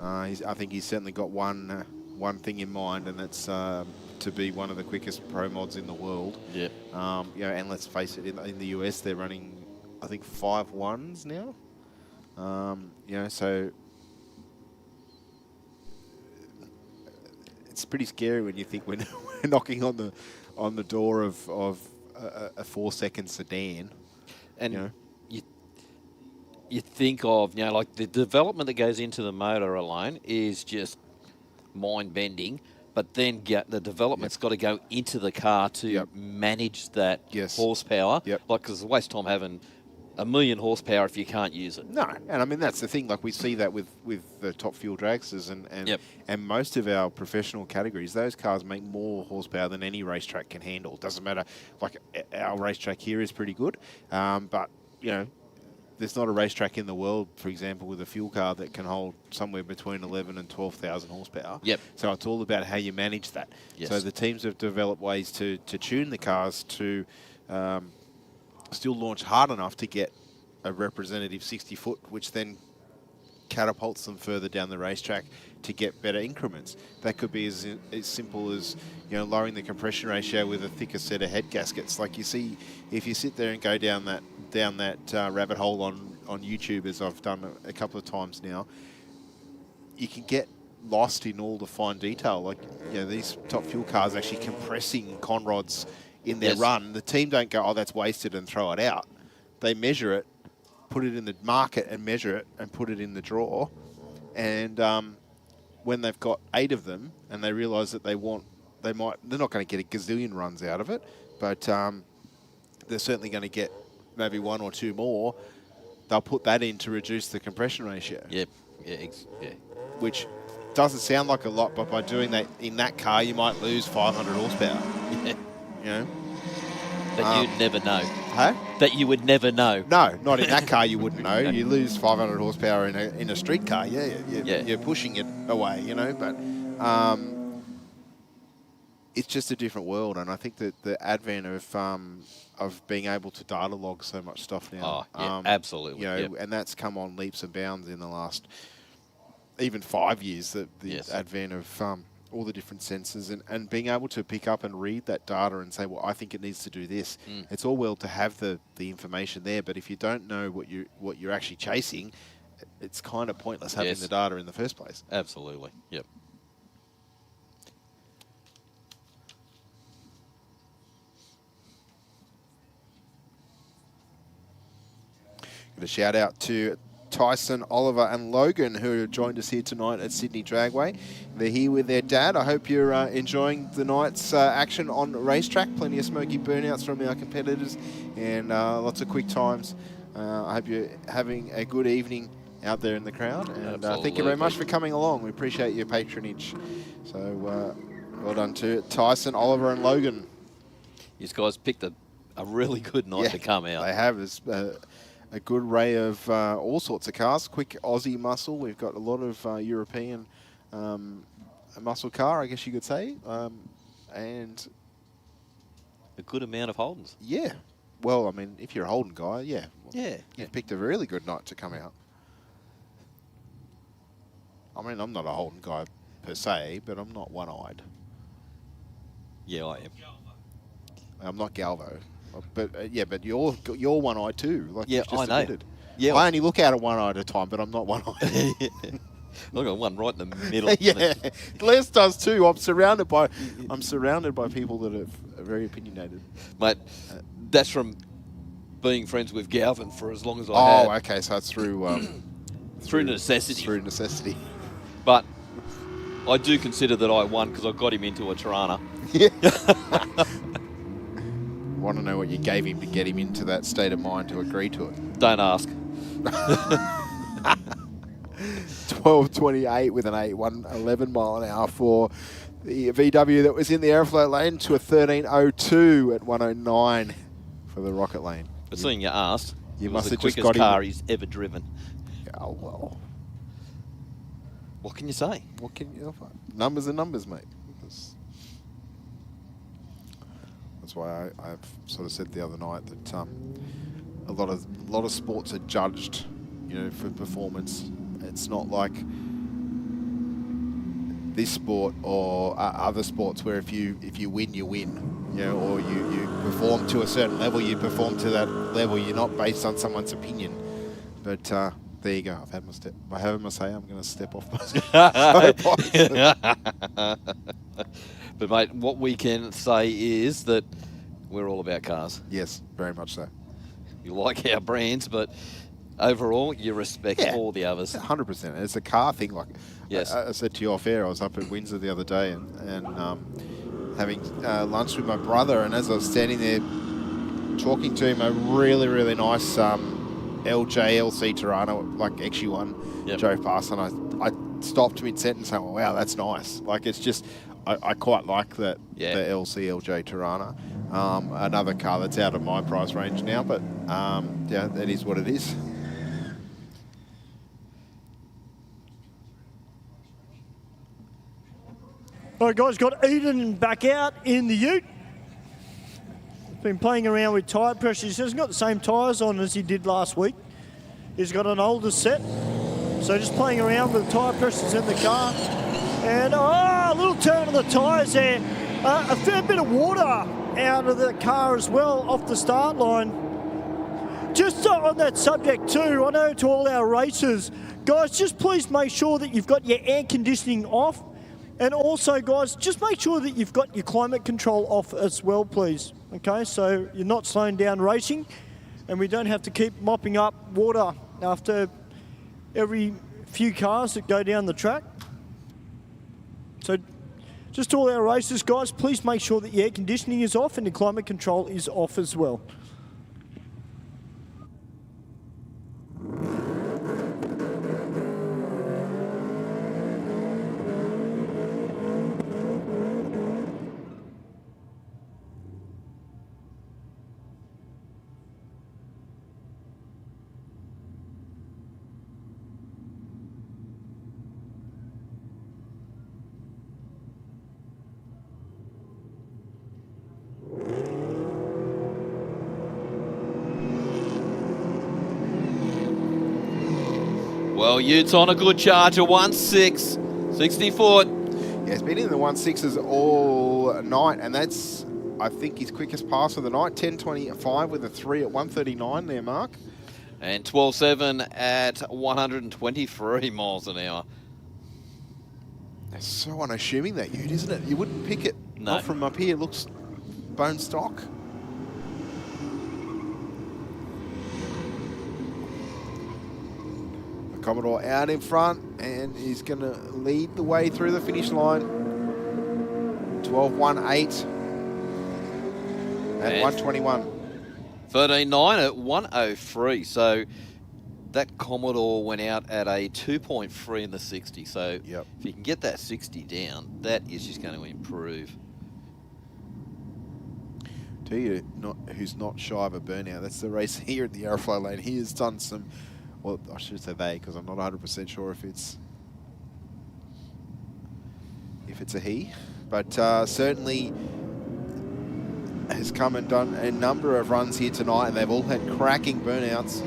Speaker 3: I think he's certainly got one thing in mind, and that's to be one of the quickest pro mods in the world.
Speaker 2: Yeah.
Speaker 3: And let's face it, in the US they're running, I think, 5.1s now. So it's pretty scary when you think we're knocking on the door of a 4-second sedan.
Speaker 2: And you think of like the development that goes into the motor alone is just mind-bending, but then the development's got to go into the car to manage that horsepower. Like, because it's a waste of time having 1 million horsepower if you can't use it.
Speaker 3: No, and I mean, that's the thing. Like, we see that with the top fuel dragsters and most of our professional categories, those cars make more horsepower than any racetrack can handle. Doesn't matter. Like, our racetrack here is pretty good, but there's not a racetrack in the world, for example, with a fuel car that can hold somewhere between 11 and 12,000 horsepower. So it's all about how you manage that. So the teams have developed ways to tune the cars to still launch hard enough to get a representative 60-foot, which then catapults them further down the racetrack to get better increments. That could be as simple as lowering the compression ratio with a thicker set of head gaskets. Like, you see, if you sit there and go down that rabbit hole on YouTube, as I've done a couple of times now, you can get lost in all the fine detail. Like, these top fuel cars actually compressing con rods in their run. The team don't go, oh, that's wasted, and throw it out. They measure it, put it in the market and measure it and put it in the drawer. And when they've got 8 of them and they realise that they're not going to get a gazillion runs out of it, but they're certainly going to get maybe 1 or 2 more. They'll put that in to reduce the compression ratio. Which doesn't sound like a lot, but by doing that in that car, you might lose 500 horsepower.
Speaker 2: That you'd never know.
Speaker 3: Huh?
Speaker 2: That you would never know.
Speaker 3: No, not in that car you wouldn't know. You lose 500 horsepower in a street car. You're pushing it away, but it's just a different world. And I think that the advent of being able to data log so much stuff now.
Speaker 2: Absolutely.
Speaker 3: And that's come on leaps and bounds in the last even 5 years, the advent of all the different sensors and being able to pick up and read that data and say, well, I think it needs to do this. It's all well to have the information there, but if you don't know what you're actually chasing, it's kind of pointless having the data in the first place.
Speaker 2: Absolutely. Yep.
Speaker 3: Give a shout out to Tyson, Oliver and Logan, who have joined us here tonight at Sydney Dragway. They're here with their dad. I hope you're enjoying the night's action on the racetrack. Plenty of smoky burnouts from our competitors and lots of quick times. I hope you're having a good evening out there in the crowd. And thank you very much for coming along. We appreciate your patronage. So well done to Tyson, Oliver and Logan.
Speaker 2: You guys picked a really good night to come out.
Speaker 3: They have. It's a good array of all sorts of cars. Quick Aussie muscle. We've got a lot of European muscle car, I guess you could say. And
Speaker 2: a good amount of Holdens.
Speaker 3: Yeah. Well, I mean, if you're a Holden guy, yeah.
Speaker 2: Yeah.
Speaker 3: You've picked a really good night to come out. I mean, I'm not a Holden guy per se, but I'm not one-eyed.
Speaker 2: Yeah, I am.
Speaker 3: I'm not Galvo. But yeah, but you're one-eyed too. Like
Speaker 2: yeah,
Speaker 3: you've just
Speaker 2: I know.
Speaker 3: admitted.
Speaker 2: Yeah,
Speaker 3: I only look out at one eye at a time, but I'm not one-eyed.
Speaker 2: Look at one right in the middle.
Speaker 3: Yeah, Les does too. I'm surrounded by people that are very opinionated.
Speaker 2: Mate, that's from being friends with Galvin for as long as I have.
Speaker 3: Oh, okay, so it's through
Speaker 2: through necessity.
Speaker 3: Through necessity.
Speaker 2: But I do consider that I won because I got him into a Tirana.
Speaker 3: Yeah. Want to know what you gave him to get him into that state of mind to agree to it?
Speaker 2: Don't ask.
Speaker 3: 12.28 with an 111 mile an hour for the VW that was in the Aeroflow lane to a 13.02 at 109 for the Rocket lane.
Speaker 2: But seeing you asked,
Speaker 3: you
Speaker 2: it
Speaker 3: must
Speaker 2: was
Speaker 3: have
Speaker 2: the
Speaker 3: just
Speaker 2: quickest
Speaker 3: got
Speaker 2: car
Speaker 3: him.
Speaker 2: he's ever driven.
Speaker 3: Oh, well.
Speaker 2: What can you say?
Speaker 3: What can you offer? Numbers are numbers, mate. That's why I've sort of said the other night that a lot of sports are judged, for performance. It's not like this sport or other sports where if you win, you win. Or you perform to a certain level, you perform to that level. You're not based on someone's opinion. But there you go. I've had my step. I have my say. I'm going to step off my soapbox.
Speaker 2: But mate, what we can say is that we're all about cars.
Speaker 3: Yes, very much so.
Speaker 2: You like our brands, but overall, you respect all the others.
Speaker 3: 100%. It's a car thing. Like
Speaker 2: yes.
Speaker 3: I said to you off air, I was up at Windsor the other day and having lunch with my brother, and as I was standing there talking to him, a really, really nice LJ LC Tirana, like XU1, drove past, and I stopped mid-sentence and went, wow, that's nice. Like, it's just, I quite like that, the LC LJ Tirana. Another car that's out of my price range now, but yeah, that is what it is.
Speaker 1: All right, guys, got Eden back out in the ute. Been playing around with tyre pressure. He hasn't got the same tyres on as he did last week. He's got an older set. So just playing around with the tyre pressures in the car. And, a little turn of the tyres there. A fair bit of water out of the car as well off the start line. Just on that subject too, I know to all our racers, guys, just please make sure that you've got your air conditioning off. And also, guys, just make sure that you've got your climate control off as well, please. Okay, so you're not slowing down racing, and we don't have to keep mopping up water after every few cars that go down the track. So just to all our racers, guys, please make sure that your air conditioning is off and your climate control is off as well.
Speaker 2: Well, Utes on a good charge, a 1.6, 60 foot.
Speaker 3: Yeah, he's been in the 1.6s all night, and that's, I think, his quickest pass of the night. 10.25 with a 3 at 1.39 there, Mark.
Speaker 2: And 12.7 at 123 miles an hour.
Speaker 3: That's so unassuming, that ute, isn't it? You wouldn't pick it.
Speaker 2: No.
Speaker 3: Not from up here. It looks bone stock. Commodore out in front, and he's going to lead the way through the finish line. 12.18 at 121.
Speaker 2: 13.9 at 103. So that Commodore went out at a 2.3 in the 60. So if you can get that 60 down, that is just going to improve.
Speaker 3: Tell you who's not shy of a burnout. That's the race here at the Aeroflow lane. He has done some, well, I should say they, because I'm not 100% sure if it's a he, but certainly has come and done a number of runs here tonight, and they've all had cracking burnouts.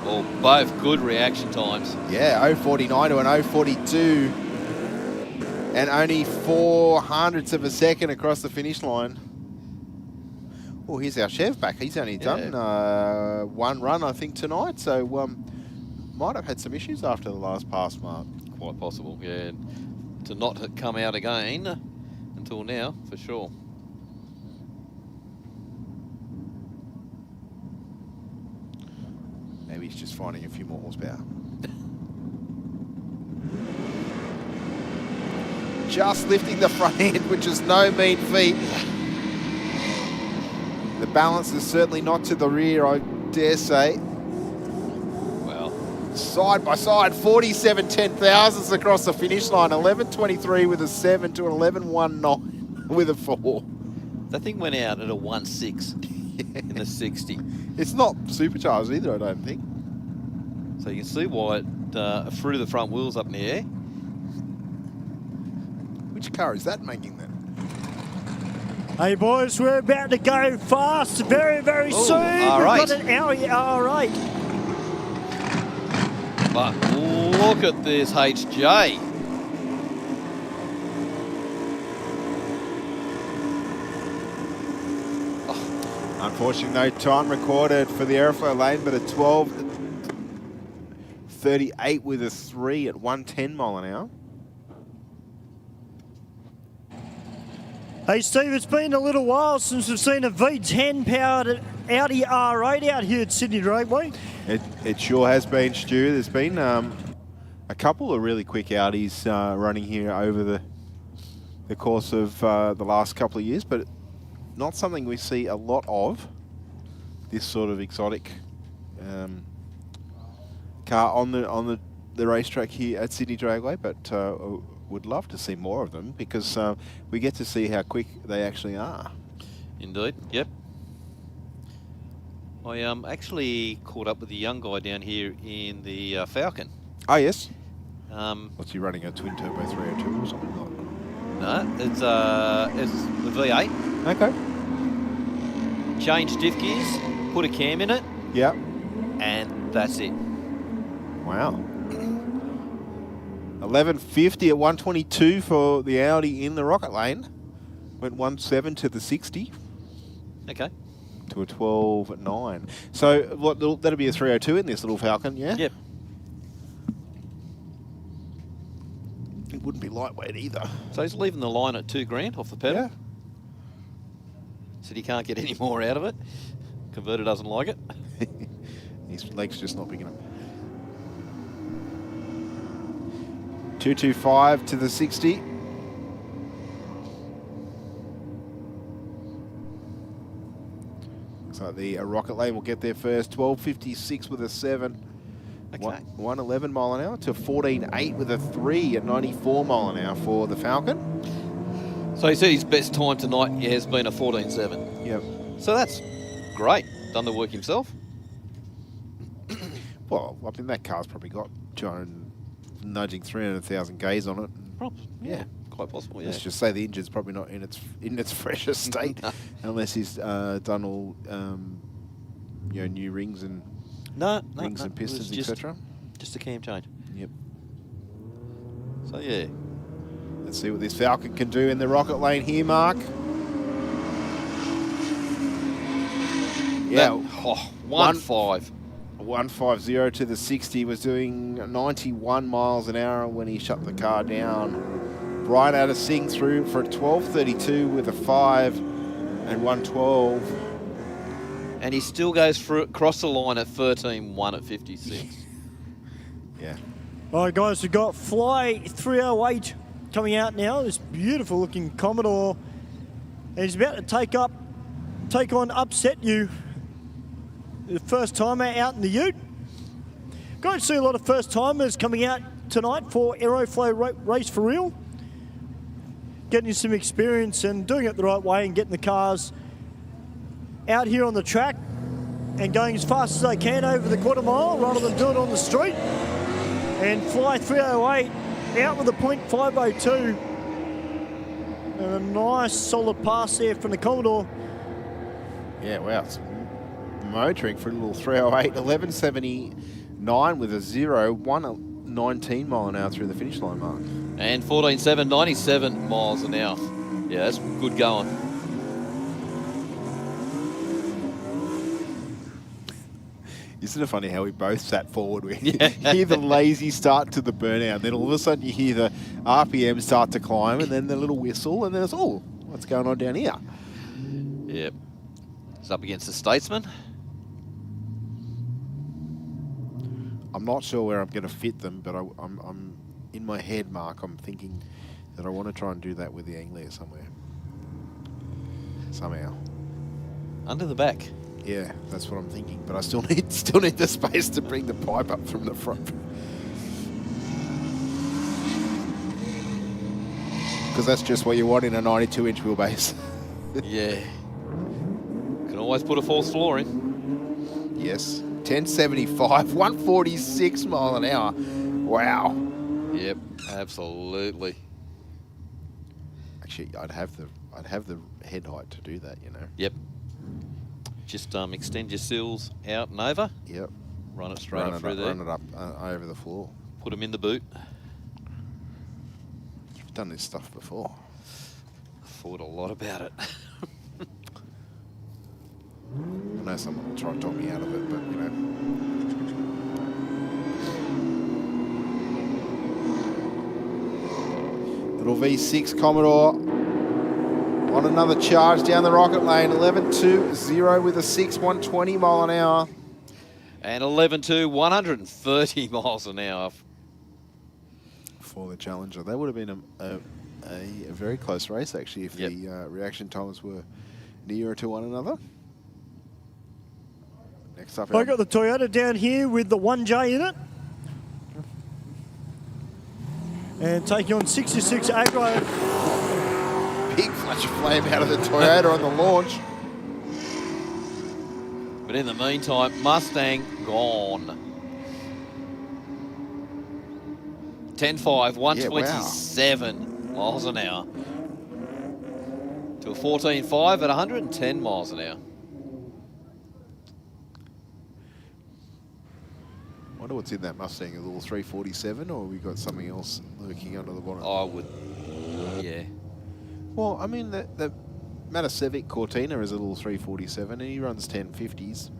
Speaker 2: Well, both good reaction times.
Speaker 3: Yeah, 0.49 to an 0.42. And only 0.04 of a second across the finish line. Oh, here's our Chev back. He's only done one run, I think, tonight. So might have had some issues after the last pass, Mark.
Speaker 2: Quite possible, yeah. To not come out again until now, for sure.
Speaker 3: Maybe he's just finding a few more horsepower. Just lifting the front end, which is no mean feat. The balance is certainly not to the rear, I dare say.
Speaker 2: Well,
Speaker 3: side by side, 47 10,000ths across the finish line. 11.23 with a 7 to an 11.19 with a 4.
Speaker 2: That thing went out at a 1.6 in the 60.
Speaker 3: It's not supercharged either, I don't think.
Speaker 2: So you can see why it threw the front wheels up in the air.
Speaker 3: Which car is that making then?
Speaker 1: Hey boys, we're about to go fast very, very soon.
Speaker 2: R8.
Speaker 1: We've got an Audi R8.
Speaker 2: But look at this HJ.
Speaker 3: Unfortunately, no time recorded for the Aeroflow lane, but a 12.38 with a 3 at 110 mile an hour.
Speaker 1: Hey Steve, it's been a little while since we've seen a V10 powered Audi R8 out here at Sydney Dragway.
Speaker 3: It sure has been, Stu. There's been a couple of really quick Audis running here over the course of the last couple of years, but not something we see a lot of, this sort of exotic car on the racetrack here at Sydney Dragway, but would love to see more of them because we get to see how quick they actually are.
Speaker 2: Indeed, yep. I actually caught up with a young guy down here in the Falcon.
Speaker 3: Oh, yes.
Speaker 2: What's
Speaker 3: he running, a twin turbo 302 or something like that?
Speaker 2: No, it's a V8.
Speaker 3: Okay.
Speaker 2: Changed diff gears, put a cam in it.
Speaker 3: Yeah.
Speaker 2: And that's it.
Speaker 3: Wow. 11.50 at 122 for the Audi in the rocket lane. Went 1.7 to the 60.
Speaker 2: Okay.
Speaker 3: To a 12.9. So what, that'll be a 302 in this little Falcon, yeah?
Speaker 2: Yep.
Speaker 3: It wouldn't be lightweight either.
Speaker 2: So he's leaving the line at $2,000 off the pedal.
Speaker 3: Yeah.
Speaker 2: Said he can't get any more out of it. Converter doesn't like it.
Speaker 3: His leg's just not big enough. 225 to the 60. Looks like the rocket lane will get there first. 12.56 with a 7.
Speaker 2: Okay.
Speaker 3: 111 mile an hour to 14.8 with a 3 at 94 mile an hour for the Falcon.
Speaker 2: So he said his best time tonight has been a 14.7.
Speaker 3: Yep.
Speaker 2: So that's great. Done the work himself.
Speaker 3: Well, I mean, that car's probably got 200, nudging 300,000 Ks on it.
Speaker 2: Probably, yeah. Quite possible, yeah.
Speaker 3: Let's just say the engine's probably not in its freshest state, unless he's done all new rings and rings and pistons, etc.
Speaker 2: Just a cam change.
Speaker 3: Yep.
Speaker 2: So yeah.
Speaker 3: Let's see what this Falcon can do in the rocket lane here, Mark. Yeah.
Speaker 2: 1.5.
Speaker 3: 150 to the 60, was doing 91 miles an hour when he shut the car down. Brian had to sing through for a 12.32 with a 5 and 112.
Speaker 2: And he still goes through across the line at 13.1 at 56.
Speaker 3: Yeah.
Speaker 1: All right, guys, we've got Fly 308 coming out now. This beautiful looking Commodore. And he's about to take on Upset You. The first timer out in the ute. Going to see a lot of first timers coming out tonight for Aeroflow Race for Real. Getting some experience and doing it the right way and getting the cars out here on the track and going as fast as they can over the quarter mile rather than do it on the street. And Fly 308 out with a .502. And a nice solid pass there from the Commodore.
Speaker 3: Yeah, wow. It's motoring for a little 308. 11.79 with a 0. 119 mile an hour through the finish line mark.
Speaker 2: And 14.7, 97 miles an hour. Yeah, that's good going.
Speaker 3: Isn't it funny how we both sat forward? We hear the lazy start to the burnout, then all of a sudden you hear the RPM start to climb, and then the little whistle, and then it's, oh, what's going on down here?
Speaker 2: Yep. It's up against the Statesman.
Speaker 3: I'm not sure where I'm going to fit them, but I'm in my head, Mark, I'm thinking that I want to try and do that with the Anglia somewhere. Somehow.
Speaker 2: Under the back.
Speaker 3: Yeah, that's what I'm thinking, but I still need the space to bring the pipe up from the front. Because that's just what you want in a 92-inch wheelbase.
Speaker 2: Yeah. Can always put a false floor in.
Speaker 3: Yes. 1075, 146 mile an hour. Wow.
Speaker 2: Yep, absolutely.
Speaker 3: Actually, I'd have the head height to do that, you know.
Speaker 2: Yep. Just extend your sills out and over.
Speaker 3: Yep.
Speaker 2: Run it straight up through there.
Speaker 3: Run it up over the floor.
Speaker 2: Put them in the boot.
Speaker 3: We've done this stuff before.
Speaker 2: I thought a lot about it.
Speaker 3: I know someone will try to talk me out of it, but you know. Little V6 Commodore on another charge down the rocket lane. 11.20 with a 6, 120 mile an hour.
Speaker 2: And 11.2, 130 miles an hour.
Speaker 3: For the Challenger. That would have been a very close race, actually, if the reaction times were nearer to one another. Next up,
Speaker 1: I got the Toyota down here with the 1J in it. And taking on 66 Agro.
Speaker 3: Big flash of flame out of the Toyota on the launch.
Speaker 2: But in the meantime, Mustang gone. 10.5, 127 miles an hour. To a 14.5 at 110 miles an hour.
Speaker 3: I wonder what's in that Mustang, a little 347, or we got something else lurking under the bonnet?
Speaker 2: I would, yeah.
Speaker 3: Well, I mean, the Matasevic Cortina is a little 347, and he runs 1050s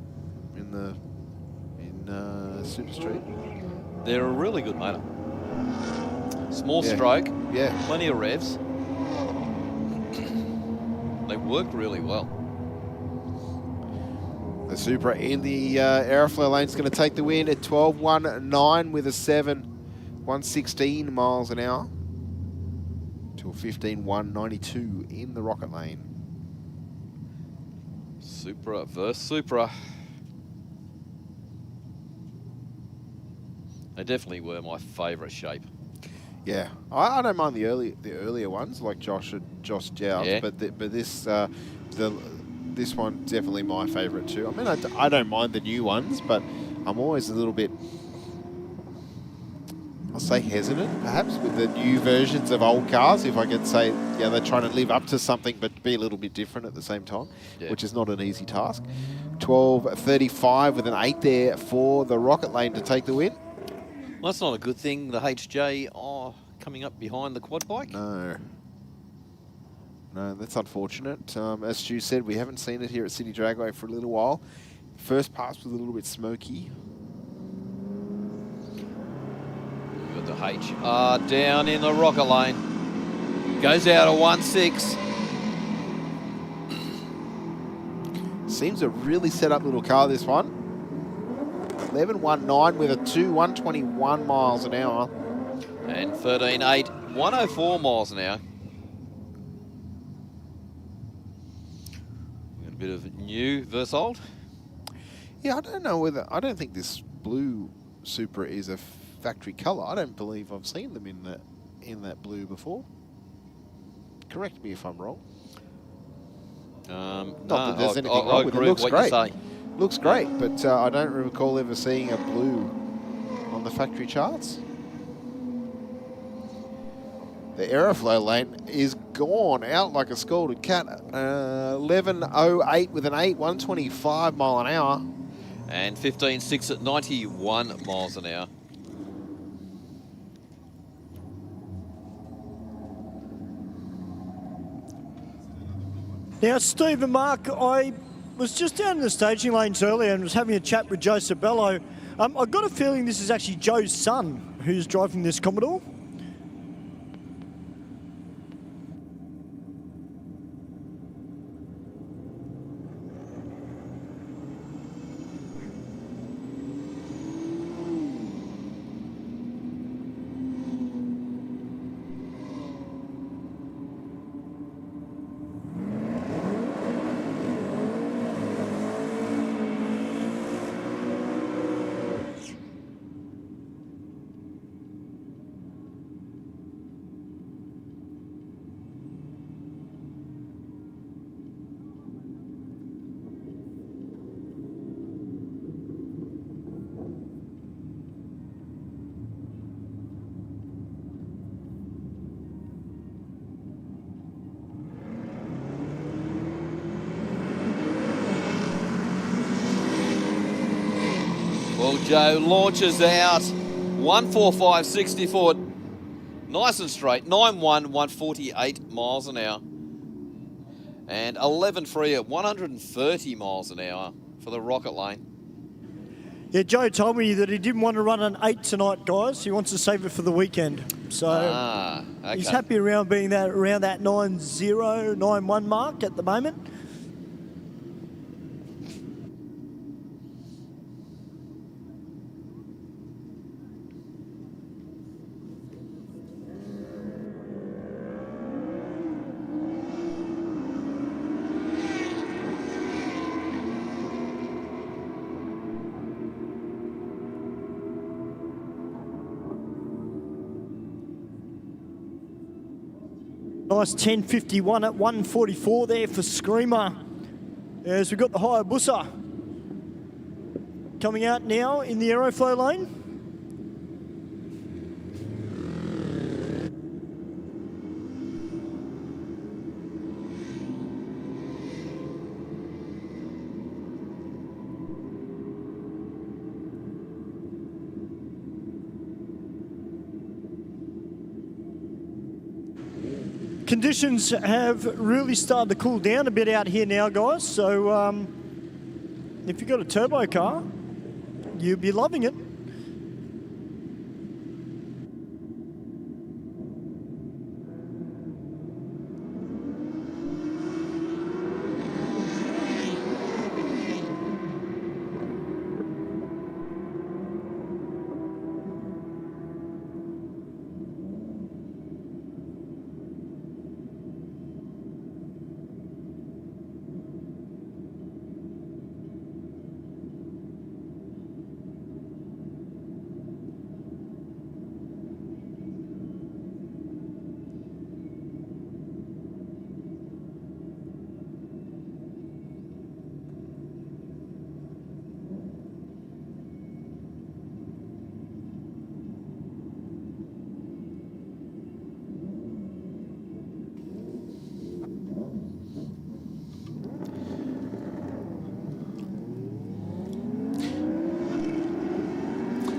Speaker 3: in Super Street.
Speaker 2: They're a really good motor. Small stroke, plenty of revs. They worked really well.
Speaker 3: The Supra in the Aeroflow lane is going to take the win at 12.19 with a 7, 116 miles an hour to a 15.192 in the rocket lane.
Speaker 2: Supra versus Supra. They definitely were my favourite shape.
Speaker 3: Yeah, I don't mind the earlier ones like Josh Joust, but this this one's definitely my favourite too. I mean, I don't mind the new ones, but I'm always a little bit, I'll say hesitant perhaps with the new versions of old cars. If I could say, yeah, they're trying to live up to something but be a little bit different at the same time, which is not an easy task. 12.35 with an 8 there for the rocket lane to take the win.
Speaker 2: Well, that's not a good thing, the HJ coming up behind the quad bike.
Speaker 3: No, that's unfortunate. As Stu said, we haven't seen it here at Sydney Dragway for a little while. First pass was a little bit smoky.
Speaker 2: We've got the H down in the rocket lane. Goes out a 1.6.
Speaker 3: Seems a really set up little car, this one. 11.19 with a 121 miles an hour.
Speaker 2: And 13.8, 104 miles an hour. Got a bit of new versus old.
Speaker 3: Yeah, I don't know whether, I don't think this blue Supra is a factory colour. I don't believe I've seen them in that blue before. Correct me if I'm wrong.
Speaker 2: Not
Speaker 3: that there's anything wrong with it. Looks great. Looks great, but I don't recall ever seeing a blue on the factory charts. The Aeroflow lane is gone out like a scalded cat. 11.08 with an 125 mile an hour.
Speaker 2: And 15.6 at 91 miles an hour.
Speaker 1: Now, Steve and Mark, I was just down in the staging lanes earlier and was having a chat with Joe Sabello. I got a feeling this is actually Joe's son who's driving this Commodore.
Speaker 2: Well, Joe launches out 145.64, nice and straight, 9.1, 148 miles an hour. And 11.3 at 130 miles an hour for the rocket lane.
Speaker 1: Yeah, Joe told me that he didn't want to run an 8 tonight, guys. He wants to save it for the weekend. So
Speaker 2: okay.
Speaker 1: He's happy around being around that 9.0, 9.1 mark at the moment. Nice 10.51 at 144 there for Screamer. As we've got the Hayabusa coming out now in the Aeroflow lane. Conditions have really started to cool down a bit out here now, guys. So if you've got a turbo car, you'll be loving it.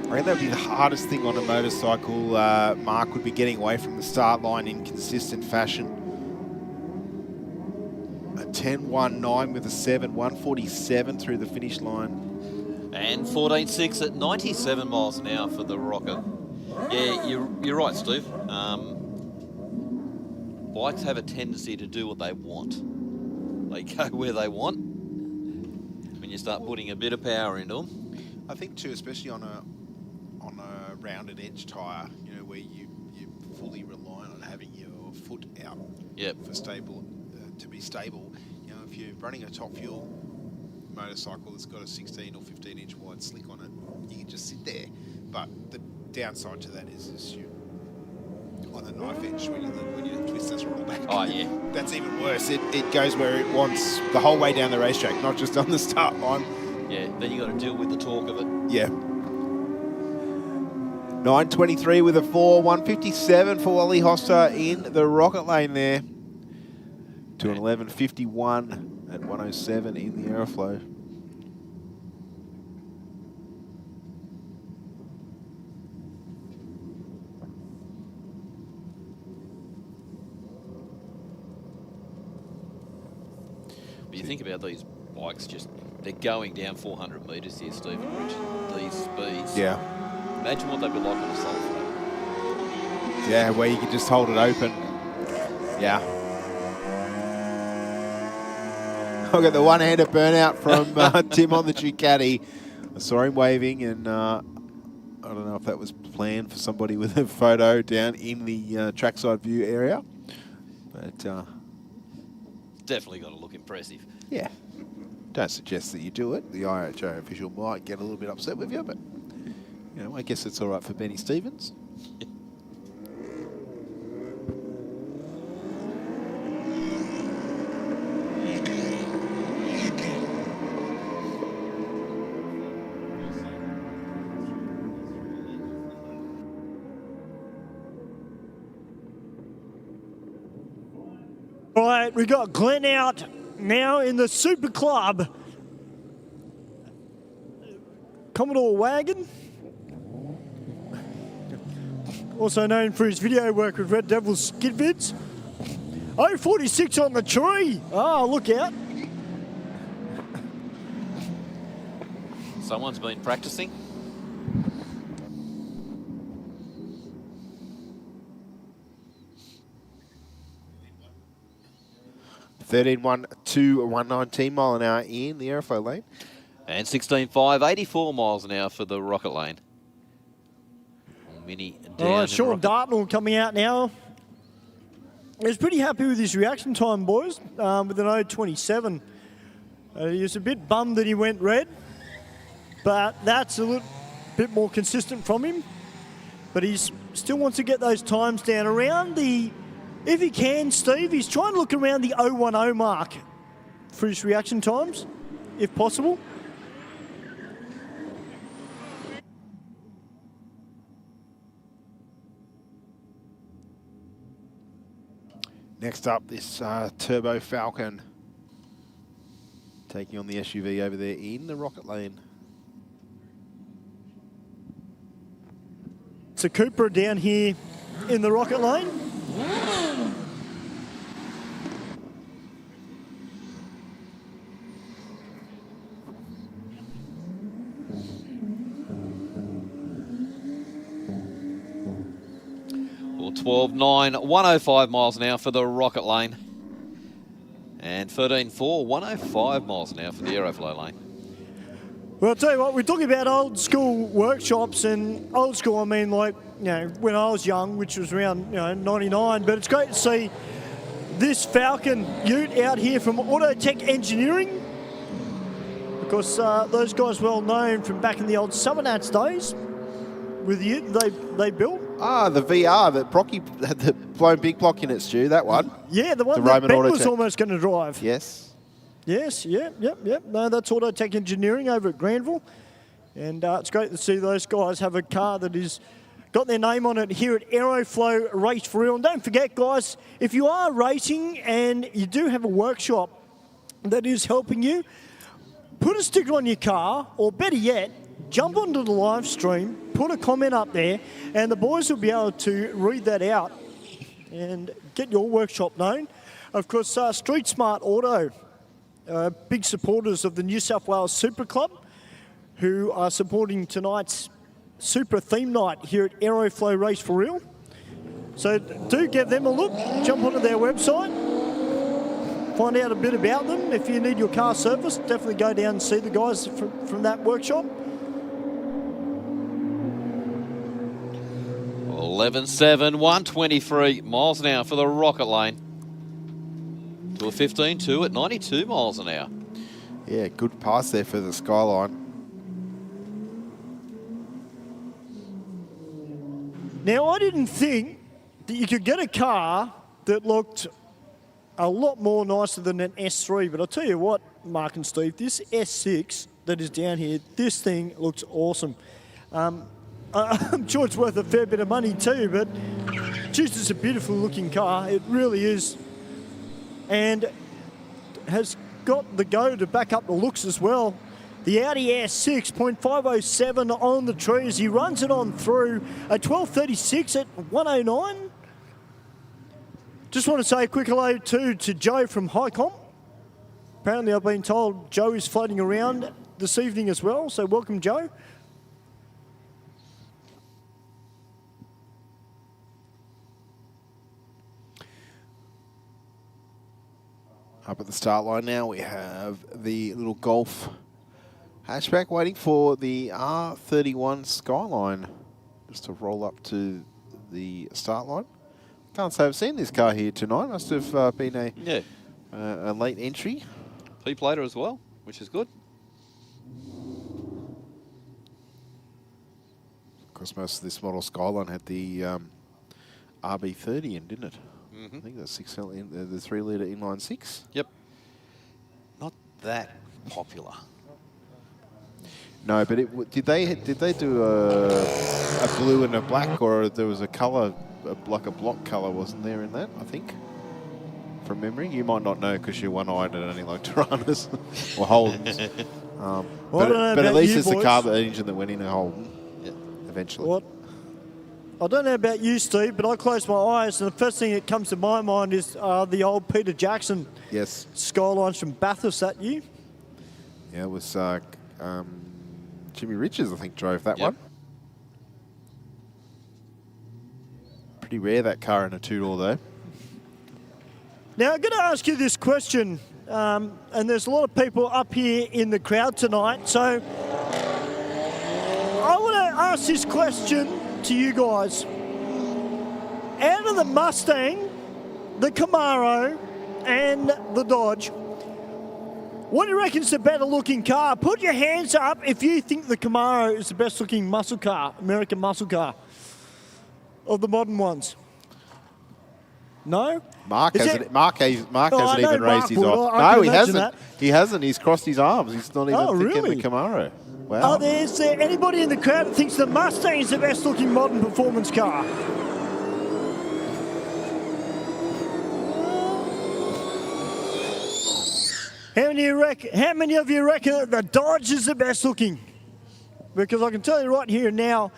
Speaker 3: I reckon that would be the hardest thing on a motorcycle. Mark would be getting away from the start line in consistent fashion. A 10.19 with a 7, 147 through the finish line.
Speaker 2: And 14.6 at 97 miles an hour for the Rocket. Yeah, you're right, Steve. Bikes have a tendency to do what they want. They go where they want. when you start putting a bit of power into them.
Speaker 3: I think too, especially on a rounded edge tyre, you know, where you're fully reliant on having your foot out for stable to be stable. You know, if you're running a top fuel motorcycle that's got a 16 or 15 inch wide slick on it, you can just sit there. But the downside to that is you on the knife edge when you twist that throttle back.
Speaker 2: Oh yeah,
Speaker 3: that's even worse. It goes where it wants the whole way down the racetrack, not just on the start line.
Speaker 2: Yeah, then you got to deal with the torque of it.
Speaker 3: Yeah. 9.23 with a 4, 157 for Wally Hoster in the rocket lane there. To an 11.51 at 107 in the Aeroflow.
Speaker 2: But you think about these bikes, they're going down 400 metres here, Stephen, reaching these speeds.
Speaker 3: Yeah.
Speaker 2: Imagine what they'd be like on a sulphate.
Speaker 3: Yeah, where you can just hold it open. Yeah. I've got the one-handed burnout from Tim on the Ducati. I saw him waving, and I don't know if that was planned for somebody with a photo down in the trackside view area. But
Speaker 2: definitely got to look impressive.
Speaker 3: Yeah. Don't suggest that you do it. The IHO official might get a little bit upset with you, but you know, I guess it's all right for Benny Stevens.
Speaker 1: All right, we got Glenn out now in the Super Club. Commodore Wagon, also known for his video work with Red Devils skid vids. 046 on the tree. Oh, look out.
Speaker 2: Someone's been practicing.
Speaker 3: (13.1 to 119 mile an hour in the Aeroflow lane.
Speaker 2: And 16.5, 84 miles an hour for the rocket lane. Mini down.
Speaker 1: All right, Sean Dartnell coming out now. He was pretty happy with his reaction time, boys, with an 027. He was a bit bummed that he went red, but that's a little bit more consistent from him. But he still wants to get those times down around the, if he can, Steve, he's trying to look around the 010 mark for his reaction times, if possible.
Speaker 3: Next up, this Turbo Falcon taking on the SUV over there in the rocket lane.
Speaker 1: It's a Cupra down here in the rocket lane.
Speaker 2: Well, 12.9, 105 miles an hour for the rocket lane. And 13.4, 105 miles an hour for the Aeroflow lane.
Speaker 1: Well, I'll tell you what, we're talking about old school workshops, and old school, I mean, like, you know, when I was young, which was around, 99, but it's great to see this Falcon ute out here from Autotech Engineering. Of course, those guys well known from back in the old Summernats days with the ute they built.
Speaker 3: Ah, the VR that Brocky had the blown big block in it, Stu, that one.
Speaker 1: Yeah, the one
Speaker 3: the
Speaker 1: that Ben was
Speaker 3: Autotech.
Speaker 1: almost going to drive.
Speaker 3: Yes.
Speaker 1: Yes, yep. No, that's Autotech Engineering over at Granville. And it's great to see those guys have a car that is got their name on it here at Aeroflow Race for Real. And don't forget, guys, if you are racing and you do have a workshop that is helping you, put a sticker on your car, or better yet, jump onto the live stream, put a comment up there, and the boys will be able to read that out and get your workshop known. Of course, Street Smart Auto, big supporters of the New South Wales Supra Club, who are supporting tonight's Supra theme night here at Aeroflow Race for Real. So do give them a look, jump onto their website. find out a bit about them. If you need your car serviced, definitely go down and see the guys from that workshop.
Speaker 2: 11.7, 123 miles an hour for the Rocket Lane. To a 15.2 at 92 miles an hour.
Speaker 3: Yeah, good pass there for the Skyline.
Speaker 1: Now, I didn't think that you could get a car that looked a lot more nicer than an S3, but I'll tell you what, Mark and Steve, this S6 that is down here, this thing looks awesome. I'm sure it's worth a fair bit of money too, but just it's a beautiful looking car. It really is. And has got the go to back up the looks as well. The Audi S6, 0.507 on the trees. He runs it on through a 12.36 at 109. Just want to say a quick hello to Joe from Highcomp. Apparently I've been told Joe is floating around this evening as well, so welcome, Joe.
Speaker 3: Up at the start line now, we have the little Golf hatchback waiting for the R31 Skyline just to roll up to the start line. Can't say I've seen this car here tonight. Must have been a late entry.
Speaker 2: P-plater as well, which is good.
Speaker 3: Of course, most of this model Skyline had the RB30 in, didn't it? I think that's the 3-litre inline 6.
Speaker 2: Yep. Not that popular.
Speaker 3: No, but did they do a blue and a black, or there was a colour like a block colour, wasn't there in that? I think, from memory. You might not know because you're one-eyed and only like Tiranas or Holdens. But at least it's the car, the engine that went in a Holden.
Speaker 2: Yeah.
Speaker 3: Eventually.
Speaker 1: What? I don't know about you, Steve, but I close my eyes and the first thing that comes to my mind is the old Peter Jackson Skylines from Bathurst. That you?
Speaker 3: Yeah, it was Jimmy Richards, I think, drove that one. Pretty rare, that car in a two-door, though.
Speaker 1: Now, I'm going to ask you this question, and there's a lot of people up here in the crowd tonight, so I want to ask this question to you guys. Out of the Mustang, the Camaro, and the Dodge, what do you reckon is the better looking car? Put your hands up if you think the Camaro is the best looking muscle car, American muscle car, of the modern ones. No?
Speaker 3: Mark hasn't even raised his arm. No, he hasn't. He hasn't. He's crossed his arms. He's not even thinking the Camaro. Wow.
Speaker 1: Is there anybody in the crowd that thinks the Mustang is the best looking modern performance car? How many of you reckon that the Dodge is the best looking? Because I can tell you right here and now,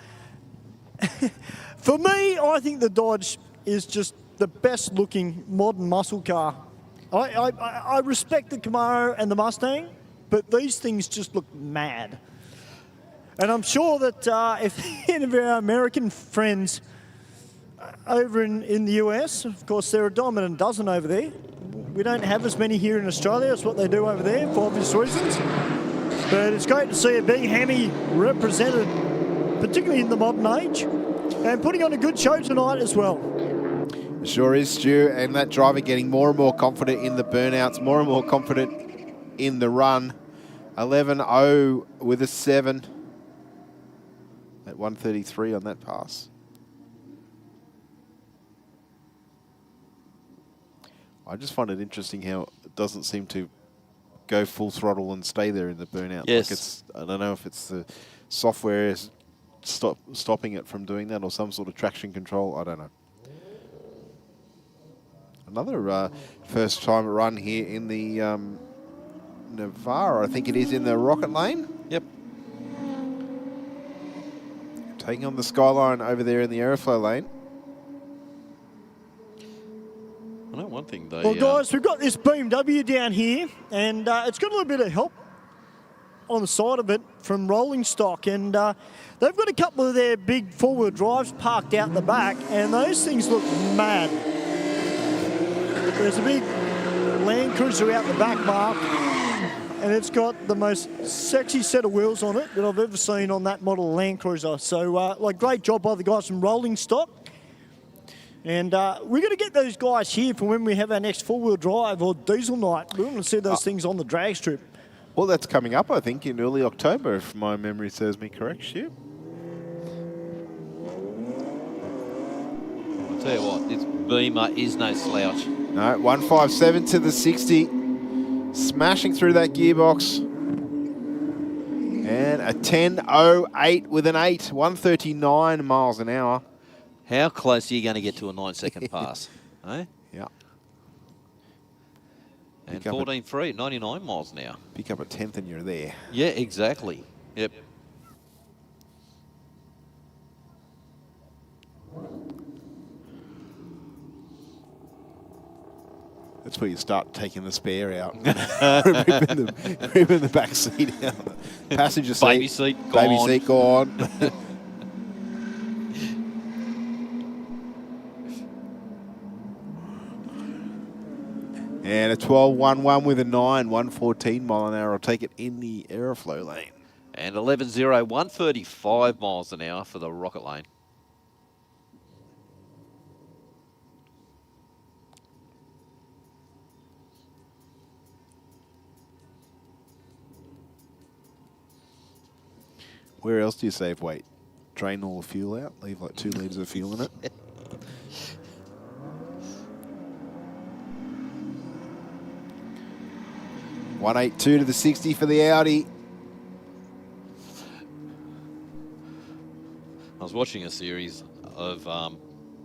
Speaker 1: for me, I think the Dodge is just the best looking modern muscle car. I respect the Camaro and the Mustang, but these things just look mad. And I'm sure that if any of our American friends over in the US, of course, they're a dime and a dozen over there. We don't have as many here in Australia. That's what they do over there for obvious reasons. But it's great to see a big Hemi represented, particularly in the modern age, and putting on a good show tonight as well.
Speaker 3: It sure is, Stu, and that driver getting more and more confident in the burnouts, more and more confident in the run. 11.0 with a 7 at 133 on that pass. I just find it interesting how it doesn't seem to go full throttle and stay there in the burnout.
Speaker 2: Yes.
Speaker 3: Like I don't know if it's the software is stopping it from doing that or some sort of traction control. I don't know. Another first time run here in the Navara. I think it is in the Rocket Lane.
Speaker 2: Yep.
Speaker 3: Taking on the Skyline over there in the Aeroflow lane.
Speaker 2: I know one thing though.
Speaker 1: Well, guys, we've got this BMW down here, and it's got a little bit of help on the side of it from rolling stock, and they've got a couple of their big four-wheel drives parked out the back, and those things look mad. There's a big Land Cruiser out the back, Mark. And it's got the most sexy set of wheels on it that I've ever seen on that model Land Cruiser. So, great job by the guys from Rolling Stock. And we're going to get those guys here for when we have our next four-wheel drive or diesel night. We want to see those things on the drag strip.
Speaker 3: Well, that's coming up, I think, in early October, if my memory serves me correct, Stu.
Speaker 2: I'll tell you what, this Beamer is no slouch.
Speaker 3: No, 157 to the 60. Smashing through that gearbox. And a 10.08 with an 8. 139 miles an hour.
Speaker 2: How close are you going to get to a 9-second pass? Eh?
Speaker 3: Yeah.
Speaker 2: And 14.3, 99 miles an hour.
Speaker 3: Pick up a 10th and you're there.
Speaker 2: Yeah, exactly. Yep.
Speaker 3: That's where you start taking the spare out. ripping the back seat out. Passenger seat.
Speaker 2: Baby seat gone.
Speaker 3: Baby seat gone. And a 12.11 with a 9, 114 mile an hour. I'll take it in the Aeroflow lane.
Speaker 2: And 11.0, 135 miles an hour for the Rocket lane.
Speaker 3: Where else do you save weight? Drain all the fuel out? Leave like 2 litres of fuel in it? $182 to the 60 for the Audi.
Speaker 2: I was watching a series of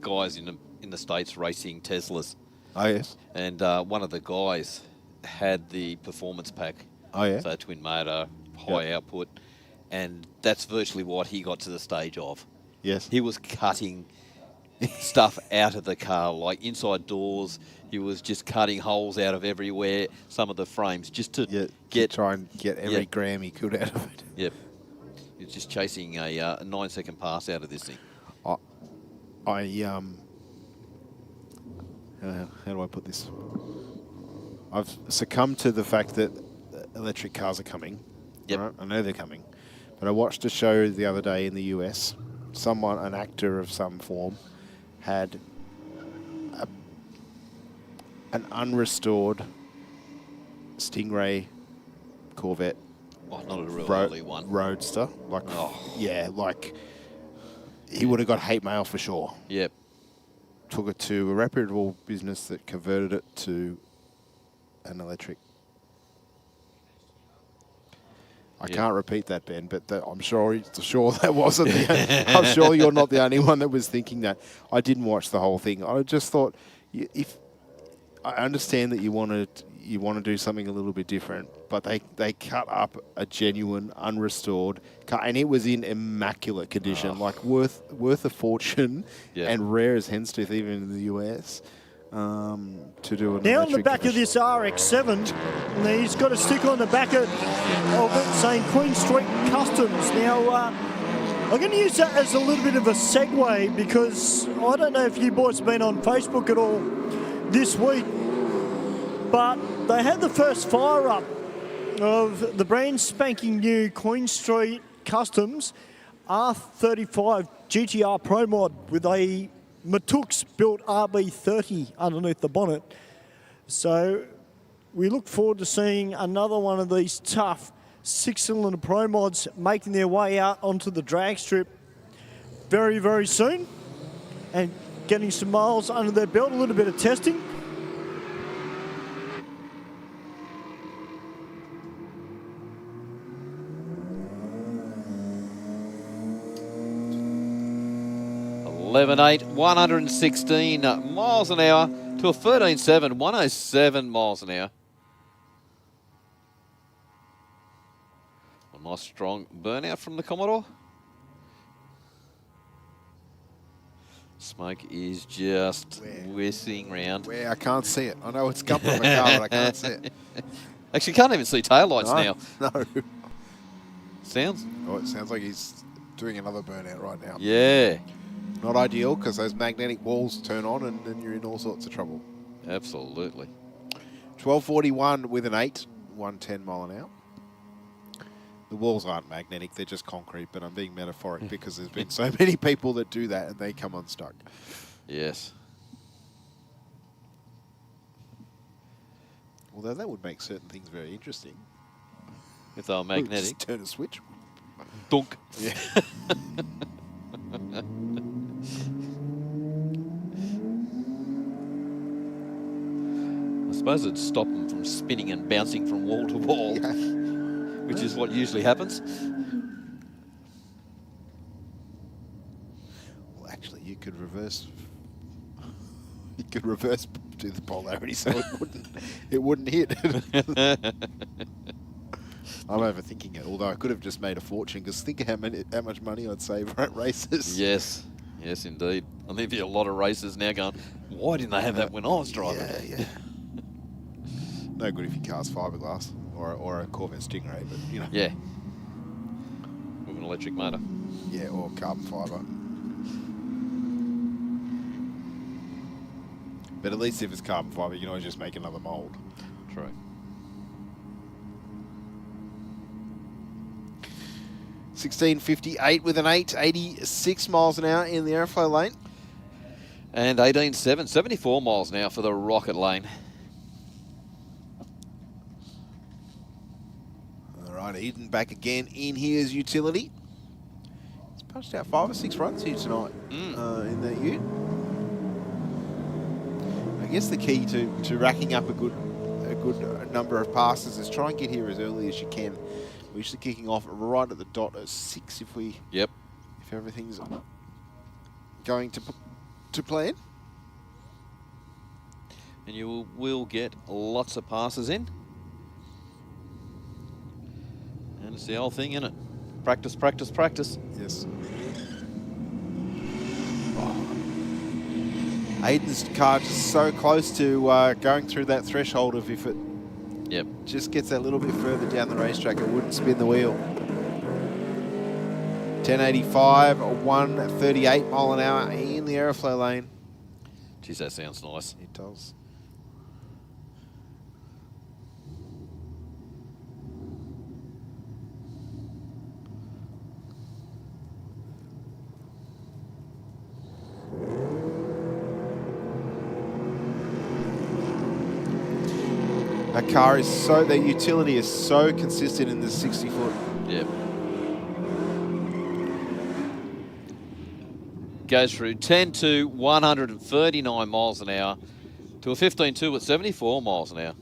Speaker 2: guys in the States racing Teslas.
Speaker 3: Oh, yes.
Speaker 2: And one of the guys had the performance pack.
Speaker 3: Oh, yeah.
Speaker 2: So twin motor, high output. And that's virtually what he got to the stage of.
Speaker 3: Yes.
Speaker 2: He was cutting stuff out of the car, like inside doors. He was just cutting holes out of everywhere, some of the frames, just to
Speaker 3: try and get every gram he could out of it.
Speaker 2: Yep. He's just chasing a 9-second pass out of this thing.
Speaker 3: How do I put this? I've succumbed to the fact that electric cars are coming.
Speaker 2: Yep.
Speaker 3: Right? I know they're coming. But I watched a show the other day in the US. An actor of some form, had an unrestored Stingray Corvette.
Speaker 2: Oh, not a real early one.
Speaker 3: Roadster. Like he would have got hate mail for sure.
Speaker 2: Yep.
Speaker 3: Took it to a reputable business that converted it to an electric. I can't repeat that, Ben, but I'm sure that wasn't. I'm sure you're not the only one that was thinking that. I didn't watch the whole thing. I just thought, if I understand that you want to do something a little bit different, but they cut up a genuine unrestored car, and it was in immaculate condition, like worth a fortune, and rare as hen's tooth even in the US. To do an
Speaker 1: now on the back of this RX-7, and he's got a sticker on the back of it saying Queen Street Customs. Now, I'm going to use that as a little bit of a segue because I don't know if you boys have been on Facebook at all this week, but they had the first fire up of the brand spanking new Queen Street Customs R35 GTR Pro Mod with a Matux built RB30 underneath the bonnet. So we look forward to seeing another one of these tough 6-cylinder Pro Mods making their way out onto the drag strip very, very soon and getting some miles under their belt, a little bit of testing.
Speaker 2: $11.8, 116 miles an hour to a 13.7, 107 miles an hour. A nice strong burnout from the Commodore. Smoke is just whizzing round.
Speaker 3: Where I can't see it. I know it's coming from the car, but I can't see it.
Speaker 2: Actually, you can't even see taillights now.
Speaker 3: No.
Speaker 2: Sounds?
Speaker 3: Oh, it sounds like he's doing another burnout right now.
Speaker 2: Yeah.
Speaker 3: Not ideal because those magnetic walls turn on and then you're in all sorts of trouble.
Speaker 2: Absolutely.
Speaker 3: 12:41 with an 8, 110 mile an hour. The walls aren't magnetic, they're just concrete, but I'm being metaphoric because there's been so many people that do that and they come unstuck.
Speaker 2: Yes.
Speaker 3: Although that would make certain things very interesting.
Speaker 2: If they were magnetic.
Speaker 3: Just turn a switch.
Speaker 2: Dunk.
Speaker 3: Yeah.
Speaker 2: I suppose it'd stop them from spinning and bouncing from wall to wall, which is what usually happens.
Speaker 3: Well, actually, you could reverse. You could reverse do the polarity so it wouldn't hit. I'm overthinking it. Although I could have just made a fortune because think of how much money I'd save at races.
Speaker 2: Yes, yes, indeed. I think there'd be a lot of racers now going, "Why didn't they have that when I was driving?"
Speaker 3: Yeah. No good if your car's fiberglass or a Corvette Stingray, but you know.
Speaker 2: Yeah. With an electric motor.
Speaker 3: Yeah, or carbon fibre. But at least if it's carbon fibre, you can always just make another mould.
Speaker 2: True.
Speaker 3: $16.58 with an 8, 86 miles an hour in the Aeroflow lane.
Speaker 2: And 18.7, 74 miles an hour for the Rocket lane.
Speaker 3: All right, Eden back again in his utility. He's punched out 5 or 6 runs here tonight in that ute. I guess the key to racking up a good number of passes is try and get here as early as you can. We're usually kicking off right at the dot at 6 if everything's going to plan.
Speaker 2: And you will get lots of passes in. And it's the whole thing, isn't it? Practice, practice, practice.
Speaker 3: Yes. Aiden's car just so close to going through that threshold of if it just gets that little bit further down the racetrack, it wouldn't spin the wheel. 1085, 138 mile an hour in the Aeroflow lane.
Speaker 2: Geez, that sounds nice.
Speaker 3: It does. That car is that utility is so consistent in the 60 foot.
Speaker 2: Yep. Goes through 10 to 139 miles an hour to a 15.2 at 74 miles an hour.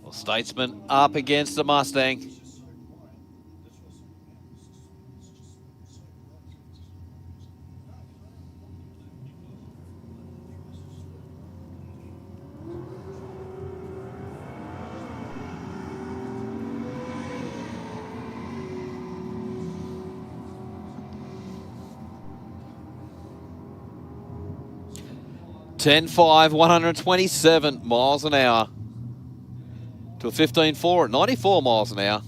Speaker 2: Well, Statesman up against the Mustang. (10.5), 127 miles an hour to a 15.4 at 94 miles an hour.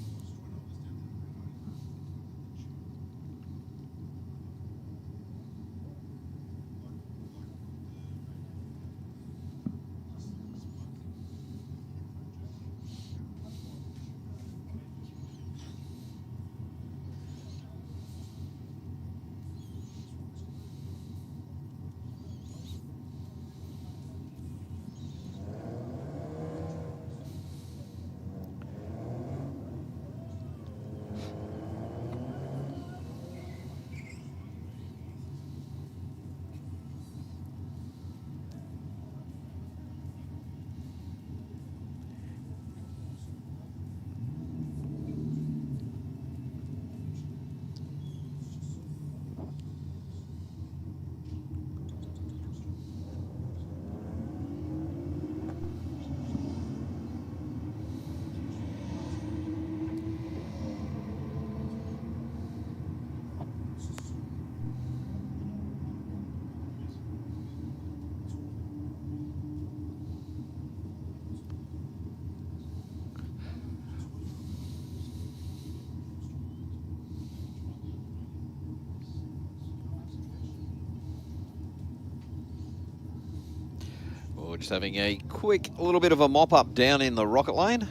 Speaker 2: We're just having a quick little bit of a mop up down in the rocket lane.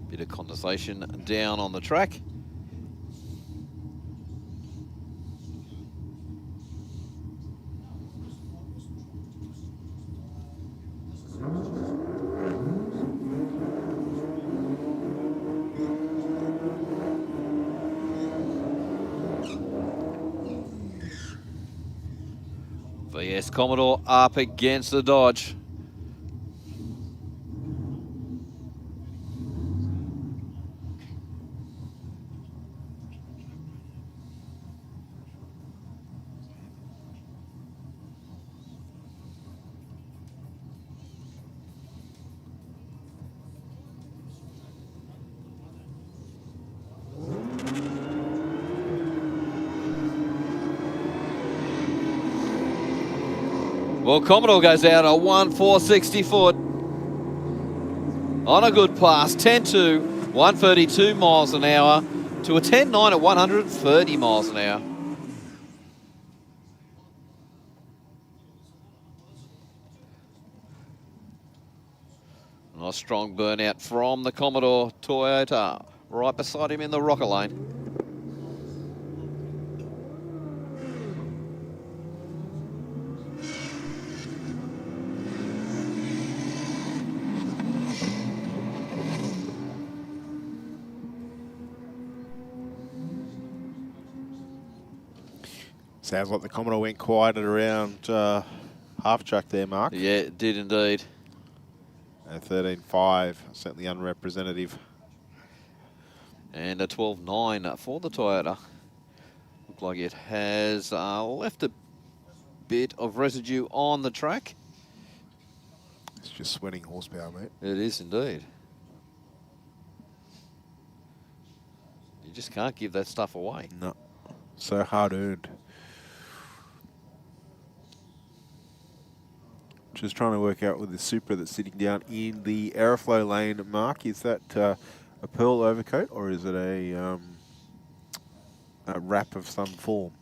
Speaker 2: Bit of condensation down on the track. VS Commodore up against the Dodge. Well, Commodore goes out a 1.460 foot on a good pass, 10.2, 132 miles an hour to a 10.9 at 130 miles an hour. Nice strong burnout from the Commodore Toyota, right beside him in the rocket lane.
Speaker 3: Sounds like the Commodore went quiet at around half track there, Mark.
Speaker 2: Yeah, it did indeed.
Speaker 3: A 13.5, certainly unrepresentative.
Speaker 2: And a 12.9 for the Toyota. Look like it has left a bit of residue on the track.
Speaker 3: It's just sweating horsepower, mate.
Speaker 2: It is indeed. You just can't give that stuff away.
Speaker 3: No, so hard earned. Just trying to work out with the Supra that's sitting down in the Aeroflow lane, Mark. Is that a pearl overcoat or is it a wrap of some form?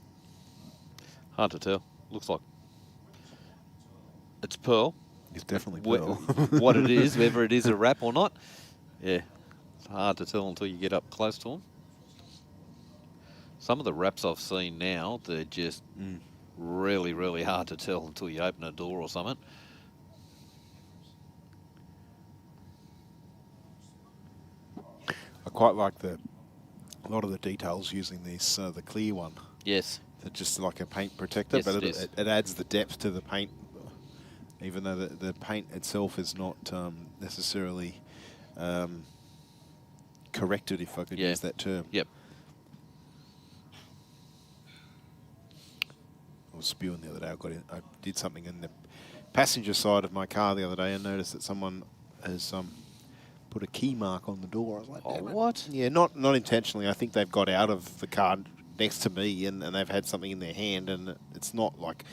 Speaker 2: Hard to tell. Looks like it's pearl.
Speaker 3: It's definitely pearl.
Speaker 2: What it is, whether it is a wrap or not. Yeah, it's hard to tell until you get up close to them. Some of the wraps I've seen now, they're just really, really hard to tell until you open a door or something.
Speaker 3: I quite like a lot of the details using this, the clear one.
Speaker 2: Yes.
Speaker 3: They're just like a paint protector,
Speaker 2: Yes,
Speaker 3: but
Speaker 2: it
Speaker 3: it adds the depth to the paint, even though the paint itself is not necessarily corrected, if I could use that term.
Speaker 2: Yep.
Speaker 3: I was spewing the other day. I did something in the passenger side of my car the other day and noticed that someone has put a key mark on the door. I was like,
Speaker 2: oh,
Speaker 3: damn it.
Speaker 2: what?
Speaker 3: Yeah, not intentionally. I think they've got out of the car next to me and they've had something in their hand, and it's not like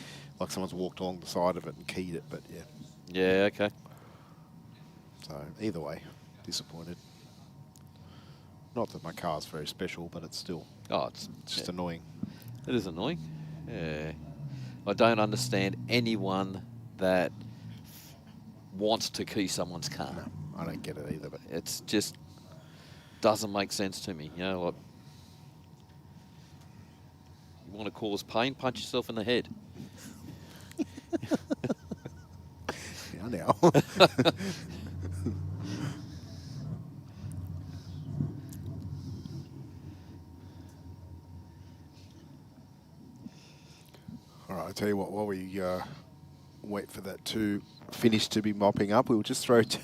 Speaker 3: someone's walked along the side of it and keyed it, but yeah.
Speaker 2: Yeah, okay.
Speaker 3: So either way, disappointed. Not that my car's very special, but it's still it's just annoying.
Speaker 2: It is annoying. Yeah. I don't understand anyone that wants to key someone's car.
Speaker 3: No, I don't get it either. But
Speaker 2: it's just doesn't make sense to me. You know, like, you want to cause pain, punch yourself in the head.
Speaker 3: Yeah, now. All right, I'll tell you what, while we wait for that to finish to be mopping up, we'll just throw to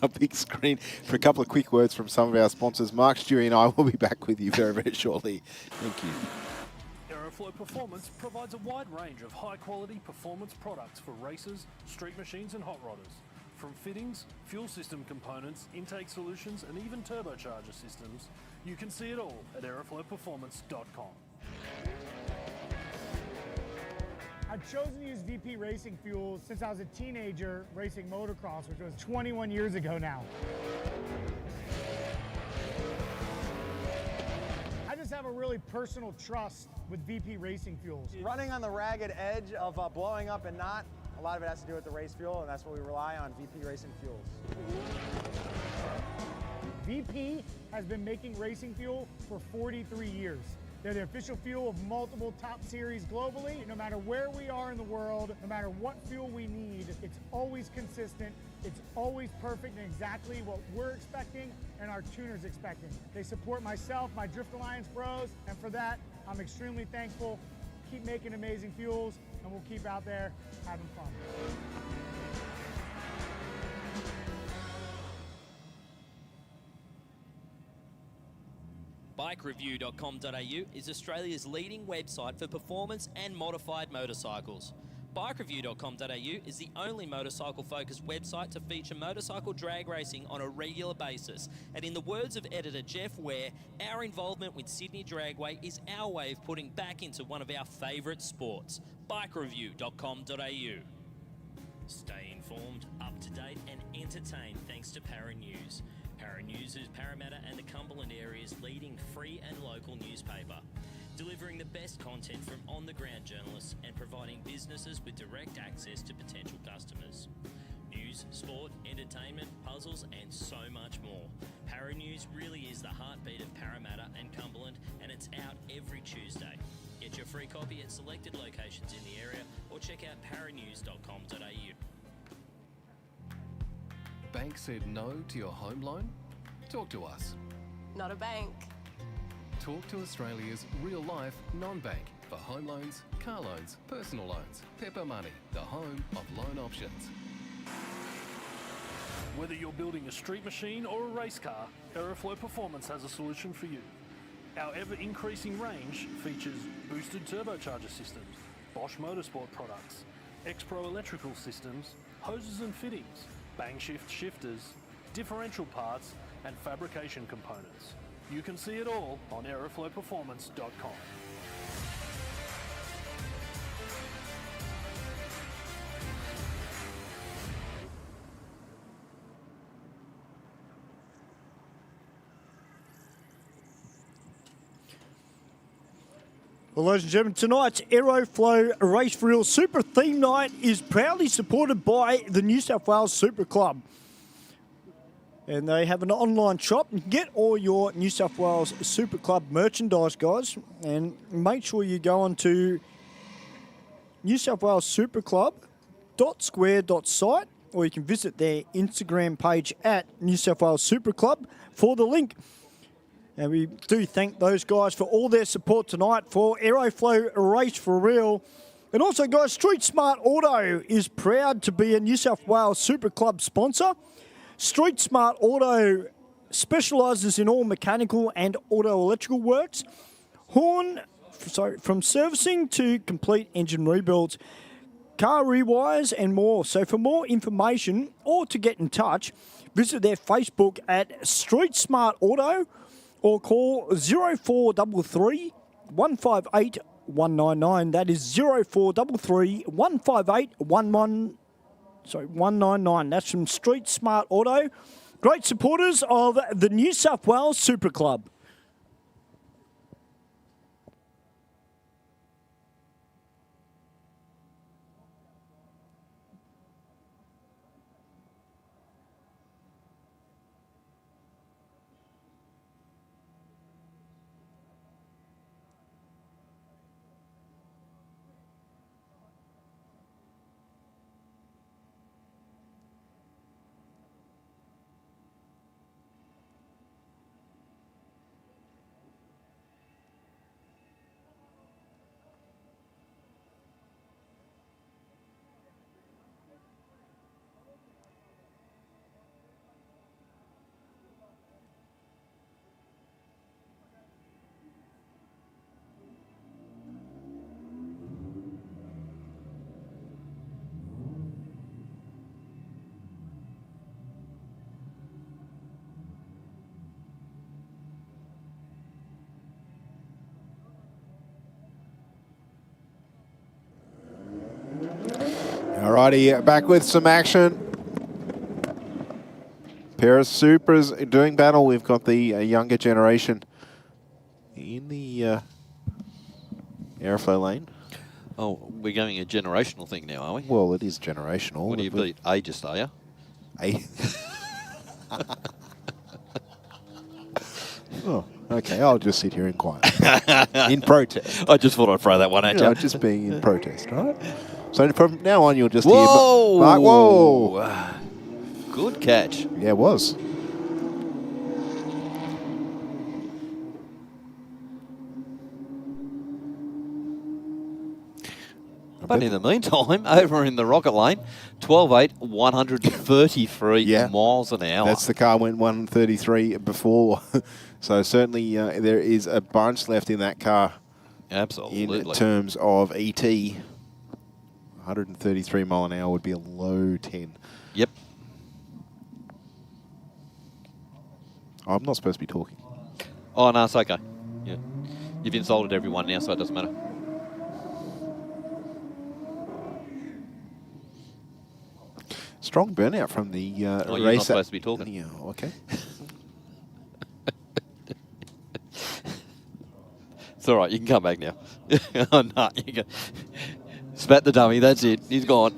Speaker 3: our big screen for a couple of quick words from some of our sponsors. Mark, Stewie and I will be back with you very, very shortly. Thank you.
Speaker 5: Aeroflow Performance provides a wide range of high-quality performance products for racers, street machines and hot rodders. From fittings, fuel system components, intake solutions and even turbocharger systems, you can see it all at aeroflowperformance.com.
Speaker 15: I've chosen to use VP Racing fuels since I was a teenager racing motocross, which was 21 years ago now. I just have a really personal trust with VP Racing fuels.
Speaker 16: Running on the ragged edge of blowing up and not, a lot of it has to do with the race fuel, and that's what we rely on, VP Racing fuels.
Speaker 15: VP has been making racing fuel for 43 years. They're the official fuel of multiple top series globally. No matter where we are in the world, no matter what fuel we need, it's always consistent, it's always perfect and exactly what we're expecting and our tuners expecting. They support myself, my Drift Alliance bros, and for that, I'm extremely thankful. Keep making amazing fuels, and we'll keep out there having fun.
Speaker 8: BikeReview.com.au is Australia's leading website for performance and modified motorcycles. BikeReview.com.au is the only motorcycle-focused website to feature motorcycle drag racing on a regular basis. And in the words of editor Jeff Ware, our involvement with Sydney Dragway is our way of putting back into one of our favourite sports. BikeReview.com.au. Stay informed, up to date and entertained thanks to Para News. Para News is Parramatta and the Cumberland area's leading free and local newspaper, delivering the best content from on-the-ground journalists and providing businesses with direct access to potential customers. News, sport, entertainment, puzzles and so much more. Para News really is the heartbeat of Parramatta and Cumberland, and it's out every Tuesday. Get your free copy at selected locations in the area or check out paranews.com.au.
Speaker 14: Bank said no to your home loan? Talk to us.
Speaker 13: Not a bank.
Speaker 14: Talk to Australia's real-life non-bank for home loans, car loans, personal loans. Pepper Money, the home of loan options.
Speaker 5: Whether you're building a street machine or a race car, Aeroflow Performance has a solution for you. Our ever-increasing range features boosted turbocharger systems, Bosch Motorsport products, X-Pro electrical systems, hoses and fittings, bang shift shifters, differential parts and fabrication components. You can see it all on aeroflowperformance.com.
Speaker 1: Well, ladies and gentlemen, tonight's Aeroflow Race for Real Super Theme Night is proudly supported by the New South Wales Supra Club. And they have an online shop. You can get all your New South Wales Super Club merchandise, guys. And make sure you go on to New South Wales Super Club.square.site, or you can visit their Instagram page at New South Wales Super Club for the link. And we do thank those guys for all their support tonight for Aeroflow Race for Real. And also, guys, Street Smart Auto is proud to be a New South Wales Super Club sponsor. Street Smart Auto specialises in all mechanical and auto electrical works. From servicing to complete engine rebuilds, car rewires and more. So for more information or to get in touch, visit their Facebook at Street Smart Auto or call 0433 158 199. That is 0433 158 199. That's from Street Smart Auto. Great supporters of the New South Wales Supra Club.
Speaker 3: Alrighty, back with some action. Pair of Supras doing battle. We've got the younger generation in the Aeroflow lane.
Speaker 2: Oh, we're going a generational thing now, are we?
Speaker 3: Well, it is generational.
Speaker 2: What do you beat? Ageist, are you?
Speaker 3: Oh, okay. I'll just sit here in quiet. In protest.
Speaker 2: I just thought I'd throw that one at you.
Speaker 3: No, just being in protest, right? So from now on, you'll just
Speaker 2: whoa!
Speaker 3: hear Mark. Whoa!
Speaker 2: Good catch.
Speaker 3: Yeah, it was.
Speaker 2: But in the meantime, over in the rocket lane, 12.8, 133 miles an hour.
Speaker 3: That's the car went 133 before. So certainly there is a bunch left in that car.
Speaker 2: Absolutely.
Speaker 3: In terms of ET, 133 mile an hour would be a low 10.
Speaker 2: Yep.
Speaker 3: I'm not supposed to be talking.
Speaker 2: Oh, no, it's okay. Yeah. You've insulted everyone now, so it doesn't matter.
Speaker 3: Strong burnout from the
Speaker 2: oh,
Speaker 3: racer.
Speaker 2: You're not supposed to be talking.
Speaker 3: Yeah, okay.
Speaker 2: It's all right. You can come back now. Oh, no, you can. Spat the dummy. That's it. He's gone.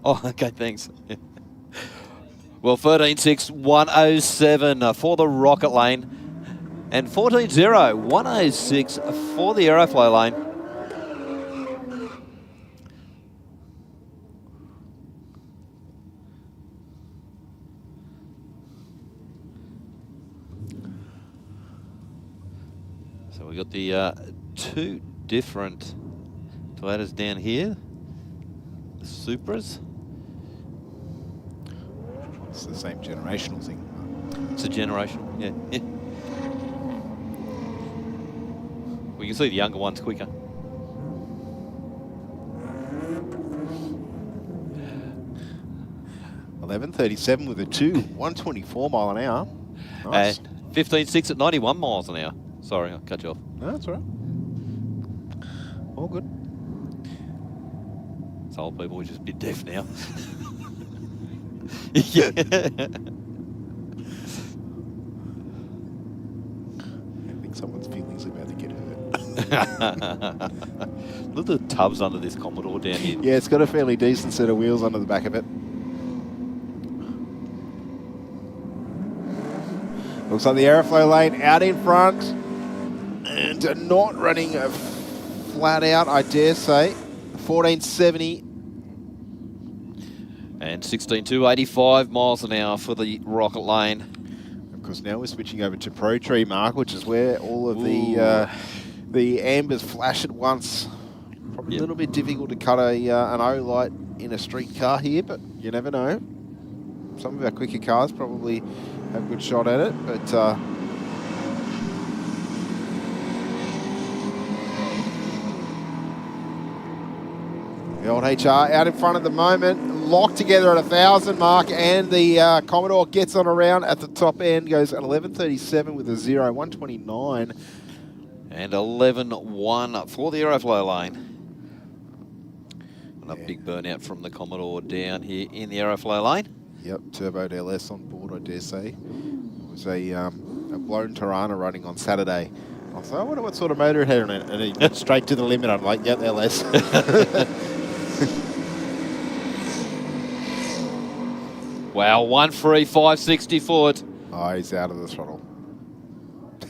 Speaker 2: Oh, okay. Thanks. Well, 13.6, 107 for the rocket lane. And 14.0, 106 for the Aeroflow lane. So we got the two different Toyotas down here. The Supras.
Speaker 3: It's the same generational thing.
Speaker 2: It's a generational, yeah. We can see the younger ones quicker.
Speaker 3: .11.37 with a 124 mile an hour. Nice.
Speaker 2: And 15.6 at 91 miles an hour. Sorry, I'll cut you off.
Speaker 3: No, that's all right. All good.
Speaker 2: It's old people, we're just a bit deaf now. Yeah.
Speaker 3: I think someone's feelings about to get hurt.
Speaker 2: Look at the tubs under this Commodore down here.
Speaker 3: Yeah, it's got a fairly decent set of wheels under the back of it. Looks like the Aeroflow lane out in front and not running flat out, I dare say. 14.70.
Speaker 2: And 16.2, 85 miles an hour for the rocket lane.
Speaker 3: Because now we're switching over to Pro Tree, Mark, which is where all of the ambers flash at once. Probably a little bit difficult to cut an O light in a street car here, but you never know. Some of our quicker cars probably have a good shot at it, but the old HR out in front at the moment, locked together at 1,000 mark, and the Commodore gets on around at the top end, goes at 11.37 with a 0, 129.
Speaker 2: And 11.1 for the Aeroflow lane. And a big burnout from the Commodore down here in the Aeroflow lane.
Speaker 3: Yep, turboed LS on board, I dare say. It was a blown Tirana running on Saturday. I thought, I wonder what sort of motor it had on it. And he went straight to the limit. I'm like, yep, LS.
Speaker 2: Wow, 135.60 foot.
Speaker 3: Oh, he's out of the throttle.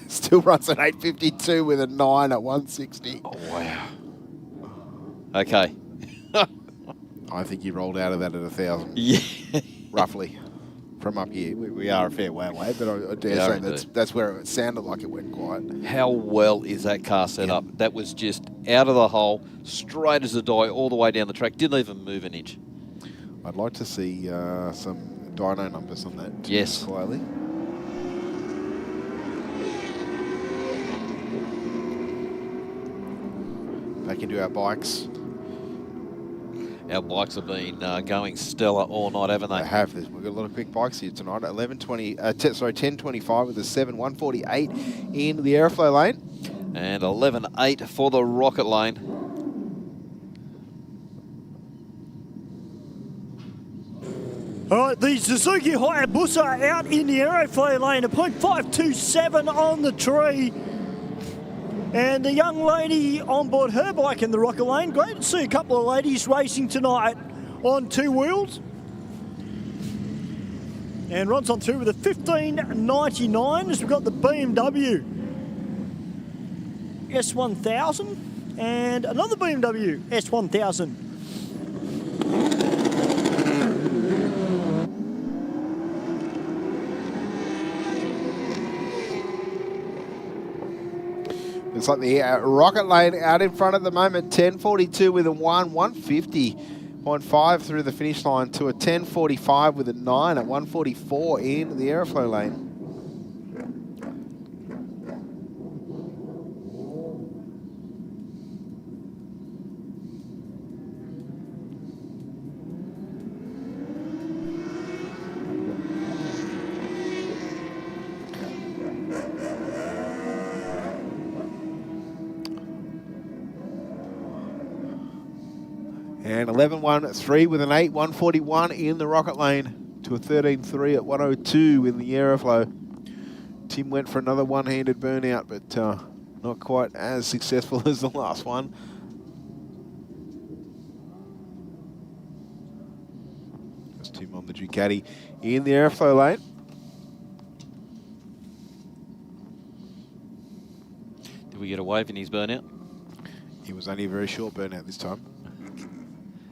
Speaker 3: Still runs at 8.52 with a 9 at 160.
Speaker 2: Oh, wow. Okay.
Speaker 3: I think he rolled out of that at 1,000.
Speaker 2: Yeah.
Speaker 3: Roughly. From up here. We are a fair way away, but I dare say that's where it sounded like it went quiet.
Speaker 2: How well is that car set up? That was just out of the hole, straight as a die, all the way down the track. Didn't even move an inch.
Speaker 3: I'd like to see some dyno numbers on that.
Speaker 2: Yes.
Speaker 3: Slightly. Back into our bikes.
Speaker 2: Our bikes have been going stellar all night, haven't they?
Speaker 3: They have. We've got a lot of quick bikes here tonight. 10:25 with a 7, 148 in the Aeroflow lane.
Speaker 2: And 11.8 for the Rocket lane.
Speaker 1: All right, the Suzuki Hayabusa out in the Aeroflow lane, a .527 on the tree. And the young lady on board her bike in the Rocket lane. Great to see a couple of ladies racing tonight on two wheels. And runs on through with a 15.99 as we've got the BMW S1000 and another BMW S1000.
Speaker 3: Looks like the Rocket lane out in front at the moment. 10.42 with a 1, 150.5 through the finish line to a 10.45 with a 9 at 144 in the Aeroflow lane. And 11.13 with an 8, 141 in the Rocket lane to a 13.3 at 102 in the Aeroflow. Tim went for another one-handed burnout, but not quite as successful as the last one. That's Tim on the Ducati in the Aeroflow lane.
Speaker 2: Did we get a wave in his burnout?
Speaker 3: It was only a very short burnout this time.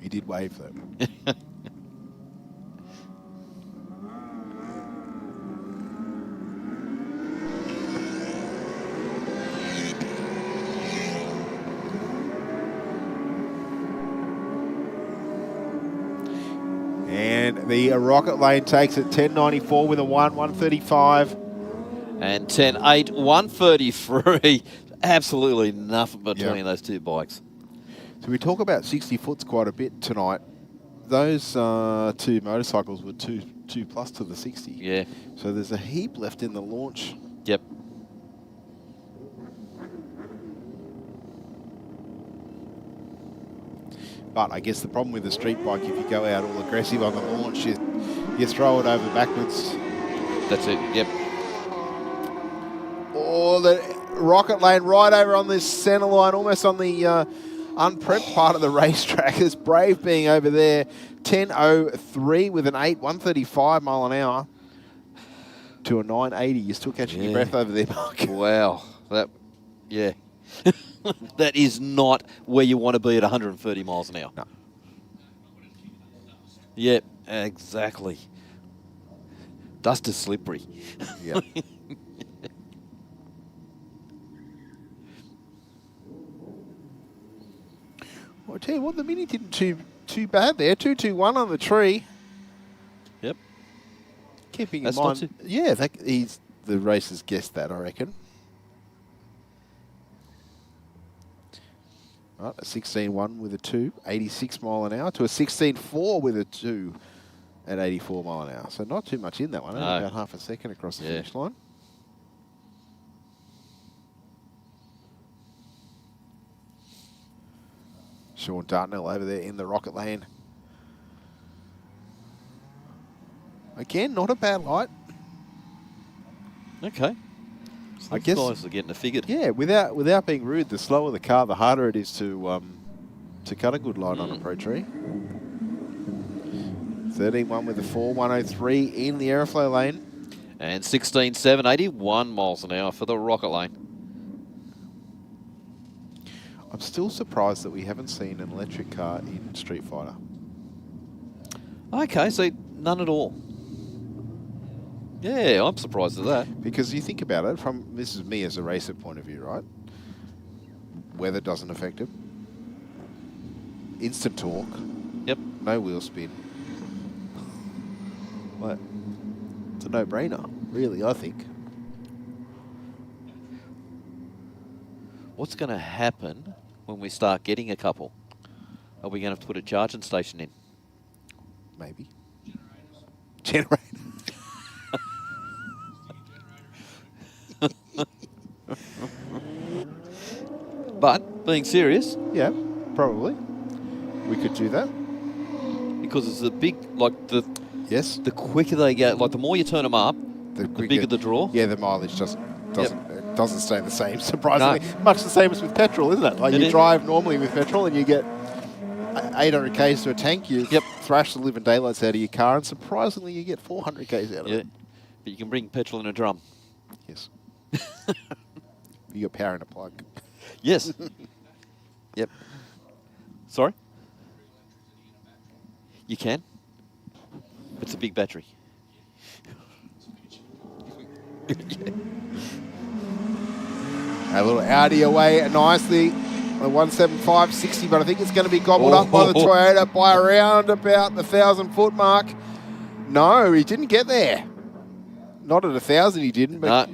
Speaker 3: He did wave though. And the Rocket lane takes it 10.94 with a 1, 135.
Speaker 2: And 10.8, 133. Absolutely nothing between those two bikes.
Speaker 3: So we talk about 60 foots quite a bit tonight. Those two motorcycles were 2 plus to the 60.
Speaker 2: Yeah.
Speaker 3: So there's a heap left in the launch.
Speaker 2: Yep.
Speaker 3: But I guess the problem with the street bike, if you go out all aggressive on the launch, you throw it over backwards.
Speaker 2: That's it, yep.
Speaker 3: Oh, the Rocket lane right over on this centre line, almost on the unprepped part of the racetrack. It's Brave being over there. 10.03 with an 8, 135 mile an hour to a 980. You're still catching your breath over there, Mark.
Speaker 2: Wow. That is not where you want to be at 130 miles an hour.
Speaker 3: No.
Speaker 2: Yep, exactly. Dust is slippery.
Speaker 3: Yeah. Well, I tell you what, the Mini didn't too bad there. 2-2-1 on the tree.
Speaker 2: Yep.
Speaker 3: Keeping
Speaker 2: That's
Speaker 3: in
Speaker 2: not
Speaker 3: mind, yeah, the racers guessed that, I reckon. Right, a 16.1 with a 2, 86 mile an hour, to a 16.4 with a 2 at 84 mile an hour. So not too much in that one, only
Speaker 2: No.
Speaker 3: about half a second across the finish line. Sean Dartnell over there in the rocket lane. Again, not a bad light.
Speaker 2: Okay. So
Speaker 3: I guess
Speaker 2: guys are getting it figured.
Speaker 3: Yeah, without being rude, the slower the car, the harder it is to cut a good line on a pro tree. 13.1 with a 4, 103 in the Aeroflow lane.
Speaker 2: And 16.7, 81 miles an hour for the rocket lane.
Speaker 3: I'm still surprised that we haven't seen an electric car in Street Fighter.
Speaker 2: Okay, so none at all. Yeah, I'm surprised at that.
Speaker 3: Because you think about it, this is me as a racer point of view, right? Weather doesn't affect it. Instant torque.
Speaker 2: Yep.
Speaker 3: No wheel spin. What? It's a no-brainer, really, I think.
Speaker 2: What's going to happen when we start getting a couple? Are we going to have to put a charging station in?
Speaker 3: Maybe. Generator.
Speaker 2: But, being serious...
Speaker 3: Yeah, probably. We could do that.
Speaker 2: Because it's the big, like the...
Speaker 3: Yes.
Speaker 2: The quicker they get, like the more you turn them up, the bigger the draw.
Speaker 3: Yeah, the mileage just doesn't stay the same, surprisingly. No. Much the same as with petrol, isn't it? Like you drive normally with petrol and you get 800 Ks to a tank, you thrash the living daylights out of your car, and surprisingly you get 400 Ks out of it.
Speaker 2: But you can bring petrol in a drum.
Speaker 3: Yes. You got power in a plug.
Speaker 2: Yes. Yep. Sorry? You can. It's a big battery.
Speaker 3: A little Audi away nicely. The 175.60, but I think it's going to be gobbled up by the Toyota by around about the 1,000-foot mark. No, he didn't get there. Not at 1,000 he didn't, but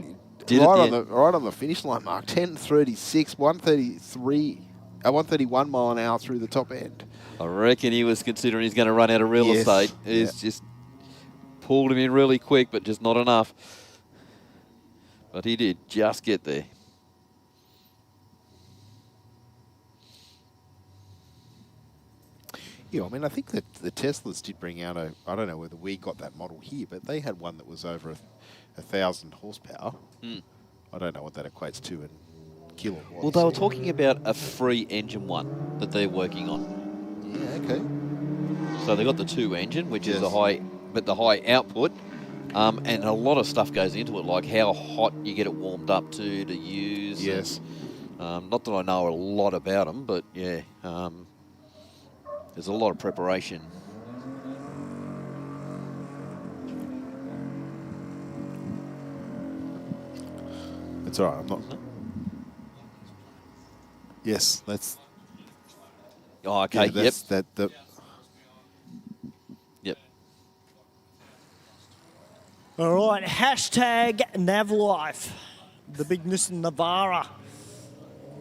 Speaker 3: right on the finish line mark. 10.36, 131 mile an hour through the top end.
Speaker 2: I reckon he was considering he's going to run out of real estate. He's just pulled him in really quick, but just not enough. But he did just get there.
Speaker 3: Yeah, I mean, I think that the Teslas did bring out I don't know whether we got that model here, but they had one that was over 1,000 horsepower. I don't know what that equates to in kilowatts.
Speaker 2: Well, they were talking about a free engine one that they're working on.
Speaker 3: Yeah, okay.
Speaker 2: So they got the 2 engine, which is the high output, and a lot of stuff goes into it, like how hot you get it warmed up to use.
Speaker 3: Yes.
Speaker 2: And, not that I know a lot about them, but yeah, there's a lot of preparation.
Speaker 3: It's all right. I'm not. Yes, that's.
Speaker 2: Oh, okay.
Speaker 3: Yeah, that's,
Speaker 2: yep. Yep.
Speaker 1: All right, hashtag NavLife, the big Nissan Navara.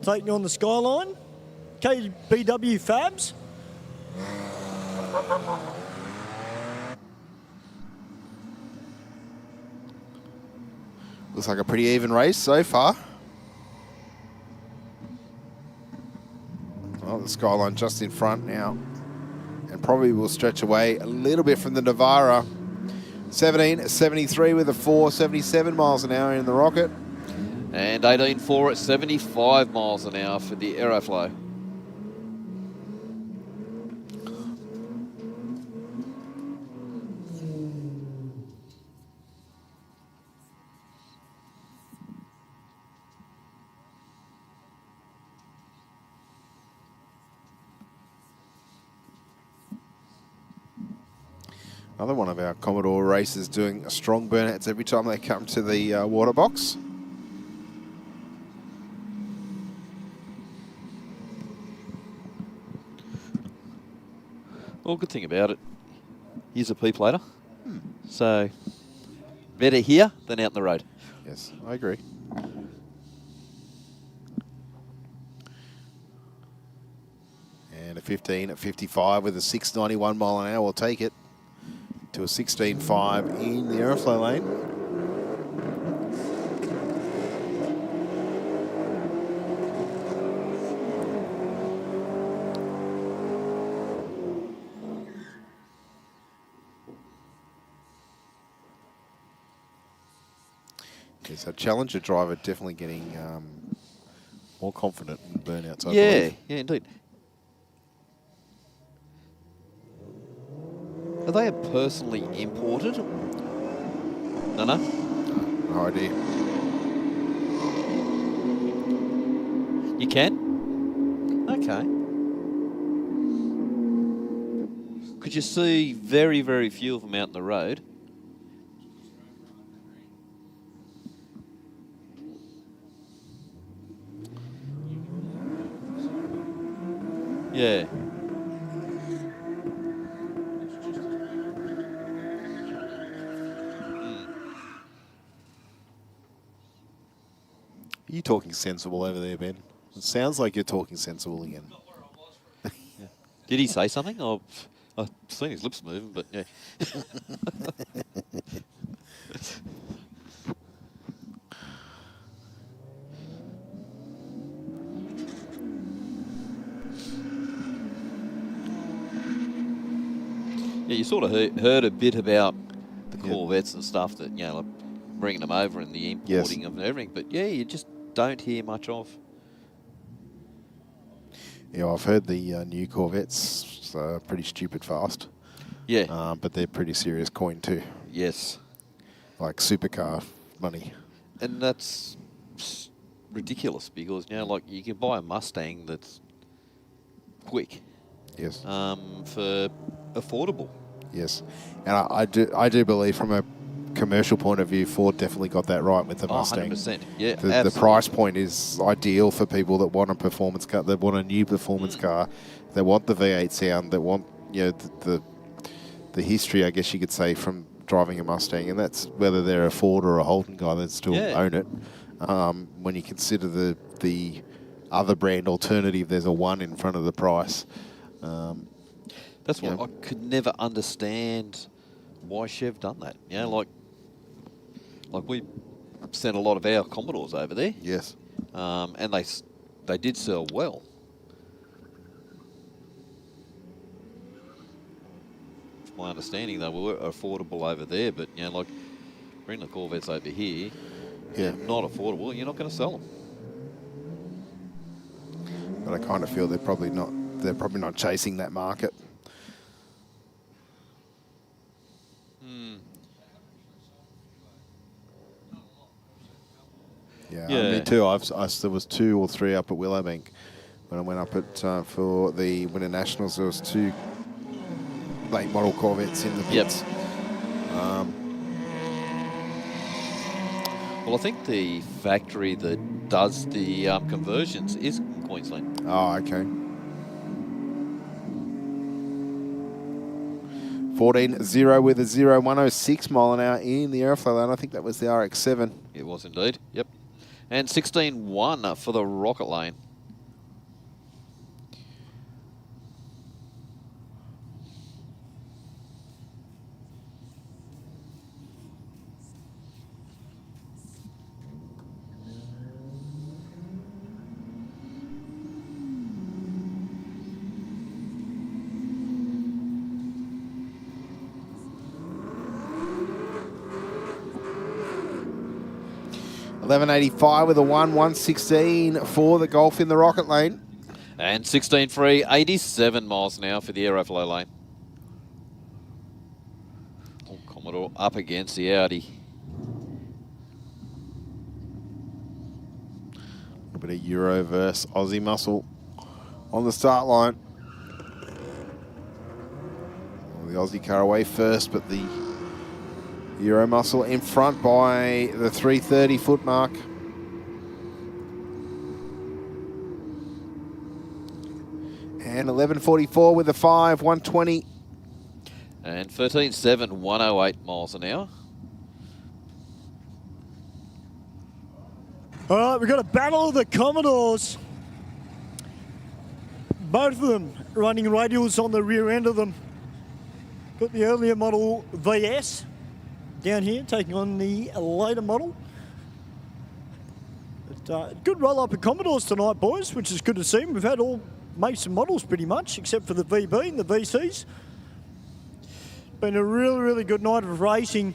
Speaker 1: Taking on the skyline. KBW Fabs.
Speaker 3: Looks like a pretty even race so far. Oh, the skyline just in front now. And probably will stretch away a little bit from the Navara. 17.73 with a 4.77 miles an hour in the Rocket.
Speaker 2: And 18.4 at 75 miles an hour for the Aeroflow.
Speaker 3: Another one of our Commodore racers doing strong burnouts every time they come to the water box.
Speaker 2: Well, good thing about it, he's a P-plater. So, better here than out in the road.
Speaker 3: Yes, I agree. And a 15 at 55 with a 691 mile an hour will take it to a 16.5 in the Aeroflow lane. So Challenger driver definitely getting more confident in burnouts, I believe.
Speaker 2: Yeah, indeed. Are they personally imported? No.
Speaker 3: No idea.
Speaker 2: You can? Okay. Could you see very, very few of them out in the road? Yeah.
Speaker 3: Are you talking sensible over there, Ben? It sounds like you're talking sensible again.
Speaker 2: Did he say something? Oh, I've seen his lips moving, but yeah. Yeah, you sort of heard a bit about the Corvettes and stuff that, you know, like bringing them over and the importing of everything. But yeah, you just don't hear much of.
Speaker 3: Yeah, I've heard the new Corvettes are pretty stupid fast.
Speaker 2: Yeah.
Speaker 3: But they're pretty serious coin too.
Speaker 2: Yes.
Speaker 3: Like supercar money.
Speaker 2: And that's ridiculous because, you know, like you can buy a Mustang that's quick.
Speaker 3: Yes.
Speaker 2: For affordable.
Speaker 3: Yes. And I do believe from a commercial point of view, Ford definitely got that right with the Mustang.
Speaker 2: 100%. Yeah,
Speaker 3: the price point is ideal for people that want a performance car, that want a new performance car, that want the V8 sound, that want, you know, the history, I guess you could say, from driving a Mustang, and that's whether they're a Ford or a Holden guy that still own it. When you consider the other brand alternative, there's a 1 in front of the price.
Speaker 2: That's what I could never understand why Chev done that. You know, like we sent a lot of our Commodores over there.
Speaker 3: Yes.
Speaker 2: And they did sell well. From my understanding, they were affordable over there, but, you know, like bring the Corvettes over here, not affordable, you're not going to sell them.
Speaker 3: But I kind of feel they're probably not chasing that market. Yeah, me too. There was 2 or 3 up at Willowbank when I went up at for the Winter Nationals. There was 2 late model Corvettes in the pits.
Speaker 2: Well, I think the factory that does the conversions is in Queensland.
Speaker 3: Oh, okay. 14.0 with a 0.106 mile an hour in the Aeroflow lane. I think that was the RX-7.
Speaker 2: It was indeed. Yep. And 16.1 for the Rocket lane.
Speaker 3: $11.85 with a 1.116 for the Golf in the Rocket lane.
Speaker 2: And 16.3, 87 miles an hour for the Aeroflow lane. Oh, Commodore up against the Audi.
Speaker 3: A bit of Euro versus Aussie muscle on the start line. The Aussie car away first, but the Euro Muscle in front by the 330 foot mark. And 11.44 with a 5, 120.
Speaker 2: And 13.7, 108 miles an hour.
Speaker 1: All right, we've got a battle of the Commodores. Both of them running radials on the rear end of them. Got the earlier model VS down here taking on the later model. But, good roll-up of Commodores tonight, boys, which is good to see. We've had all makes and models pretty much, except for the VB and the VCs. Been a really, really good night of racing.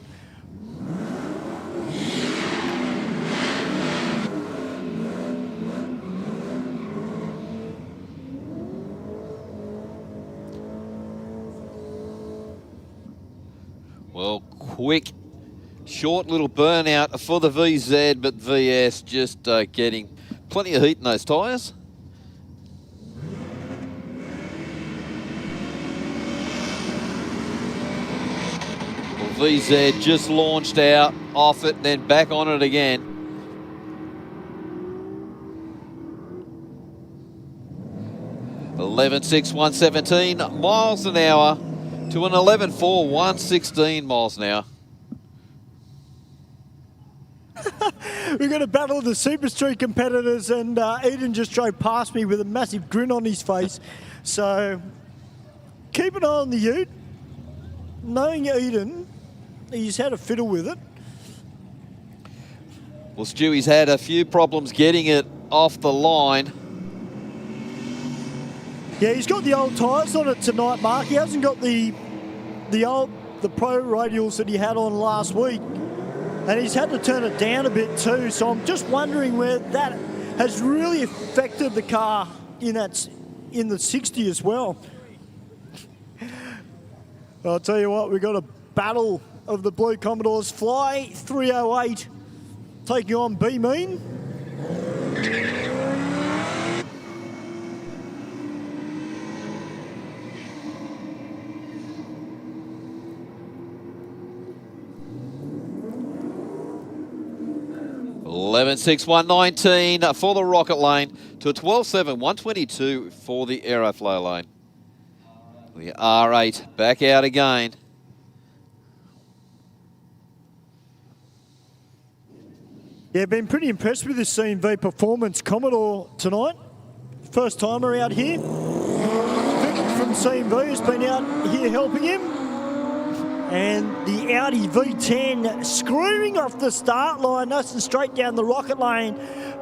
Speaker 2: Well, quick, short little burnout for the VZ, but VS just getting plenty of heat in those tyres. Well, VZ just launched out, off it, and then back on it again. .11.6, 117 miles an hour to an 11.4, 116 miles an hour.
Speaker 1: We're going to battle the Super Street competitors, and Eden just drove past me with a massive grin on his face. So keep an eye on the ute. Knowing Eden, he's had a fiddle with it.
Speaker 2: Well, Stewie's had a few problems getting it off the line.
Speaker 1: Yeah, he's got the old tyres on it tonight, Mark. He hasn't got the pro radials that he had on last week. And he's had to turn it down a bit too. So I'm just wondering where that has really affected the car in the 60 as well. I'll tell you what, we've got a battle of the Blue Commodores. Fly 308 taking on B Mean.
Speaker 2: .11.6, 119 for the Rocket lane to a 12.7, 122 for the Aeroflow lane. The R8 back out again.
Speaker 1: Yeah, been pretty impressed with this CMV Performance Commodore tonight. First timer out here. Vic from CMV has been out here helping him. And the Audi V10 screaming off the start line, nice and straight down the Rocket lane.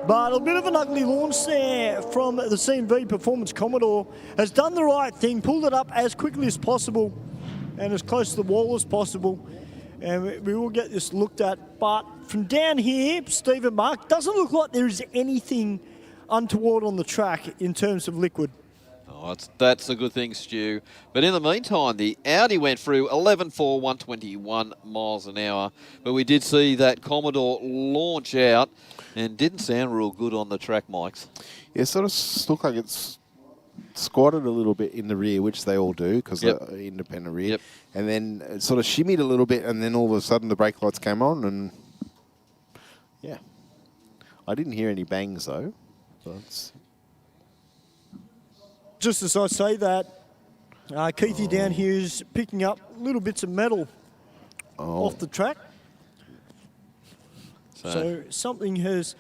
Speaker 1: But a bit of an ugly launch there from the CMV Performance Commodore. Has done the right thing, pulled it up as quickly as possible and as close to the wall as possible. And we will get this looked at. But from down here, Stephen, Mark, doesn't look like there is anything untoward on the track in terms of liquid.
Speaker 2: Oh, that's a good thing, Stu. But in the meantime, the Audi went through 11.4, 121 miles an hour. But we did see that Commodore launch out and didn't sound real good on the track mics.
Speaker 3: Yeah, it sort of looked like it's squatted a little bit in the rear, which they all do because they're independent rear.
Speaker 2: Yep.
Speaker 3: And then it sort of shimmied a little bit, and then all of a sudden the brake lights came on, and yeah. I didn't hear any bangs, though. So it's...
Speaker 1: Just as I say that, Keithy down here is picking up little bits of metal off the track. So something has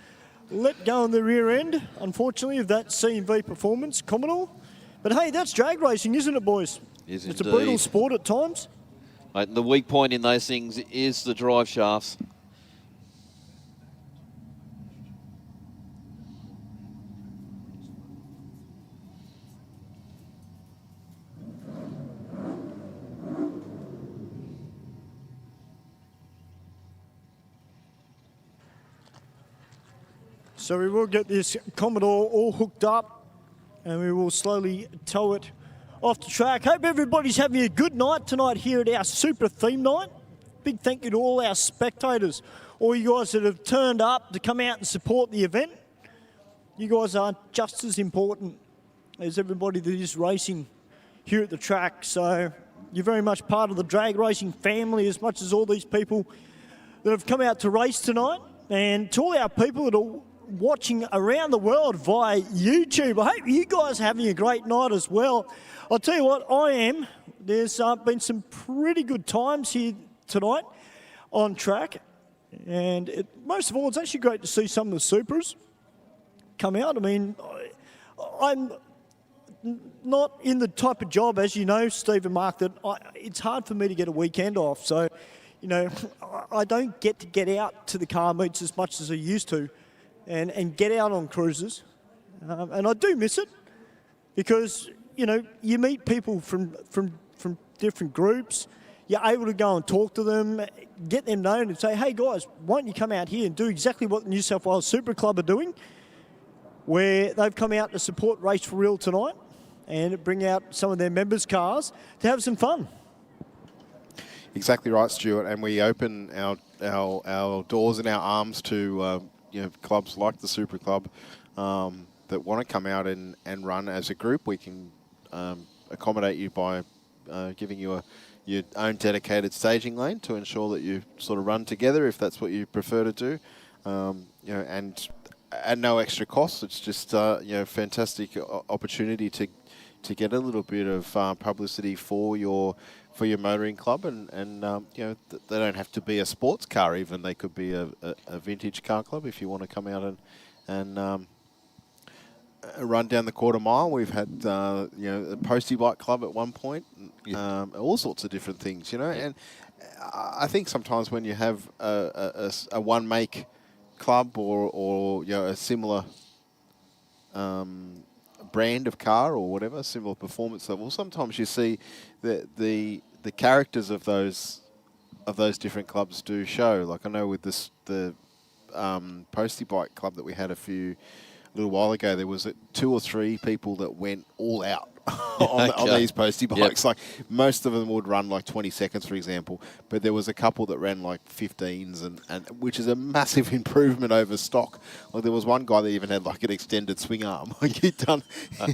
Speaker 1: let go on the rear end, unfortunately, of that CMV Performance Commodore. But hey, that's drag racing, isn't it, boys?
Speaker 2: It's
Speaker 1: a brutal sport at times.
Speaker 2: Mate, the weak point in those things is the drive shafts.
Speaker 1: So we will get this Commodore all hooked up and we will slowly tow it off the track. Hope everybody's having a good night tonight here at our Super Theme Night. Big thank you to all our spectators, all you guys that have turned up to come out and support the event. You guys are just as important as everybody that is racing here at the track. So You're very much part of the drag racing family as much as all these people that have come out to race tonight. And to all our people that are watching around the world via YouTube, I hope you guys are having a great night as well. I'll tell you what, I am. There's been some pretty good times here tonight on track. And most of all, it's actually great to see some of the Supras come out. I mean, I'm not in the type of job, as you know, Steve and Mark, that it's hard for me to get a weekend off. So, you know, I don't get to get out to the car meets as much as I used to and get out on cruises. And I do miss it because, you know, you meet people from different groups. You're able to go and talk to them, get them known and say, hey, guys, why don't you come out here and do exactly what the New South Wales Supra Club are doing, where they've come out to support Race for Real tonight and bring out some of their members' cars to have some fun.
Speaker 3: Exactly right, Stuart. And we open our doors and our arms to you know, clubs like the Supra Club that want to come out and run as a group. We can accommodate you by giving you your own dedicated staging lane to ensure that you sort of run together if that's what you prefer to do. You know, and at no extra cost. It's just you know, fantastic opportunity to get a little bit of publicity for your motoring club, and you know, they don't have to be a sports car. Even they could be a vintage car club if you want to come out and run down the quarter mile. We've had you know, a postie bike club at one point, all sorts of different things, you know. And I think sometimes when you have a one make club or you know, a similar brand of car or whatever, similar performance level, sometimes you see that the characters of those different clubs do show. Like I know with the postie bike club that we had a little while ago, there was 2 or 3 people that went all out on these postie bikes. Like most of them would run like 20 seconds, for example, but there was a couple that ran like 15s, and which is a massive improvement over stock. Like there was one guy that even had like an extended swing arm. Like he'd done,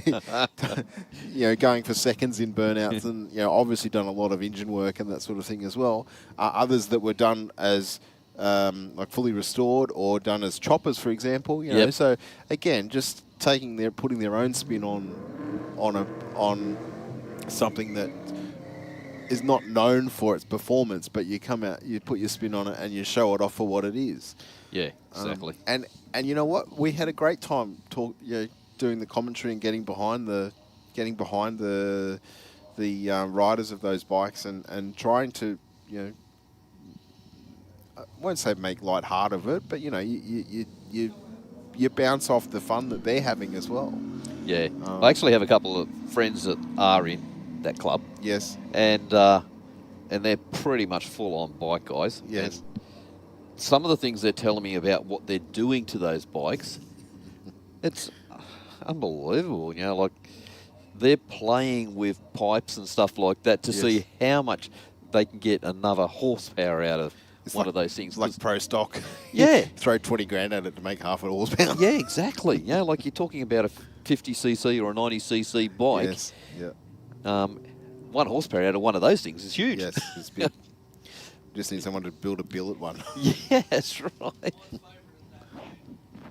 Speaker 3: you know, going for seconds in burnouts, and you know, obviously done a lot of engine work and that sort of thing as well. Others that were done as like fully restored or done as choppers, for example. You know, so again, just putting their own spin on something that is not known for its performance, but you come out, you put your spin on it, and you show it off for what it is.
Speaker 2: Yeah, exactly.
Speaker 3: And you know what? We had a great time doing the commentary and getting behind the riders of those bikes and trying to, you know, I won't say make light hard of it, but you know, you bounce off the fun that they're having as well.
Speaker 2: Yeah, I actually have a couple of friends that are in that club.
Speaker 3: Yes,
Speaker 2: and they're pretty much full-on bike guys.
Speaker 3: Yes,
Speaker 2: and some of the things they're telling me about what they're doing to those bikes, it's unbelievable. You know, like they're playing with pipes and stuff like that to see how much they can get another horsepower out of. It's one of those things.
Speaker 3: Like pro stock.
Speaker 2: Yeah.
Speaker 3: Throw 20 grand at it to make half a horsepower.
Speaker 2: Yeah, exactly. Yeah, like you're talking about a 50cc or a 90cc bike.
Speaker 3: Yes, yeah.
Speaker 2: 1 horsepower out of one of those things is huge.
Speaker 3: Yes, it's big. Just need someone to build a billet one.
Speaker 2: Yeah, that's right.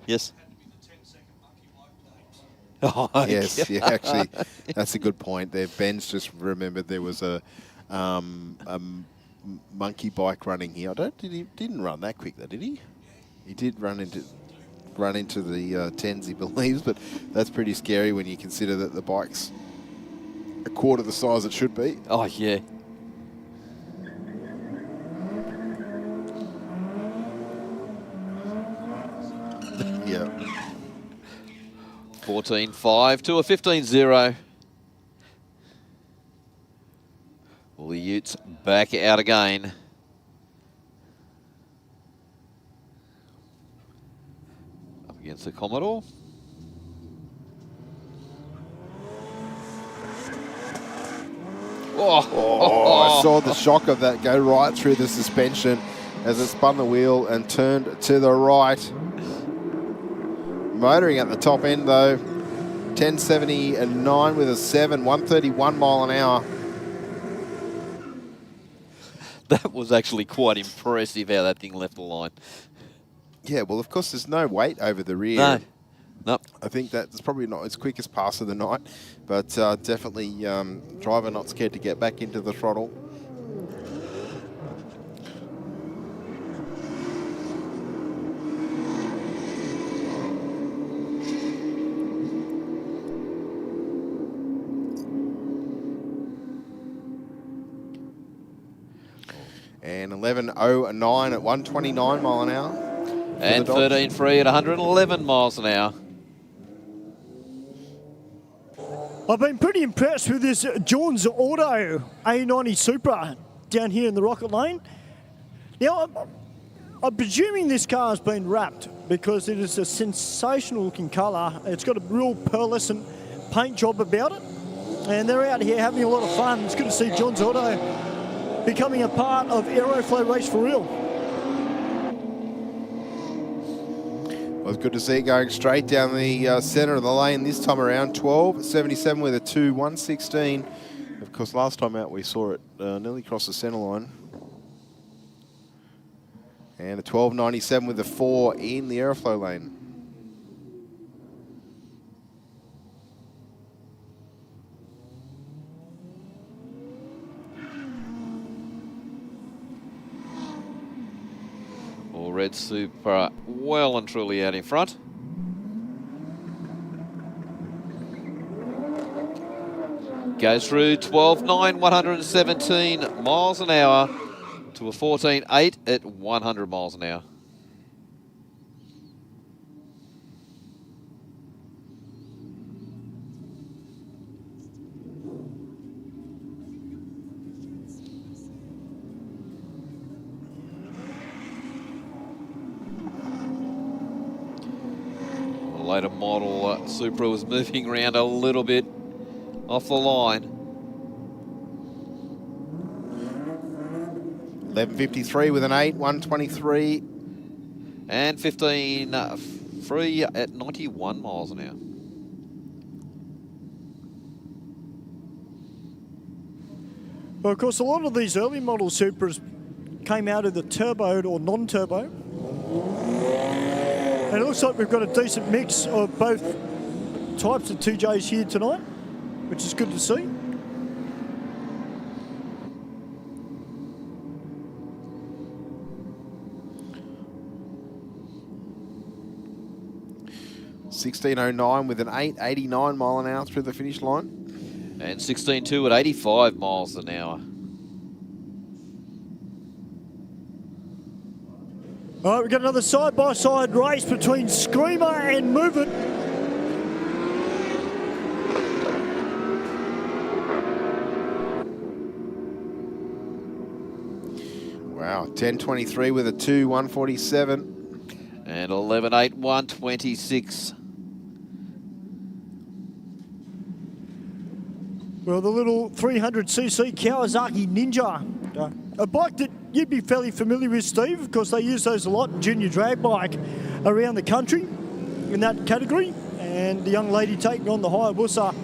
Speaker 2: Yes.
Speaker 3: Oh, yes, yeah, actually, that's a good point there. Ben's just remembered there was a monkey bike running here. Didn't run that quick though, did he? He did run into the 10s, he believes, but that's pretty scary when you consider that the bike's a quarter the size it should be.
Speaker 2: Oh yeah.
Speaker 3: Yeah.
Speaker 2: 14.5 to a 15.0. Well, the Utes back out again. Up against the Commodore.
Speaker 3: I saw the shock of that go right through the suspension as it spun the wheel and turned to the right. Motoring at the top end though, 1079 with a 7, 131 mile an hour.
Speaker 2: That was actually quite impressive how that thing left the line.
Speaker 3: Yeah, well, of course, there's no weight over the rear.
Speaker 2: No. Nope.
Speaker 3: I think that's probably not its quickest pass of the night, but definitely driver not scared to get back into the throttle. And 11.09 at 129 mile an hour.
Speaker 2: And 13.3 at 111 miles an hour.
Speaker 1: I've been pretty impressed with this Jones Auto A90 Supra down here in the Rocket Lane. Now, I'm presuming this car has been wrapped because it is a sensational looking colour. It's got a real pearlescent paint job about it. And they're out here having a lot of fun. It's good to see Jones Auto becoming a part of Aeroflow Race for Real.
Speaker 3: Well, it's good to see it going straight down the centre of the lane this time around. 12.77 with a 2.116. Of course, last time out we saw it nearly cross the centre line. And a 12.97 with a 4 in the Aeroflow lane.
Speaker 2: Red Supra well and truly out in front. Goes through 12.9, 117 miles an hour to a 14.8 at 100 miles an hour. Later model Supra was moving around a little bit off the line.
Speaker 3: 11.53 with an 8, 123.
Speaker 2: And 15.3 at 91 miles an hour.
Speaker 1: Well, of course, a lot of these early model Supras came out of the turboed or non-turbo. And it looks like we've got a decent mix of both types of 2Js here tonight, which is good to see.
Speaker 3: $16.09 with an 8.89 mile an hour through the finish line.
Speaker 2: And 16.2 at 85 miles an hour.
Speaker 1: All right, we've got another side-by-side race between Screamer and Move It.
Speaker 3: Wow, 10.23 with a 2, 147.
Speaker 2: And 11.8, 126.
Speaker 1: Well, the little 300cc Kawasaki Ninja. A bike that you'd be fairly familiar with, Steve. Of course, they use those a lot in junior drag bike around the country in that category. And the young lady taking on the Hayabusa,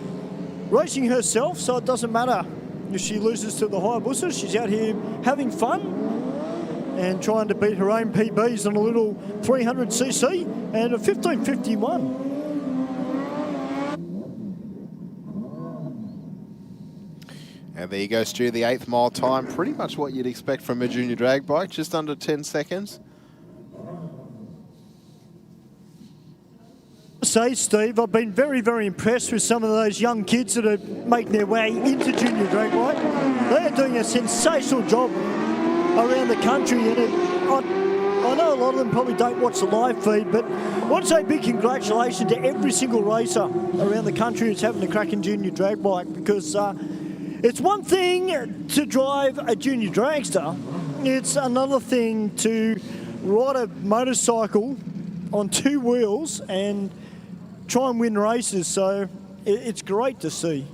Speaker 1: racing herself, so it doesn't matter if she loses to the Hayabusa. She's out here having fun and trying to beat her own PBs on a little 300cc and a 15.51.
Speaker 3: And there you go, Stu, the 8th mile time. Pretty much what you'd expect from a junior drag bike, just under 10 seconds.
Speaker 1: Say, Steve, I've been very, very impressed with some of those young kids that are making their way into junior drag bike. They are doing a sensational job around the country, and I know a lot of them probably don't watch the live feed, but I want to say a big congratulations to every single racer around the country who's having a cracking junior drag bike, because it's one thing to drive a junior dragster, it's another thing to ride a motorcycle on 2 wheels and try and win races, so it's great to see.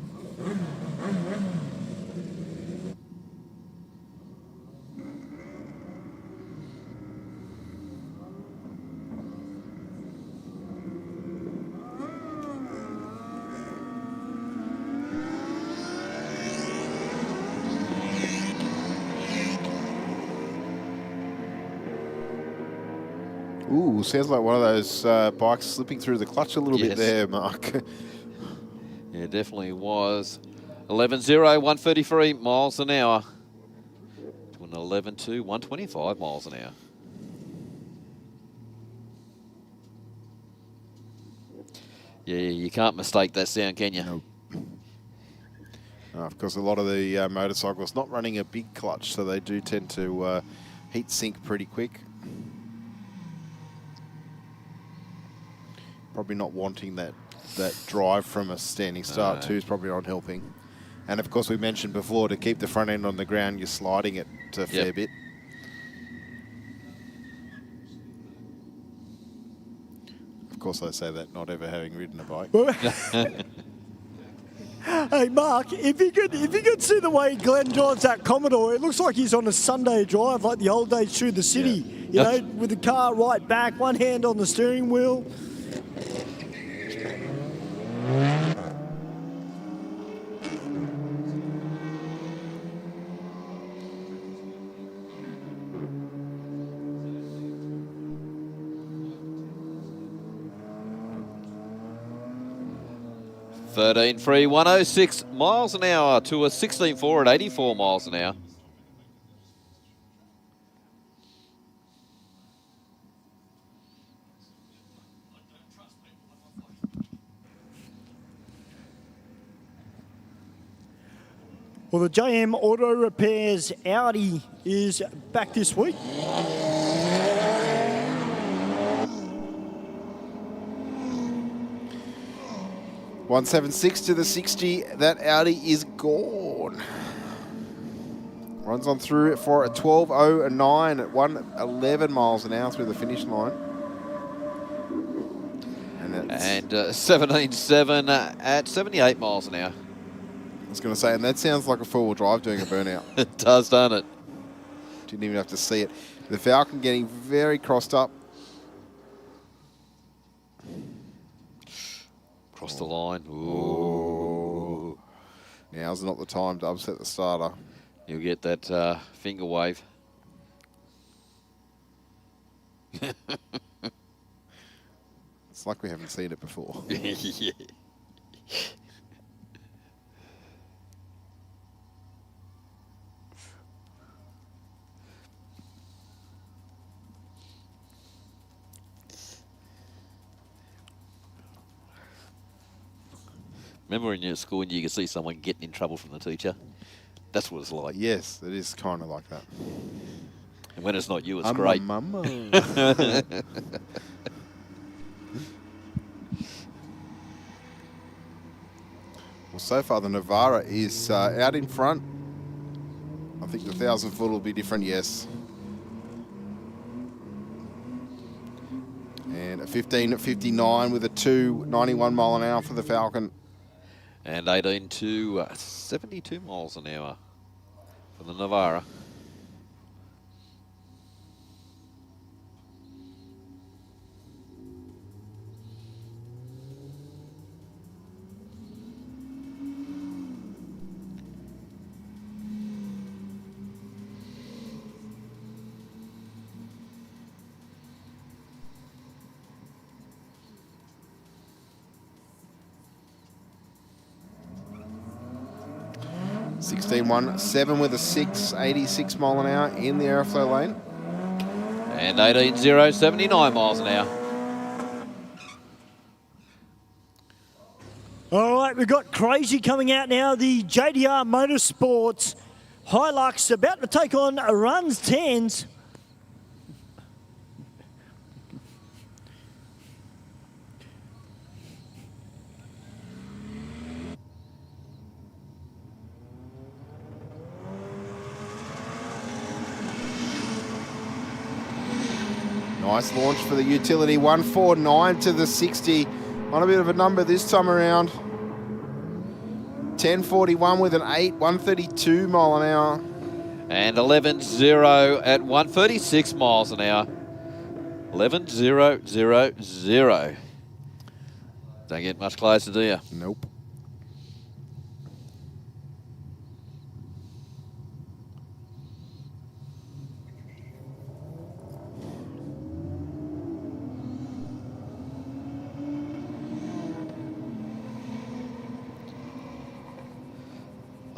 Speaker 3: Ooh, sounds like one of those bikes slipping through the clutch a little bit there, Mark.
Speaker 2: Yeah, definitely was. 11.0, 133 miles an hour. To an 11.2, 125 miles an hour. Yeah, you can't mistake that sound, can you?
Speaker 3: Nope. Of course, a lot of the motorcycles not running a big clutch, so they do tend to heat sink pretty quick. Probably not wanting that drive from a standing start too is probably not helping. And of course, we mentioned before, to keep the front end on the ground, you're sliding it a fair bit. Of course, I say that not ever having ridden a bike.
Speaker 1: Hey, Mark, if you could see the way Glenn drives that Commodore, it looks like he's on a Sunday drive like the old days through the city, you know, with the car right back, one hand on the steering wheel.
Speaker 2: .13.3, 106 miles an hour to a 16.4 at 84 miles an hour.
Speaker 1: Well, the JM Auto Repairs Audi is back this week.
Speaker 3: 176 to the 60. That Audi is gone. Runs on through for a 12.09 at 111 miles an hour through the finish line.
Speaker 2: And 17.7 at 78 miles an hour.
Speaker 3: I was going to say, and that sounds like a four-wheel drive doing a burnout.
Speaker 2: It does, doesn't it?
Speaker 3: Didn't even have to see it. The Falcon getting very crossed up.
Speaker 2: Across the line. Ooh.
Speaker 3: Now's not the time to upset the starter.
Speaker 2: You'll get that finger wave.
Speaker 3: It's like we haven't seen it before.
Speaker 2: Yeah. Remember when you're at school and you could see someone getting in trouble from the teacher? That's what it's like.
Speaker 3: Yes, it is kind of like that.
Speaker 2: And when it's not you, it's great.
Speaker 3: Mama. Well, so far the Navara is out in front. I think the 1,000 foot will be different, yes. And a 15 at 59 with a 291 mile an hour for the Falcon.
Speaker 2: And 18 to 72 miles an hour for the Navara.
Speaker 3: .16.17 with a 686 mile an hour in the Aeroflow lane.
Speaker 2: And 18.0, 79 miles an hour.
Speaker 1: All right, we've got Crazy coming out now. The JDR Motorsports Hilux about to take on Runs 10s.
Speaker 3: Nice launch for the utility. 149 to the 60. On a bit of a number this time around. 1041 with an 8, 132 mile an hour.
Speaker 2: And 11.0 at 136 miles an hour. 11.000. Don't get much closer, do you?
Speaker 3: Nope.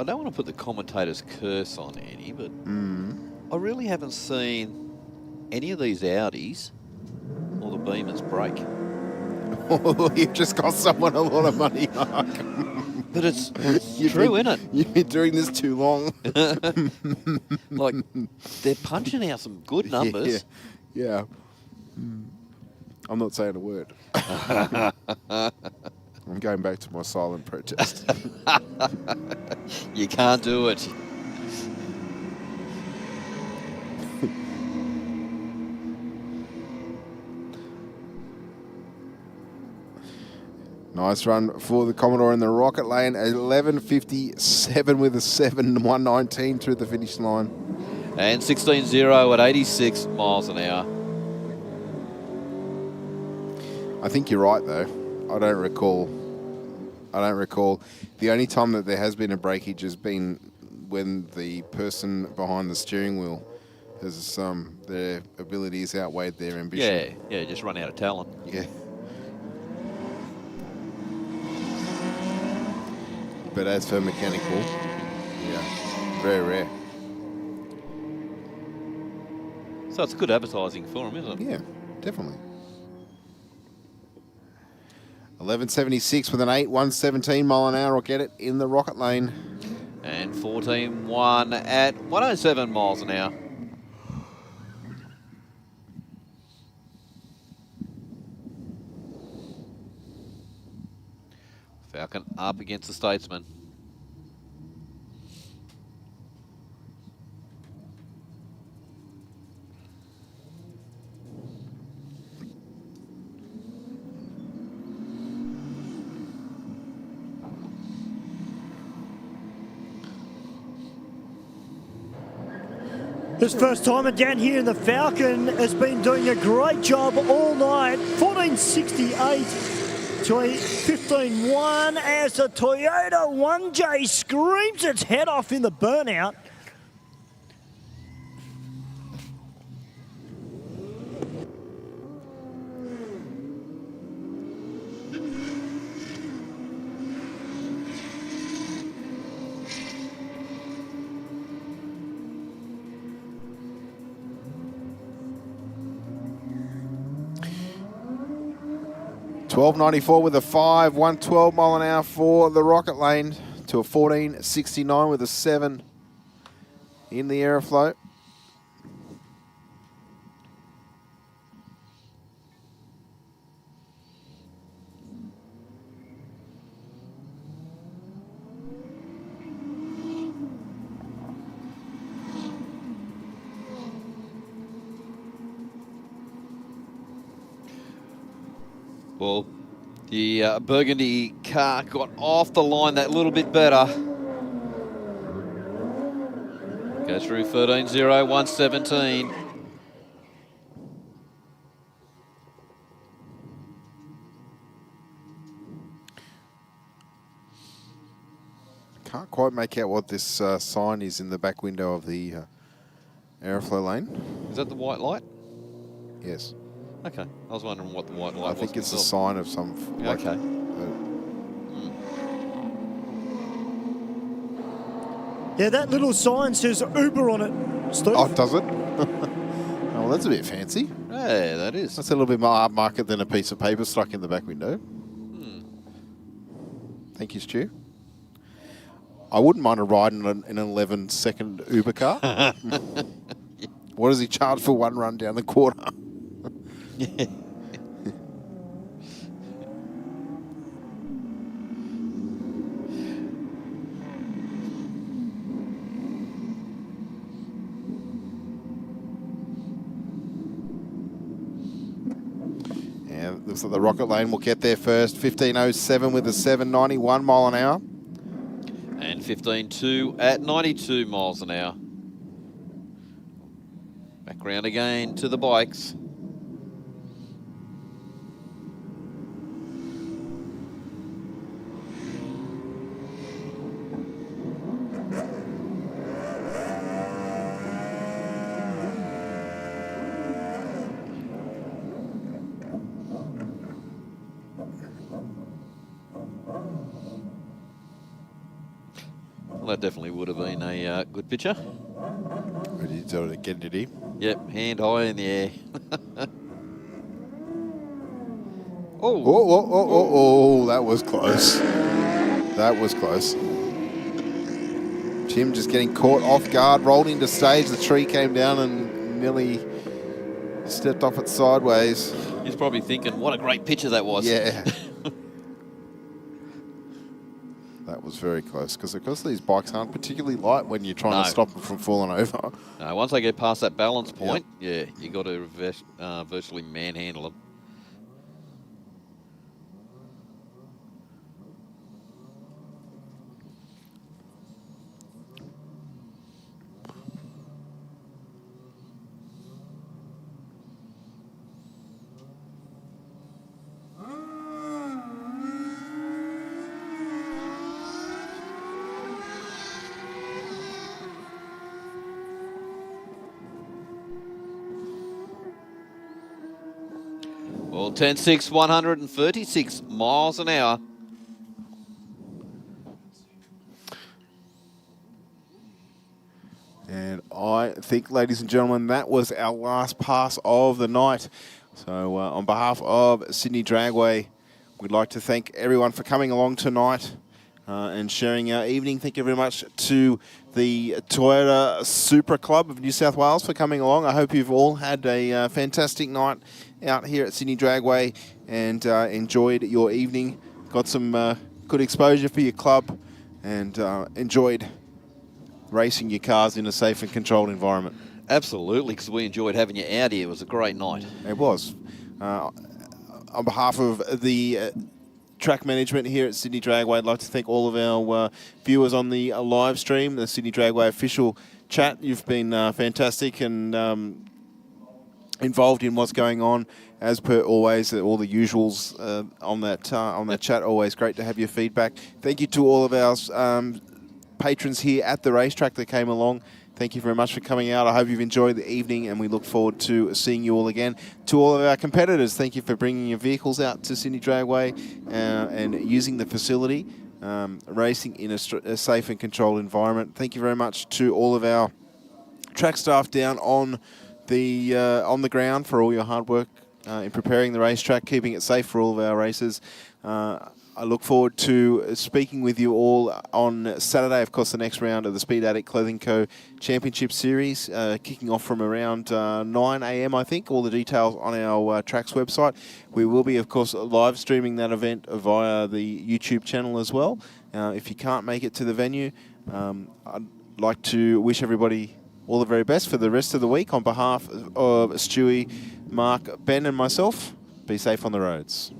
Speaker 2: I don't want to put the commentator's curse on any, but I really haven't seen any of these Audis or the Beamers break.
Speaker 3: You've just cost someone a lot of money, Mark.
Speaker 2: But it's true, isn't it?
Speaker 3: You've been doing this too long.
Speaker 2: Like, they're punching out some good numbers.
Speaker 3: Yeah. I'm not saying a word. I'm going back to my silent protest.
Speaker 2: You can't do it.
Speaker 3: Nice run for the Commodore in the rocket lane. 11.57 with a 7.119 through the finish line.
Speaker 2: And 16.0 at 86 miles an hour.
Speaker 3: I think you're right, though. I don't recall. The only time that there has been a breakage has been when the person behind the steering wheel has their abilities outweighed their ambition.
Speaker 2: Yeah, just run out of talent.
Speaker 3: Yeah. But as for mechanical, yeah, very rare.
Speaker 2: So it's good advertising for them, isn't it?
Speaker 3: Yeah, definitely. 11.76 with an 8.117 mile an hour will get it in the rocket lane.
Speaker 2: And 14.1 at 107 miles an hour. Falcon up against the Statesman.
Speaker 1: This first timer down here in the Falcon has been doing a great job all night. 14.68 to a 15.1 as the Toyota 1J screams its head off in the burnout.
Speaker 3: $12.94 with a 5, 112 mile an hour for the rocket lane to a 14.69 with a 7 in the Aeroflow.
Speaker 2: Well, the Burgundy car got off the line that little bit better. Goes through 13.0, 117.
Speaker 3: Can't quite make out what this sign is in the back window of the Aeroflow lane.
Speaker 2: Is that the white light?
Speaker 3: Yes.
Speaker 2: Okay. I was wondering what the white light was.
Speaker 3: I think it's a
Speaker 2: myself.
Speaker 3: sign of some...
Speaker 2: Okay.
Speaker 1: Yeah, that little sign says Uber on it, Steve.
Speaker 3: Oh, does it? Oh, well, that's a bit fancy.
Speaker 2: Yeah, that is.
Speaker 3: That's a little bit more upmarket than a piece of paper stuck in the back window. Thank you, Stu. I wouldn't mind a ride in an 11-second Uber car. What does he charge for one run down the quarter?
Speaker 2: Yeah.
Speaker 3: Yeah, looks like the rocket lane will get there first. 15.07 with a 7.91 mile an hour.
Speaker 2: And 15.2 at 92 miles an hour. Back round again to the bikes. that definitely would have been a good picture.
Speaker 3: Did you do it, get it in?
Speaker 2: Yep, hand high in the air.
Speaker 3: Oh, that was close. That was close. Tim just getting caught off guard, rolled into stage. The tree came down and nearly stepped off it sideways.
Speaker 2: He's probably thinking, what a great picture that was.
Speaker 3: Yeah. That was very close, because these bikes aren't particularly light when you're trying to stop them from falling over.
Speaker 2: No, once they get past that balance point, yeah, you got to virtually manhandle them. Well, 10.6, 136 miles an hour.
Speaker 3: And I think, ladies and gentlemen, that was our last pass of the night. So on behalf of Sydney Dragway, we'd like to thank everyone for coming along tonight and sharing our evening. Thank you very much to the Toyota Supra Club of New South Wales for coming along. I hope you've all had a fantastic night out here at Sydney Dragway and enjoyed your evening. Got some good exposure for your club and enjoyed racing your cars in a safe and controlled environment.
Speaker 2: Absolutely, because we enjoyed having you out here. It was a great night.
Speaker 3: It was. On behalf of the track management here at Sydney Dragway, I'd like to thank all of our viewers on the live stream, the Sydney Dragway official chat. You've been fantastic and involved in what's going on, as per always. All the usuals on that chat. Always great to have your feedback. Thank you to all of our patrons here at the racetrack that came along. Thank you very much for coming out. I hope you've enjoyed the evening, and we look forward to seeing you all again. To all of our competitors, thank you for bringing your vehicles out to Sydney Dragway and using the facility, racing in a safe and controlled environment. Thank you very much to all of our track staff down on the ground for all your hard work in preparing the racetrack, keeping it safe for all of our racers. I look forward to speaking with you all on Saturday. Of course, the next round of the Speed Addict Clothing Co. Championship Series, kicking off from around 9 a.m, I think. All the details on our Tracks website. We will be, of course, live streaming that event via the YouTube channel as well. If you can't make it to the venue, I'd like to wish everybody all the very best for the rest of the week. On behalf of Stewie, Mark, Ben and myself, be safe on the roads.